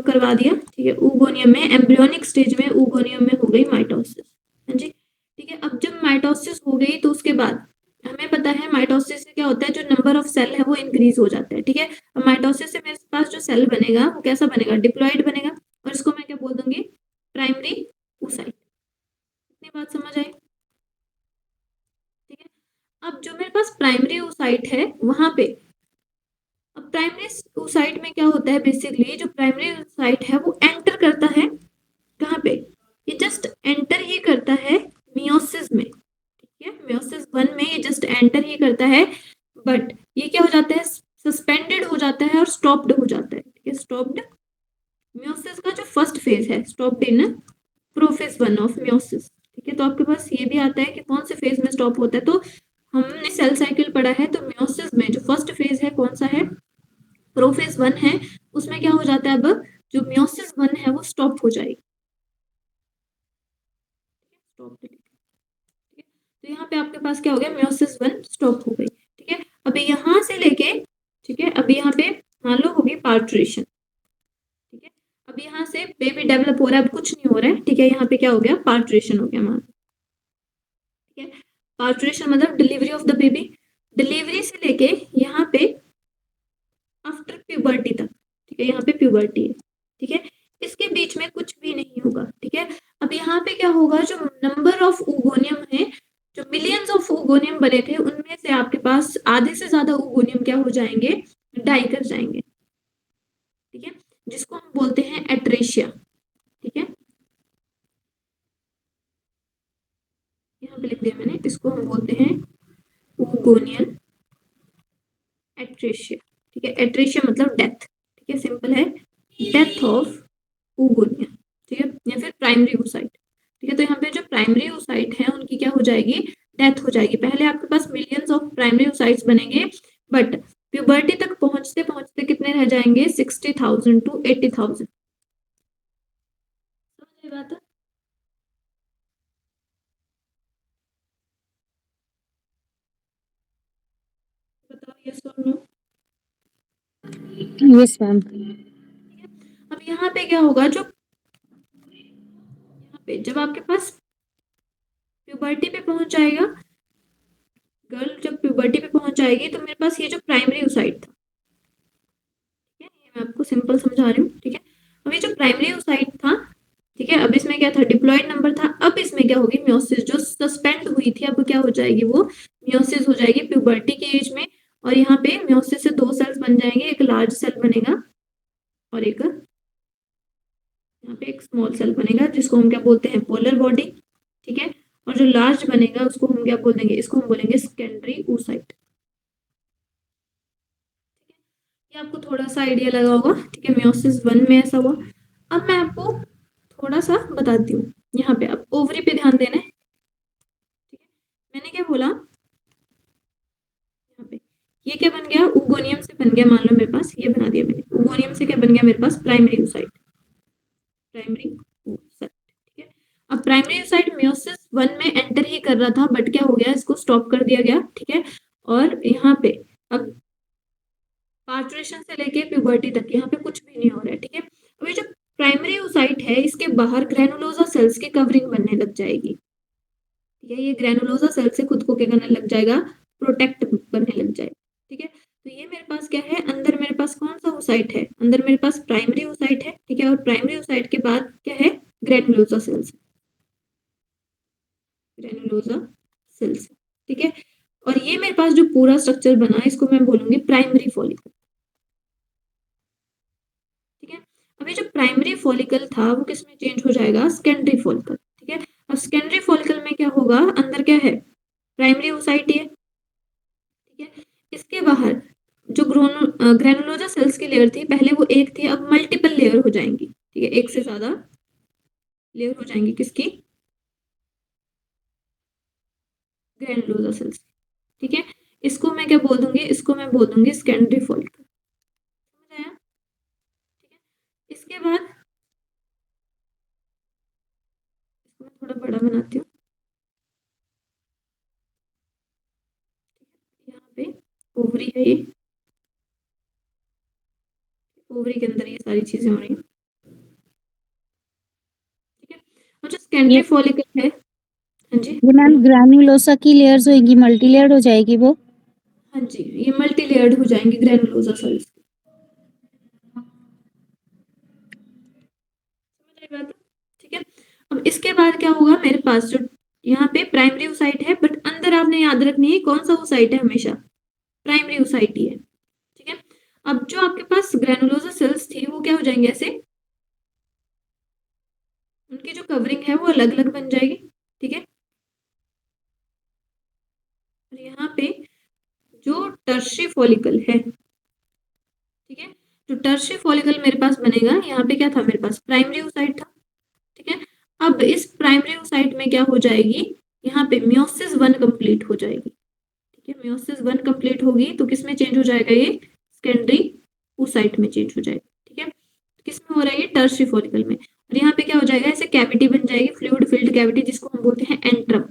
Speaker 1: करवा दिया, ठीक है, oogonia में एम्ब्रियोनिक स्टेज में oogonia में हो गई माइटोसिस, हाँ जी, ठीक है। अब जब माइटोसिस हो गई तो उसके बाद हमें पता है माइटोसिस से क्या होता है, जो नंबर ऑफ सेल है वो इंक्रीज हो जाता है, ठीक है। अब माइटोसिस से मेरे पास जो सेल बनेगा वो कैसा बनेगा, डिप्लॉइड बनेगा, और इसको मैं क्या बोल दूंगी, प्राइमरी oocyte। इतनी बात समझ आई, ठीक है। अब जो मेरे पास प्राइमरी oocyte है वहां पे, अब प्राइमरी oocyte में क्या होता है, बेसिकली जो प्राइमरी oocyte है वो एंटर करता है कहाँ पे, ये जस्ट एंटर ही करता है मियोसिस में, ठीक है, मियोसिस 1 में ये जस्ट एंटर ही करता है, बट ये क्या हो जाता है, सस्पेंडेड हो जाता है और स्टॉप्ड हो जाता है, ठीक है, स्टॉप्ड। मियोसिस का जो फर्स्ट फेज है, stopped in prophase 1 of meiosis, ठीक है। तो आपके पास ये भी आता है कि कौन से फेज में स्टॉप होता है, तो हमने सेल साइकिल पढ़ा है, तो मियोसिस में जो फर्स्ट फेज है कौन सा है, प्रोफेज 1 है, उसमें क्या हो जाता है, अब जो मियोसिस 1 है वो स्टॉप हो जाएगी, स्टॉप, ठीक है। तो यहाँ पे आपके पास क्या हो गया, मियोसिस 1 स्टॉप हो गई, ठीक है। अभी यहाँ से लेके, ठीक है, अभी यहाँ पे मान लो होगी पार्टुरेशन, ठीक है। अब यहाँ से बेबी डेवलप हो रहा है, अब कुछ नहीं हो रहा है, ठीक है, यहाँ पे क्या हो गया, पार्टुरेशन हो गया मान, ठीक है। पार्टुरेशन मतलब delivery of the baby, delivery से लेके यहाँ पे आफ्टर प्यूबर्टी तक, ठीक है, यहाँ पे प्यूबर्टी है, ठीक है, इसके बीच में कुछ भी नहीं होगा, ठीक है। अब यहाँ पे क्या होगा, जो नंबर ऑफ oogonia है, जो मिलियंस ऑफ oogonia बने थे उनमें से आपके पास आधे से ज्यादा oogonia क्या हो जाएंगे, डाई कर जाएंगे, ठीक है, जिसको हम बोलते हैं एट्रेशिया, ठीक है, यहाँ पे लिख दिया मैंने, इसको हम बोलते हैं oogonia एट्रेशिया, ठीक है, एट्रेशिया मतलब डेथ, ठीक है, सिंपल है, डेथ ऑफ oogonia, ठीक है, या फिर प्राइमरी oocyte, ठीक है। तो यहाँ पे जो प्राइमरी oocyte है उनकी क्या हो जाएगी, डेथ हो जाएगी। पहले आपके पास मिलियंस ऑफ प्राइमरी oocytes बनेंगे, बट प्यूबर्टी तक पहुंचते पहुंचते कितने रह जाएंगे, 60,000 to 80,000, समझ बात है? बताओ यस और नो।
Speaker 2: Yes ma'am.
Speaker 1: अब यहाँ पे क्या होगा, जो यहाँ पे जब आपके पास प्यूबर्टी पे पहुंच जाएगा, गर्ल जब प्यूबर्टी पे पहुंच जाएगी तो मेरे पास ये जो प्राइमरी oocyte था, ठीक है, ये मैं आपको सिंपल समझा रही हूँ, ठीक है। अब ये जो प्राइमरी oocyte था, ठीक है, अब इसमें क्या था, डिप्लॉयड नंबर था, अब इसमें क्या होगी, मियोसिस जो सस्पेंड हुई थी अब क्या हो जाएगी, वो मियोसिस हो जाएगी प्यूबर्टी की एज में, और यहाँ पे मियोसिस से दो सेल्स बन जाएंगे, एक लार्ज सेल बनेगा और एक यहाँ पे एक स्मॉल सेल बनेगा, जिसको हम क्या बोलते हैं, पोलर बॉडी, ठीक है। और जो लार्ज बनेगा उसको हम क्या बोल देंगे, इसको हम बोलेंगे सेकेंडरी oocyte, ये आपको थोड़ा सा आइडिया लगा होगा, ठीक है, मियोसिस 1 में ऐसा हुआ। अब मैं आपको थोड़ा सा बताती हूँ, यहाँ पे अब ओवरी पे ध्यान देना है, ठीक है। मैंने क्या बोला, यहाँ पे ये क्या बन गया, oogonia से बन गया, मान लो मेरे पास ये बना दिया मैंने, oogonia से क्या बन गया मेरे पास, प्राइमरी oocyte, प्राइमरी oocyte, ठीक है। अब प्राइमरी oocyte मियोसिस 1 में एंटर ही कर रहा था, बट क्या हो गया, इसको स्टॉप कर दिया गया, ठीक है। और यहाँ पे अब पार्चुरेशन से लेके प्यूबर्टी तक यहाँ पे कुछ भी नहीं हो रहा है, ठीक है। अब ये जो प्राइमरी oocyte है, इसके बाहर ग्रेनुलोसा सेल्स की कवरिंग बनने लग जाएगी, ठीक है, ये ग्रेनुलोसा सेल से खुद को क्या करने लग जाएगा, प्रोटेक्ट करने लग जाएगा, ठीक है। तो ये मेरे पास क्या है, अंदर मेरे पास कौन सा oocyte है, अंदर मेरे पास प्राइमरी oocyte है, ठीक है, और प्राइमरी oocyte के बाद क्या है, ग्रेनुलोसा सेल्स, ग्रेनुलोसा सेल्स, ठीक है। और ये मेरे पास जो पूरा स्ट्रक्चर बना, इसको मैं बोलूंगी प्राइमरी फॉलिकल, ठीक है। अभी जो प्राइमरी फॉलिकल था वो किस में चेंज हो जाएगा, सेकेंडरी फॉलिकल, ठीक है। अब सेकेंडरी फॉलिकल में क्या होगा, अंदर क्या है, प्राइमरी ओसाइट है, ठीक है। इसके बाहर जो ग्रेनुलोजा सेल्स की लेयर थी, पहले वो एक थी, अब मल्टीपल लेयर हो जाएंगी, ठीक है, एक से ज्यादा लेयर हो जाएंगी किसकी, ग्रेनुलोजा सेल्स, ठीक है। इसको मैं क्या बोल दूंगी, इसको मैं बोल दूंगी सेकेंडरी फॉलिकल, समझ आया, ठीक है। इसके बाद इसको मैं थोड़ा बड़ा बनाती हूँ, यहाँ पे ओवरी है ये, ओवरी के अंदर ये सारी चीजें हो रही हैं, ठीक है। और जो सेकेंडरी
Speaker 2: ये
Speaker 1: फॉलिकल है, हाँ जी
Speaker 2: ये मैम
Speaker 1: बोलो।
Speaker 2: ग्रैन्युलोसा की लेयर्स होगी, मल्टी लेयर्ड हो जाएगी वो।
Speaker 1: हाँ जी, ये मल्टी लेयर्ड हो जाएंगी ग्रेनुलोजा सेल्स, समझ आई बात, ठीक है। अब इसके बाद क्या होगा, मेरे पास जो यहाँ पे प्राइमरी ओसाइट है, बट अंदर आपने याद रखनी है कौन सा ओसाइट है, हमेशा प्राइमरी ओसाइट ही है, ठीक है। अब जो आपके पास ग्रेनुलोजा सेल्स थी वो क्या हो जाएंगे ऐसे, उनकी जो कवरिंग है वो अलग अलग बन जाएगी, ठीक है। और यहाँ पे जो टर्शियरी फॉलिकल है, ठीक है, जो टर्शियरी फॉलिकल मेरे पास बनेगा, यहाँ पे क्या था मेरे पास, प्राइमरी ओसाइट था, ठीक है। अब इस प्राइमरी ओसाइट में क्या हो जाएगी, यहाँ पे मियोसिस 1 कंप्लीट हो जाएगी, ठीक है। मियोसिस 1 कंप्लीट होगी तो किस में चेंज हो जाएगा, ये सेकेंडरी ओसाइट में चेंज हो जाएगा, ठीक है। किस में हो रहा है, ये टर्शियरी फॉलिकल में। और यहाँ पे क्या हो जाएगा, ऐसे कैविटी बन जाएगी, फ्लूइड फिल्ड कैविटी, जिसको हम बोलते हैं एंट्रम,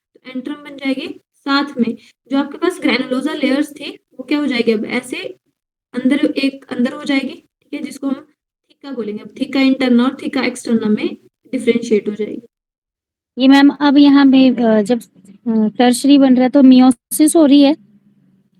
Speaker 1: तो एंट्रम बन जाएगी। साथ में जो आपके पास ग्रेनुलोजा लेयर्स थी वो क्या हो जाएगी, अब ऐसे अंदर एक अंदर हो जाएगी, ठीक है, जिसको हम थीका बोलेंगे, अब थीका इंटरना और थीका एक्सटर्ना में डिफरेंशिएट हो जाएगी।
Speaker 2: ये मैम अब यहाँ पे जब टर्शरी बन रहा है तो मियोसिस हो रही है।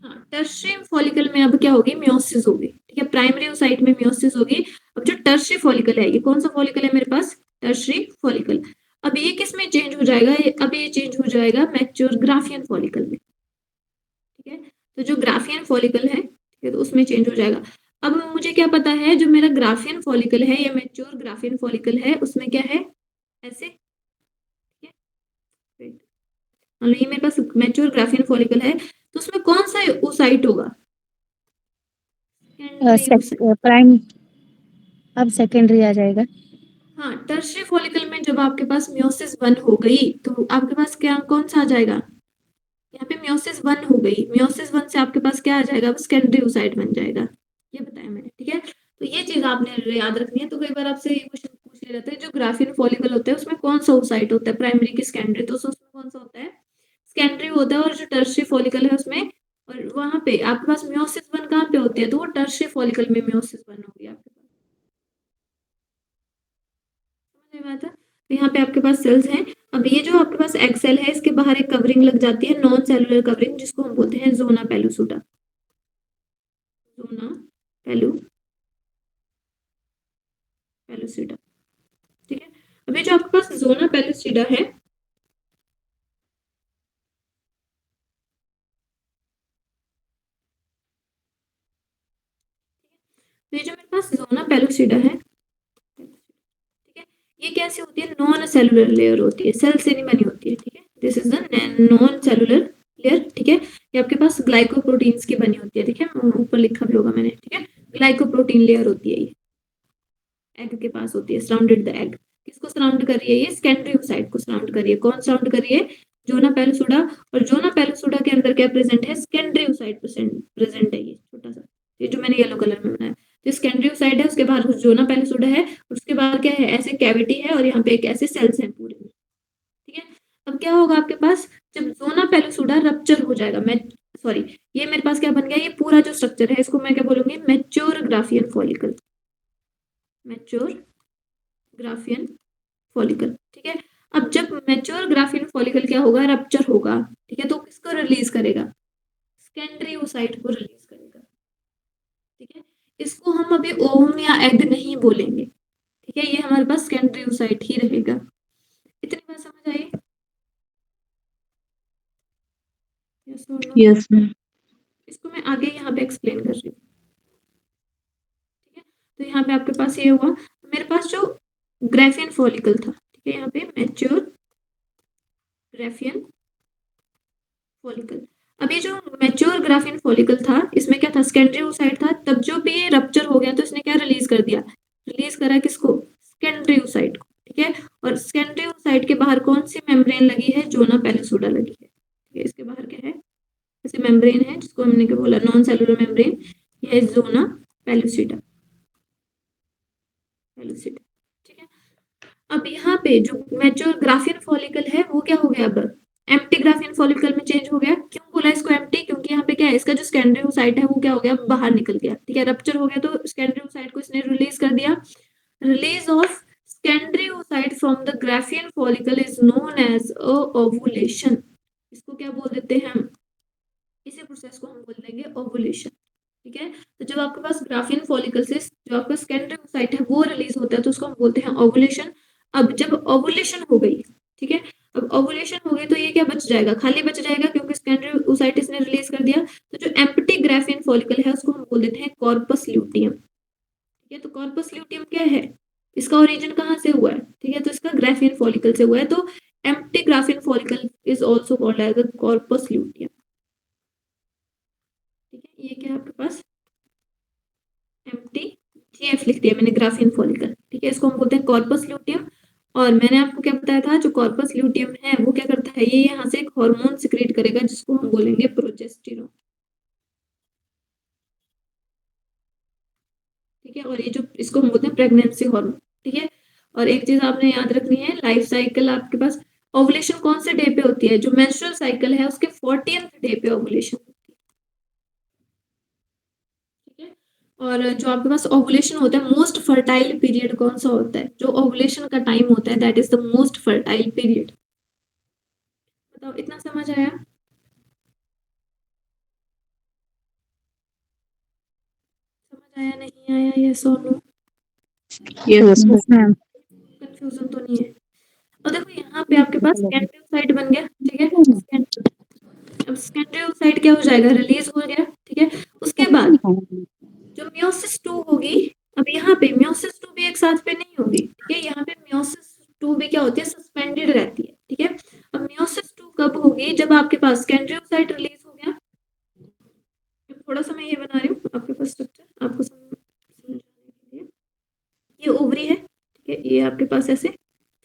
Speaker 1: हाँ, टर्शियरी फॉलिकल में अब क्या होगी, मियोसिस होगी, ठीक है। प्राइमरी ओसाइट में मियोसिस होगी। अब जो टर्शियरी फॉलिकल है, ये कौन सा फॉलिकल है मेरे पास, टर्शियरी फॉलिकल। अब ये किस में चेंज हो जाएगा, अब ये चेंज हो जाएगा मैच्योर ग्राफियन फॉलिकल में, ठीक है। तो जो ग्राफियन फॉलिकल है, ठीक है, तो उसमें चेंज हो जाएगा। अब मुझे क्या पता है, जो मेरा ग्राफियन फॉलिकल है या मैच्योर ग्राफियन फॉलिकल है, उसमें क्या है, ऐसे, ठीक है। मान लो ये मेरे पास मैच्योर ग्राफियन फॉलिकल है, तो उसमें कौन सा ओसाइट होगा, सेकेंडरी ओसाइट।
Speaker 2: प्राइम अब सेकेंडरी आ जाएगा।
Speaker 1: हाँ, टर्शियरी फॉलिकल में जब आपके पास मियोसिस 1 हो गई तो आपके पास क्या कौन सा आ जाएगा, यहाँ पे मियोसिस 1 हो गई, मियोसिस 1 से आपके पास क्या आ जाएगा, अब सेकेंडरी ओसाइट बन जाएगा, ये बताया मैंने, ठीक है। तो ये चीज आपने याद रखनी है। तो कई बार आपसे ये क्वेश्चन पूछ लिया जाता है, जो ग्राफियन फॉलिकल होता है उसमें कौन सा ओसाइट होता है, प्राइमरी की सेकेंडरी, तो उसमें कौन सा होता है, सेकेंडरी होता है। और जो टर्शियरी फॉलिकल है उसमें, और वहां पे आपके पास मियोसिस 1 कहाँ पे होती है, तो वो टर्शियरी फॉलिकल में मियोसिस 1 होगी आपके पास, समझ में आता है। तो यहाँ पे आपके पास सेल्स हैं। अब ये जो आपके पास एग सेल है, इसके बाहर एक कवरिंग लग जाती है, नॉन सेलुलर कवरिंग, जिसको हम बोलते हैं जोना पेलुसुडा, जोना पेलू पेलुसिडा, ठीक है। अभी जो आपके पास जोना पेलुसिडा है, तो ये जो मेरे पास जोना पेलुसिडा है, ठीक है, ये कैसी होती है, नॉन सेलुलर लेयर होती है, सेल से नहीं बनी होती है, ठीक है। This is the non cellular layer, ठीक है। ये आपके पास ग्लाइकोप्रोटीन्स की बनी होती है, ठीक है, ऊपर लिखा भी होगा मैंने, ठीक है। ग्लाइकोप्रोटीन लेयर होती है ये, एग के पास होती है, सराउंडेड द एग। किसको सराउंड कर रही है, ये सेकेंडरी ओसाइट को सराउंड कर रही है। कौन सराउंड कर रही है, जोना पेलुसुडा। और जोना पेलुसुडा के अंदर क्या प्रेजेंट है, सेकेंडरी ओसाइट प्रेजेंट है, ये छोटा सा, ये जो मैंने येलो कलर में बनाया, जो सेकेंडरी ओसाइट है उसके बाहर जोना पेलुसुडा है, और उसके बाद क्या है, ऐसे कैविटी है, और यहाँ पे एक ऐसे सेल्स हैं पूरे में, ठीक है। अब क्या होगा आपके पास, जब जोना पेलुसुडा रप्चर हो जाएगा, मैं सॉरी, ये मेरे पास क्या बन गया, ये पूरा जो स्ट्रक्चर है इसको मैं क्या बोलूंगी, mature Graafian follicle, mature Graafian follicle, ठीक है। अब जब मैच्योर ग्राफियन फॉलिकल क्या होगा, रप्चर होगा, ठीक है, तो किसको रिलीज करेगा, सेकेंडरी ओसाइट को रिलीज करेगा, ठीक है। इसको हम अभी ओवम या एग नहीं बोलेंगे, ठीक है, ये हमारे पास सेकेंडरी ओसाइट ही रहेगा। इतनी बात समझ आई, यस और नो।
Speaker 3: Yes, ma'am.
Speaker 1: इसको मैं आगे यहाँ पे एक्सप्लेन कर रही हूँ, ठीक है। तो यहाँ पे आपके पास ये हुआ, मेरे पास जो ग्राफियन फॉलिकल था, ठीक है, यहाँ पे मैच्योर ग्राफियन फॉलिकल। अब ये जो मैच्योर ग्राफियन फॉलिकल था, इसमें क्या था, सेकेंडरी oocyte था। तब जो भी ये रप्चर हो गया तो इसने क्या रिलीज कर दिया, रिलीज करा किसको, सेकेंडरी oocyte को, ठीक है। और सेकेंडरी oocyte के बाहर कौन सी मेम्ब्रेन लगी है, जोना पेलुसिडा लगी है, ठीक है। इसके बाहर क्या है, ऐसे मेम्ब्रेन है जिसको हमने क्या बोला, नॉन सेलुलर मेम्ब्रेन, यह है जोना पेलुसिडा, पेलुसिडा, ठीक है। अब यहाँ पे जो मैच्योर ग्राफियन फॉलिकल है वो क्या हो गया, अब एम्प्टी ग्राफियन फॉलिकल में चेंज हो गया। क्यों बोला इसको एम्प्टी, क्योंकि यहाँ पे क्या है, इसका जो सेकेंडरी oocyte है वो क्या हो गया, बाहर निकल गया, ठीक है। रप्चर हो गया तो सेकेंडरी oocyte को इसने रिलीज कर दिया। Release of secondary oocyte from the Graafian follicle is known as a ovulation. इसको क्या बोल देते हैं हम, इसी प्रोसेस को हम बोल देंगे ओवुलेशन, ठीक है। तो जब आपके पास ग्राफियन फॉलिकल से जो आपका सेकेंडरी oocyte है वो रिलीज होता है तो उसको हम बोलते हैं ओवुलेशन। अब जब ओवुलेशन हो गई, ठीक है, अब ओवुलेशन हो गई तो ये क्या बच जाएगा, खाली बच जाएगा, क्योंकि सेकेंडरी oocyte इसने रिलीज कर दिया। तो जो एम्प्टी ग्राफियन फॉलिकल है उसको हम बोल देते हैं कॉर्पस ल्यूटियम, ठीक है। तो कॉर्पस ल्यूटियम क्या है, इसका ओरिजिन कहाँ से हुआ है, ठीक है, तो इसका ग्राफियन फॉलिकल से हुआ है। तो empty Graafian follicle is also called as corpus luteum, ठीक है। ये क्या है आपके पास, एम्प्टी, जीएफ लिख दिया मैंने, ग्राफियन फॉलिकल, ठीक है। इसको हम बोलते हैं कॉर्पस ल्यूटियम। और मैंने आपको क्या बताया था, जो कॉर्पस ल्यूटियम है वो क्या करता है, ये यहाँ से एक हार्मोन सिक्रेट करेगा जिसको हम बोलेंगे प्रोजेस्टेरोन, ठीक है। और ये जो इसको हम बोलते हैं प्रेगनेंसी हार्मोन, ठीक है। और एक चीज आपने याद रखनी है, लाइफ साइकिल आपके पास, ओवुलेशन कौन से डे पे होती है, जो मेंस्ट्रुअल साइकिल है उसके 40th डे पे ओवुलेशन, ठीक है। और जो आपके पास ओवुलेशन होता है, मोस्ट फर्टाइल पीरियड कौन सा होता है, जो ओवुलेशन का टाइम होता है, that is the most fertile period. बताओ, इतना समझ आया, समझ आया, नहीं आया, ये Sonu,
Speaker 3: Yes.
Speaker 2: Yes, ma'am.
Speaker 1: Confusion तो नहीं है। और देखो यहाँ पे आपके पास सेकेंडरी oocyte बन गया, ठीक है। अब सेकेंडरी oocyte क्या हो जाएगा, रिलीज हो गया, ठीक है। उसके बाद जो मियोसिस 2 होगी, अब यहाँ पे मियोसिस 2 भी एक साथ पे नहीं होगी, ठीक है। यहाँ पे मियोसिस 2 भी क्या होती है, सस्पेंडेड रहती है, ठीक है। अब मियोसिस 2 कब होगी, जब आपके पास सेकेंडरी oocyte रिलीज हो गया। थोड़ा सा मैं ये बना रही हूँ आपके पास स्ट्रक्चर, आपको समझाने के लिए। ये ओवरी है, ठीक है, ये आपके पास ऐसे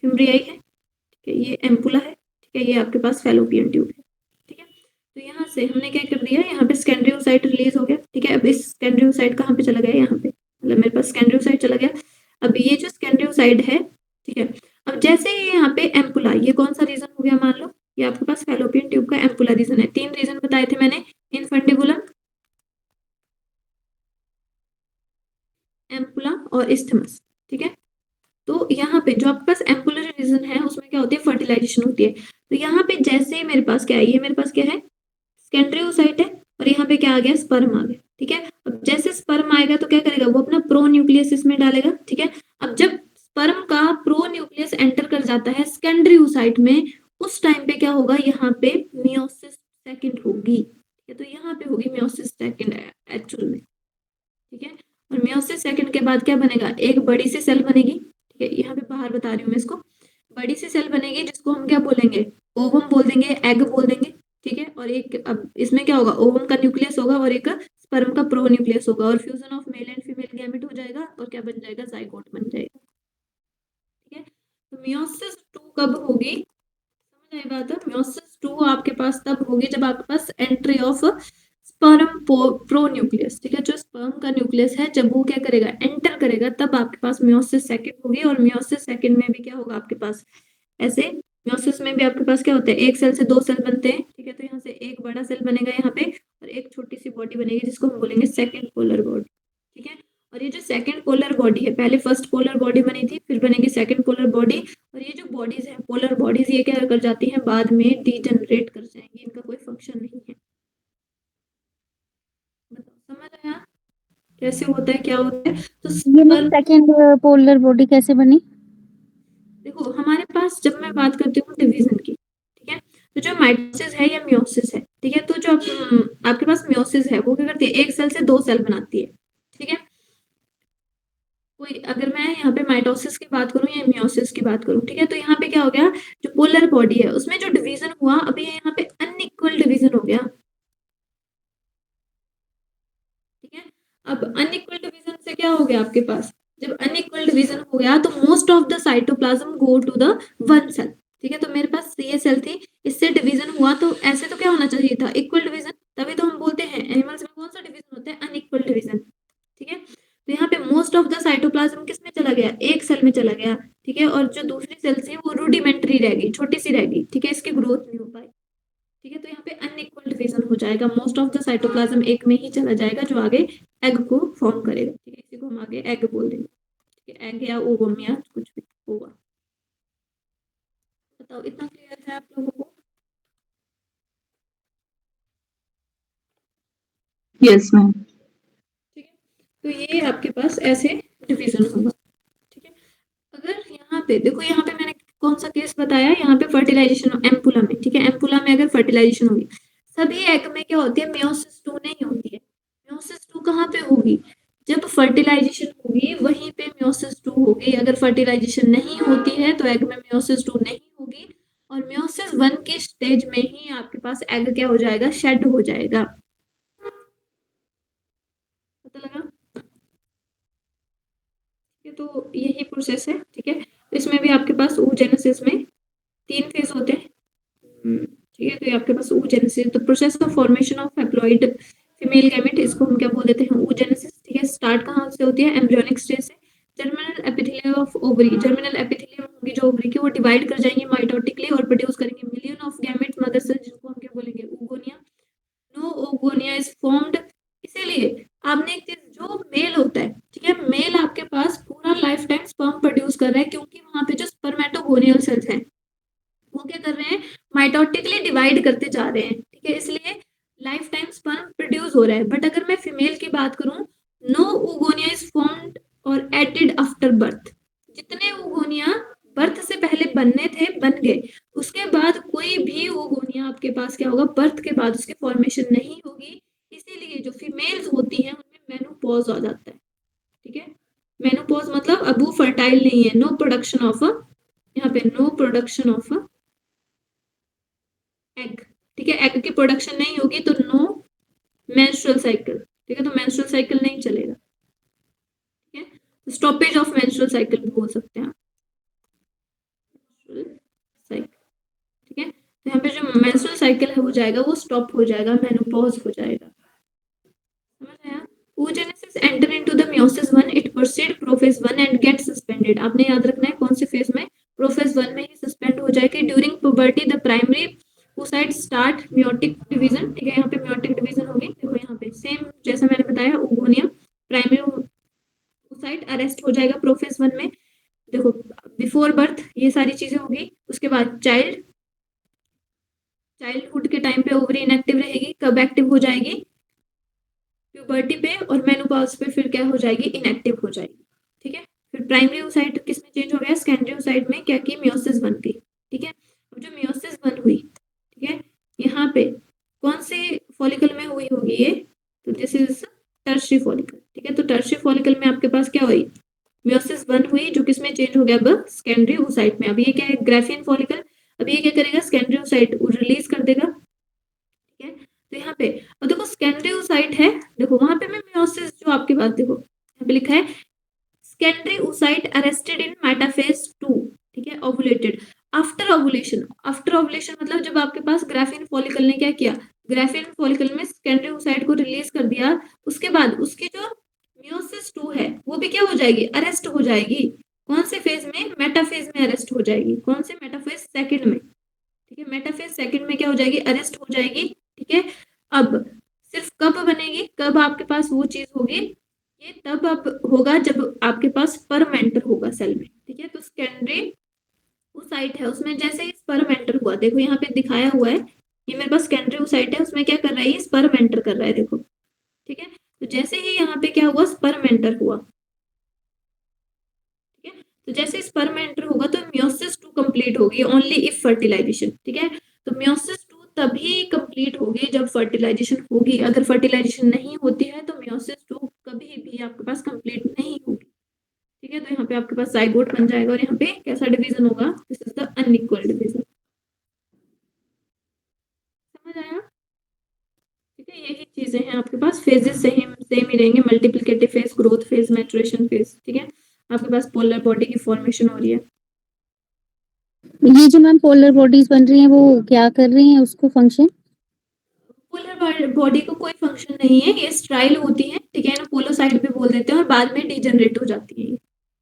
Speaker 1: फिम्ब्रियाई है, ठीक है, ये एम्पुला है, ठीक है, ये आपके पास फैलोपियन ट्यूब है, ठीक है। तो यहाँ से हमने क्या कर दिया, यहाँ पे सेकेंडरी oocyte रिलीज हो गया, ठीक है। अब इस सेकेंडरी oocyte कहाँ पे चला गया, यहाँ पे, मतलब मेरे पास सेकेंडरी oocyte चला गया। अब ये जो सेकेंडरी oocyte है, ठीक है, अब जैसे ही यहाँ पे एम्पुला, ये कौन सा रीजन हो गया, मान लो ये आपके पास फैलोपियन ट्यूब का एम्पुला रीजन है। 3 रीजन बताए थे मैंने, इनफंडिबुलम, एम्पुला और इस्थमस, ठीक है। तो यहाँ पे जो आपके पास एम्पुलर रीजन है उसमें क्या होती है, फर्टिलाइजेशन होती है। तो यहाँ पे जैसे ही मेरे पास क्या है, ये मेरे पास क्या है, सेकेंडरी oocyte है, और यहाँ पे क्या आ गया, स्पर्म आ गया, ठीक है। अब जैसे स्पर्म आएगा तो क्या करेगा, वो अपना प्रो न्यूक्लियस इसमें डालेगा, ठीक है। अब जब स्पर्म का प्रो न्यूक्लियस एंटर कर जाता है सेकेंडरी oocyte में, उस टाइम पे क्या होगा, यहाँ पे मियोसिस सेकंड होगी, ठीक है। तो यहाँ पे होगी मियोसिस सेकंड एक्चुअल में, ठीक है। और मियोसिस सेकंड के बाद क्या बनेगा, एक बड़ी सी सेल बनेगी, ठीक है। यहाँ पे बाहर बता रही हूँ मैं इसको, बड़ी सी सेल बनेगी जिसको हम क्या बोलेंगे, ओवम बोल देंगे, एग बोल देंगे, ठीक है। और एक, अब इसमें क्या होगा, ओवम का न्यूक्लियस होगा और एक स्पर्म का प्रो न्यूक्लियस होगा, और fusion of male and female gamete हो जाएगा और क्या बन जाएगा, जाइगोट बन जाएगा, ठीक है। तो मियोसिस 2 कब होगी, समझ आई बात है। मियोसिस 2 आपके पास तब होगी जब आपके पास entry of sperm pronucleus, ठीक है। जो स्पर्म का न्यूक्लियस है जब वो क्या करेगा, एंटर करेगा, तब आपके पास मियोसिस सेकंड होगी। और मियोसिस सेकंड में भी क्या होगा आपके पास, ऐसे मियोसिस में भी आपके पास क्या होता है, एक सेल से 2 सेल बनते हैं, ठीक है। तो यहाँ से एक बड़ा सेल बनेगा यहाँ पे, और एक छोटी सी बॉडी बनेगी जिसको हम बोलेंगे सेकंड पोलर बॉडी, ठीक है। और ये जो सेकंड पोलर बॉडी है, पहले फर्स्ट पोलर बॉडी बनी थी, फिर बनेगी सेकंड पोलर बॉडी। और ये जो बॉडीज हैं, पोलर बॉडीज, ये क्या कर जाती हैं, बाद में डीजनरेट कर जाएंगी, इनका कोई फंक्शन नहीं है। बताओ, समझ आया कैसे होता है, क्या होता है। तो
Speaker 2: ये मेरी सेकंड पोलर बॉडी कैसे बनी?
Speaker 1: देखो, हमारे पास जब मैं बात करती हूँ डिवीजन की, ठीक है, तो जो माइटोसिस है या मियोसिस है, ठीक है, तो जो आपके पास मियोसिस है वो क्या करती है, एक सेल से 2 सेल बनाती है, ठीक है। कोई अगर मैं यहाँ पे माइटोसिस की बात करूँ या मियोसिस की बात करूँ, ठीक है, तो यहाँ पे क्या हो गया, जो पोलर बॉडी है उसमें जो डिवीजन हुआ, अभी यहाँ पे अनइक्वल डिवीजन हो गया, ठीक है। अब अनइक्वल डिवीजन से क्या हो गया आपके पास, जब अनइक्वल डिवीजन हो गया तो most of the cytoplasm go to the one cell, ठीक है। तो मेरे पास ये सेल थी, इससे डिवीजन हुआ, तो ऐसे तो क्या होना चाहिए था, इक्वल डिवीजन, तभी तो हम बोलते हैं एनिमल्स में कौन सा डिवीजन होता है, अनइक्वल डिवीजन, ठीक है। तो यहाँ पे मोस्ट ऑफ द साइटोप्लाज्म किस में चला गया, एक सेल में चला गया, ठीक है। और जो दूसरी सेल थी वो रूडिमेंट्री रह गई, छोटी सी रह गई, ठीक है, इसकी ग्रोथ नहीं हो पाई, ठीक है। तो यहाँ पे अनइक्वल डिवीजन हो जाएगा, मोस्ट ऑफ द साइटोप्लाज्म एक में ही चला जाएगा, जो आगे एग को फॉर्म करेगा, ठीक है। इसी को हम आगे एग बोल देंगे, ठीक है, एग या ओवम या कुछ भी होगा। बताओ, इतना क्लियर है आप लोगों को?
Speaker 3: Yes, ma'am.
Speaker 1: ठीक है, तो ये आपके पास ऐसे डिवीजन होगा, ठीक है। अगर यहाँ पे देखो, यहाँ पे मैंने कौन सा केस बताया, यहाँ पे फर्टिलाइजेशन एम्पुला में, ठीक है, एम्पुला में अगर फर्टिलाइजेशन होगी, सभी एग में क्या होती है, मियोसिस 2 नहीं होती है। मियोसिस 2 कहाँ पे होगी, जब फर्टिलाइजेशन होगी वहीं पे मियोसिस 2 होगी। अगर फर्टिलाइजेशन नहीं होती है तो एग में मियोसिस 2 नहीं होगी, और मियोसिस 1 के स्टेज में ही आपके पास एग क्या हो जाएगा, शेड हो जाएगा। पता लगा? तो यही प्रोसेस है, ठीक है। इसमें भी आपके पास oogenesis में 3 फेज होते हैं, ठीक है। तो ये आपके पास oogenesis, the process of formation of haploid female gamete, इसको हम क्या बोल देते हैं, oogenesis, ठीक है। स्टार्ट कहाँ से होती है, एम्ब्रियोनिक स्टेज से। Germinal epithelium of ovary, germinal epithelium होंगी जो ओवरी की, वो डिवाइड कर जाएंगे माइटोटिकली और प्रोड्यूस करेंगे million of gamete mother cell, जिनको हम क्या बोलेंगे, oogonia। No oogonia is formed, इसीलिए आपने एक चीज, जो मेल होता है, ठीक है, मेल आपके पास पूरा लाइफ टाइम स्पर्म प्रोड्यूस कर रहा है, क्योंकि वहां पे जो स्पर्मेटोगोनियल सेल्स हैं वो क्या कर रहे हैं, माइटोटिकली डिवाइड करते जा रहे हैं, ठीक है, इसलिए लाइफ टाइम स्पर्म प्रोड्यूस हो रहा है। बट अगर मैं फीमेल की बात करूं, नो oogonia इज फॉर्म्ड और एडेड आफ्टर बर्थ, जितने oogonia बर्थ से पहले बनने थे बन गए, उसके बाद कोई भी oogonia आपके पास क्या होगा, बर्थ के बाद उसकी फॉर्मेशन नहीं होगी। इसीलिए जो फीमेल्स होती हैं उनमें मेनोपॉज आ जाता है, ठीक है। मेनोपॉज मतलब अब वो फर्टाइल नहीं है, नो प्रोडक्शन ऑफ यहाँ पे नो प्रोडक्शन ऑफ एग, ठीक है, एग की प्रोडक्शन नहीं होगी तो नो मेंस्ट्रुअल साइकिल, ठीक है। तो मेंस्ट्रुअल साइकिल नहीं चलेगा, ठीक है। स्टॉपेज ऑफ मेंस्ट्रुअल साइकिल भी बोल सकते हैं आप, साइकिल, ठीक है। तो यहाँ पे जो मेंस्ट्रुअल साइकिल है वो जाएगा, वो स्टॉप हो जाएगा, मेनोपॉज हो जाएगा, समझ आया। oogenesis enter into the meiosis 1, it proceed prophase 1 and get suspended। आपने याद रखना है कौन से फेज में, प्रोफेज 1 में ही सस्पेंड हो जाएगी। During puberty the primary oocyte start meiotic division, ठीक है, यहाँ पे मियोटिक डिवीजन होगी, देखो यहाँ पे सेम जैसा मैंने बताया, oogonia प्राइमरी oocyte अरेस्ट हो जाएगा प्रोफेज 1 में। देखो बिफोर बर्थ ये सारी चीजें होगी, उसके बाद चाइल्डहुड के टाइम पे ओवरी इनएक्टिव रहेगी, कब एक्टिव हो जाएगी, प्यूबर्टी पे, और मेनोपॉज पे फिर क्या हो जाएगी, इनएक्टिव हो जाएगी, ठीक है। फिर प्राइमरी oocyte किस में चेंज हो गया, सेकेंडरी oocyte में क्या की, मियोसिस 1 की, ठीक है। अब जो मियोसिस 1 हुई, ठीक है, यहाँ पे कौन से फॉलिकल में हुई होगी ये, तो दिस इज टर्शियरी फॉलिकल, ठीक है। तो टर्शियरी फॉलिकल में आपके पास क्या हुई, मियोसिस 1 हुई, जो किस में चेंज हो गया, अब सेकेंडरी oocyte में। अब ये क्या है, ग्राफियन फॉलिकल, अब ये क्या करेगा, सेकेंडरी oocyte रिलीज कर देगा, ठीक है। तो यहाँ पे और देखो सेकेंडरी oocyte है, देखो वहां पे मैं मियोसिस जो आपके पास देखो यहाँ पे लिखा है, secondary oocyte arrested in metaphase 2, ठीक है, ovulated after ovulation. After ovulation मतलब जब आपके पास ग्राफियन फॉलिकल ने क्या किया, ग्राफियन फॉलिकल में सेकेंडरी oocyte को रिलीज कर दिया, उसके बाद उसकी जो मियोसिस 2 है वो भी क्या हो जाएगी, अरेस्ट हो जाएगी। कौन से फेज में, मेटाफेज में अरेस्ट हो जाएगी, कौन से, मेटाफेज सेकंड में, ठीक है। मेटाफेज सेकंड में क्या हो जाएगी, अरेस्ट हो जाएगी, ठीक है। अब सिर्फ कब बनेगी, कब आपके पास वो चीज होगी, ये तब अब होगा जब आपके पास स्पर्म एंटर होगा सेल में, ठीक है। तो सेकेंडरी oocyte है, उसमें जैसे ही स्पर्म एंटर हुआ, देखो यहाँ पे दिखाया हुआ है, ये मेरे पास सेकेंडरी oocyte है, उसमें क्या कर रहा है, ये स्पर्म एंटर कर रहा है, देखो, ठीक है। तो जैसे ही यहाँ पे क्या हुआ, स्पर्म एंटर हुआ, ठीक है। तो जैसे स्पर्म एंटर होगा तो मियोसिस 2 कंप्लीट होगी ओनली इफ फर्टिलाइजेशन, ठीक है। तो मियोसिस 2 तभी कंप्लीट होगी जब फर्टिलाइजेशन होगी, अगर फर्टिलाइजेशन नहीं होती है तो मियोसिस 2 कभी भी आपके पास कंप्लीट नहीं होगी, ठीक है। तो यहाँ पे आपके पास जाइगोट बन जाएगा और यहाँ पे कैसा डिवीजन होगा, this is the unequal division. समझ आया? ठीक है, यही चीजें हैं आपके पास। फेजेस सेम ही रहेंगे, multiplicative phase, growth phase, maturation phase. ठीक है, आपके पास पोलर बॉडी की फॉर्मेशन हो रही है।
Speaker 2: ये जो मैम पोलर बॉडीज बन रही हैं वो क्या कर रही हैं उसको फंक्शन?
Speaker 1: पोलर बॉडी को कोई फंक्शन नहीं है, ये स्ट्राइल होती है। ठीक है ना, पोलोसाइड भी बोल देते हैं और बाद में डिजनरेट हो जाती है।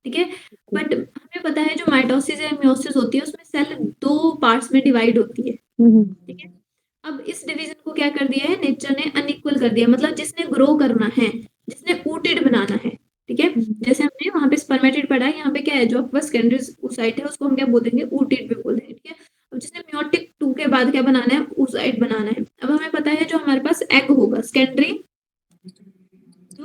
Speaker 1: ठीक है, बट हमें पता है जो माइटोसिस या मियोसिस होती है उसमें सेल 2 पार्ट्स में डिवाइड होती है। ठीक है, अब इस डिवीजन को क्या कर दिया है नेचर ने, अनइक्वल कर दिया। मतलब जिसने ग्रो करना है, जिसने ऊटेड बनाना है। ठीक है, जैसे हमने वहां पे स्पर्मेटिड पढ़ा है, यहाँ पे क्या है, जो आपके पास सेकेंडरी oocyte है उसको हम क्या बोल देंगे, ऊटेड भी बोल देंगे। ठीक है, अब जिसने मियोटिक 2 के बाद क्या बनाना है, oocyte बनाना है। अब हमें पता है जो हमारे पास एग होगा, सेकेंडरी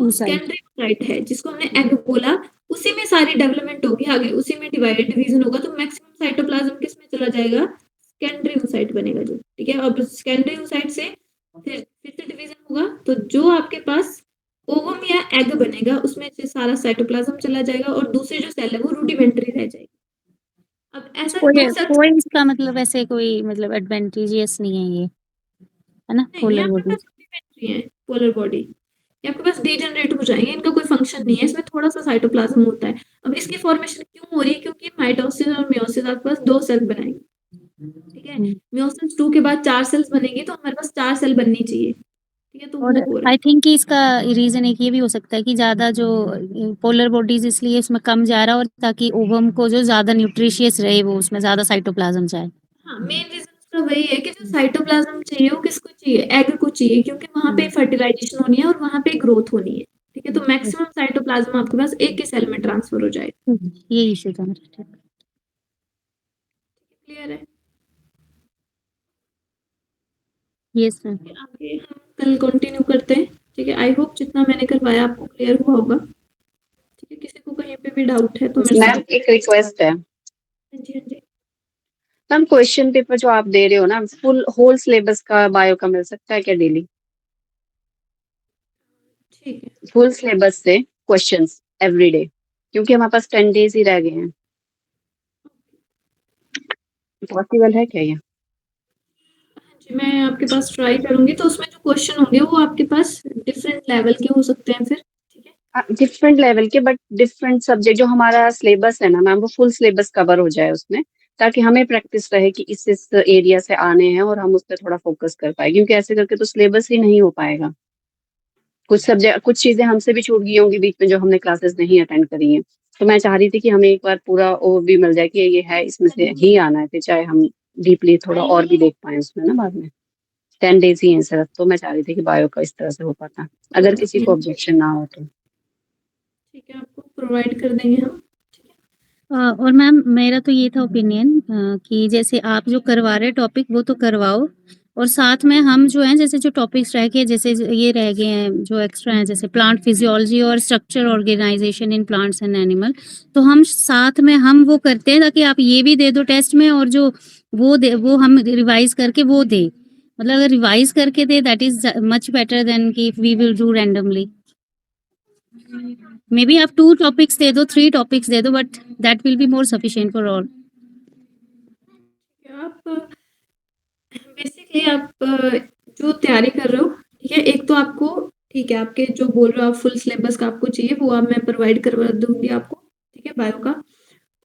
Speaker 1: oocyte है, जिसको हमने एग बोला, उसी में सारी डेवलपमेंट होगी आगे, उसी में डिवीजन होगा। तो मैक्सिमम साइटोप्लाज्म किस में चला जाएगा, सेकेंडरी oocyte बनेगा जो। ठीक है, अब सेकेंडरी oocyte से फिर से डिवीजन होगा, तो जो आपके पास ओवम या एग बनेगा उसमें से सारा साइटोप्लाज्म चला जाएगा और दूसरी जो सेल है वो रूडिमेंट्री रह जाएगी। अब ऐसा दो सेल्स
Speaker 2: कोई इसका मतलब ऐसे कोई मतलब एडवांटेजियस नहीं है ये, है ना?
Speaker 1: नहीं,
Speaker 2: पोलर
Speaker 1: आपके
Speaker 2: बॉडी
Speaker 1: पास रूडिमेंट्री है पोलर बॉडी, ये आपके पास डीजनरेट हो जाएंगे, इनका कोई फंक्शन नहीं है, इसमें थोड़ा सा साइटोप्लाज्म होता है। अब इसकी फॉर्मेशन क्यों हो रही है, क्योंकि माइटोसिस और मियोसिस आपके पास 2 सेल बनाएंगे। ठीक है, मियोसिस 2 के बाद 4 सेल्स बनेंगी, तो हमारे पास 4 सेल बननी चाहिए। ठीक है, तो
Speaker 2: और
Speaker 1: वो हो रहा है।
Speaker 2: आई थिंक कि इसका रीजन एक ये भी हो सकता है कि ज्यादा जो पोलर बॉडीज इसलिए उसमें कम जा रहा है और ताकि ओवम को जो ज्यादा न्यूट्रिशियस रहे वो उसमें ज्यादा साइटोप्लाज्म जाए।
Speaker 1: हाँ, मेन रीजन उसका वही है कि जो साइटोप्लाज्म चाहिए वो किसको चाहिए, एग को चाहिए, क्योंकि वहां पे फर्टिलाइजेशन होनी है और वहां पे ग्रोथ होनी है। ठीक है, तो मैक्सिमम साइटोप्लाज्म आपके पास एक ही सेल में ट्रांसफर हो जाएगा।
Speaker 2: ये इशू था मेरा।
Speaker 1: क्लियर है?
Speaker 2: Yes ma'am.
Speaker 1: आगे हम कल कंटिन्यू करते हैं। ठीक है, आई होप जितना मैंने करवाया आपको क्लियर हुआ होगा। ठीक है, किसी को कहीं पे भी डाउट है तो मेरे
Speaker 3: मैम एक रिक्वेस्ट है,
Speaker 1: हाँ जी, हाँ जी।
Speaker 3: मैम क्वेश्चन पेपर जो आप दे रहे हो ना, फुल होल सिलेबस का बायो का मिल सकता है क्या डेली?
Speaker 1: ठीक है,
Speaker 3: फुल सिलेबस से क्वेश्चंस एवरीडे, क्योंकि हमारे पास 10 डेज ही रह गए हैं। पॉसिबल है क्या ये?
Speaker 1: हाँ जी, मैं आपके पास ट्राई करूंगी। तो उसमें जो क्वेश्चन होंगे वो आपके पास डिफरेंट लेवल के हो सकते हैं फिर। ठीक है,
Speaker 3: डिफरेंट लेवल के, बट डिफरेंट सब्जेक्ट जो हमारा सिलेबस है ना मैम, वो फुल सिलेबस कवर हो जाए उसमें, ताकि हमें प्रैक्टिस रहे कि इस एरिया से आने हैं और हम उस पर थोड़ा फोकस कर पाए, क्योंकि ऐसे करके तो सिलेबस ही नहीं हो पाएगा। कुछ सब्जेक्ट, कुछ चीजें हमसे भी छूट गई होंगी बीच में जो हमने क्लासेस नहीं अटेंड करी हैं। तो मैं चाह रही थी कि हमें एक बार पूरा ओवरव्यू मिल जाए कि ये है, इसमें से ही आना है, फिर चाहे हम डीपली थोड़ा और भी देख पाए उसमें ना बाद में। 10 डेज ही है सिर्फ, तो मैं चाह रही थी कि बायो का इस तरह से हो पाता, अगर किसी को ऑब्जेक्शन ना हो तो।
Speaker 1: ठीक है, आपको प्रोवाइड कर देंगे हम।
Speaker 2: और मैम मेरा तो ये था ओपिनियन कि जैसे आप जो करवा रहे टॉपिक वो तो करवाओ, और साथ में हम जो हैं जैसे जो टॉपिक्स रह गए, जैसे ये रह गए हैं जो एक्स्ट्रा हैं, जैसे प्लांट फिजियोलॉजी और structure organization in plants and animal, तो हम साथ में हम वो करते हैं ताकि आप ये भी दे दो टेस्ट में, और जो वो हम रिवाइज करके वो दे, मतलब अगर रिवाइज करके दे that is much better than कि we will do randomly. Maybe आप 2 टॉपिक्स दे दो, 3 टॉपिक्स दे दो, but that will be more sufficient for all.
Speaker 1: आप बेसिकली आप जो तैयारी कर रहे हो, ठीक है, एक तो आपको, ठीक है, आपके जो बोल रहे हो आप फुल सिलेबस का आपको चाहिए, वो आप मैं प्रोवाइड करवा दूंगी आपको। ठीक है, बायो का।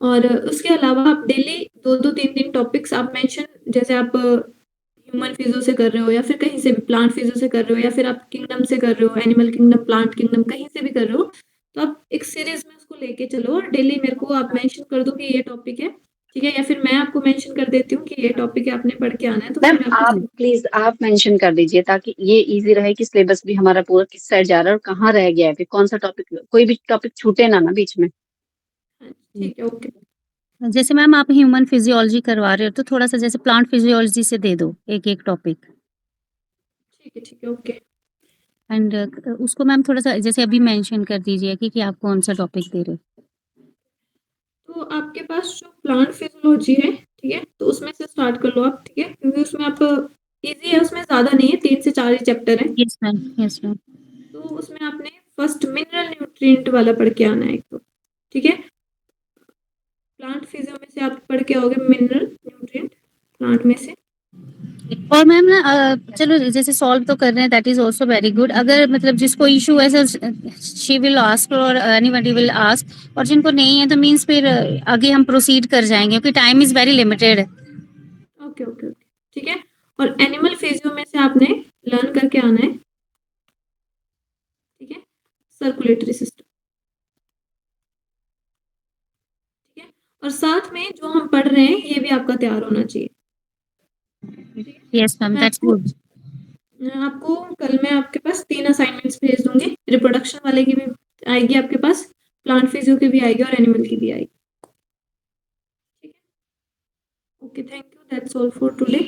Speaker 1: और उसके अलावा आप डेली 2-2 3-3 टॉपिक्स आप मेंशन, जैसे आप ह्यूमन फिजियो से कर रहे हो या फिर कहीं से भी प्लांट फिजियो से कर रहे हो या फिर आप किंगडम से कर रहे हो, एनिमल किंगडम, प्लांट किंगडम, कहीं से भी कर रहे हो, तो आप एक सीरीज में उसको लेके चलो और डेली मेरे को आप मेंशन कर दो कि ये टॉपिक है। ठीक है, या फिर मैं आपको मेंशन कर देती हूँ कि ये टॉपिक है, आपने पढ़ के आना है, तो
Speaker 3: मैम
Speaker 1: फिर मैं
Speaker 3: आप
Speaker 1: आपको
Speaker 3: प्लीज आप मेंशन कर दीजिए, ताकि ये इजी रहे कि सिलेबस भी हमारा पूरा किस साइड जा रहा है और कहाँ रह गया है, फिर कौन सा टॉपिक, कोई भी टॉपिक छूटे ना बीच में।
Speaker 1: हाँ, ठीक है, ओके।
Speaker 2: जैसे मैम आप ह्यूमन फिजियोलॉजी करवा रहे हो तो थोड़ा सा जैसे प्लांट फिजियोलॉजी से दे दो एक-एक टॉपिक,
Speaker 1: ठीक है, ओके।
Speaker 2: एंड उसको मैम थोड़ा सा जैसे अभी मेंशन कर दीजिए कि आप कौन सा टॉपिक दे रहे हो।
Speaker 1: तो आपके पास जो प्लांट फिजियोलॉजी है, ठीक है, तो उसमें से स्टार्ट कर लो आप। ठीक है, क्योंकि उसमें आप इजी है, उसमें ज्यादा नहीं है, 3 से 4 ही चैप्टर है।
Speaker 2: Yes ma'am, yes ma'am.
Speaker 1: तो उसमें आपने फर्स्ट मिनरल न्यूट्रिएंट वाला पढ़ के आना है एक तो। ठीक है। प्लांट फिजियो में से आप पढ़ के आओगे मिनरल न्यूट्रिएंट प्लांट में से।
Speaker 2: और मैम ना चलो जैसे सॉल्व तो कर रहे हैं, that is also very good. अगर मतलब जिसको इशू है शी विल आस्क और एनीबॉडी विल आस्क, और जिनको नहीं है तो मींस फिर आगे हम प्रोसीड कर जाएंगे क्योंकि time is very limited.
Speaker 1: Okay okay okay, ठीक है। और एनिमल फिजियो में से आपने लर्न करके आना है, ठीक है, सर्कुलेटरी सिस्टम, ठीक है। और साथ में जो हम पढ़ रहे हैं ये भी आपका तैयार होना चाहिए।
Speaker 2: Yes ma'am, that's good.
Speaker 1: आपको कल मैं आपके पास 3 असाइनमेंट्स भेज दूंगी, रिप्रोडक्शन वाले की भी आएगी आपके पास, प्लांट फिजियो की भी आएगी और एनिमल की भी आएगी, ठीक है। Okay, thank you, that's all for today.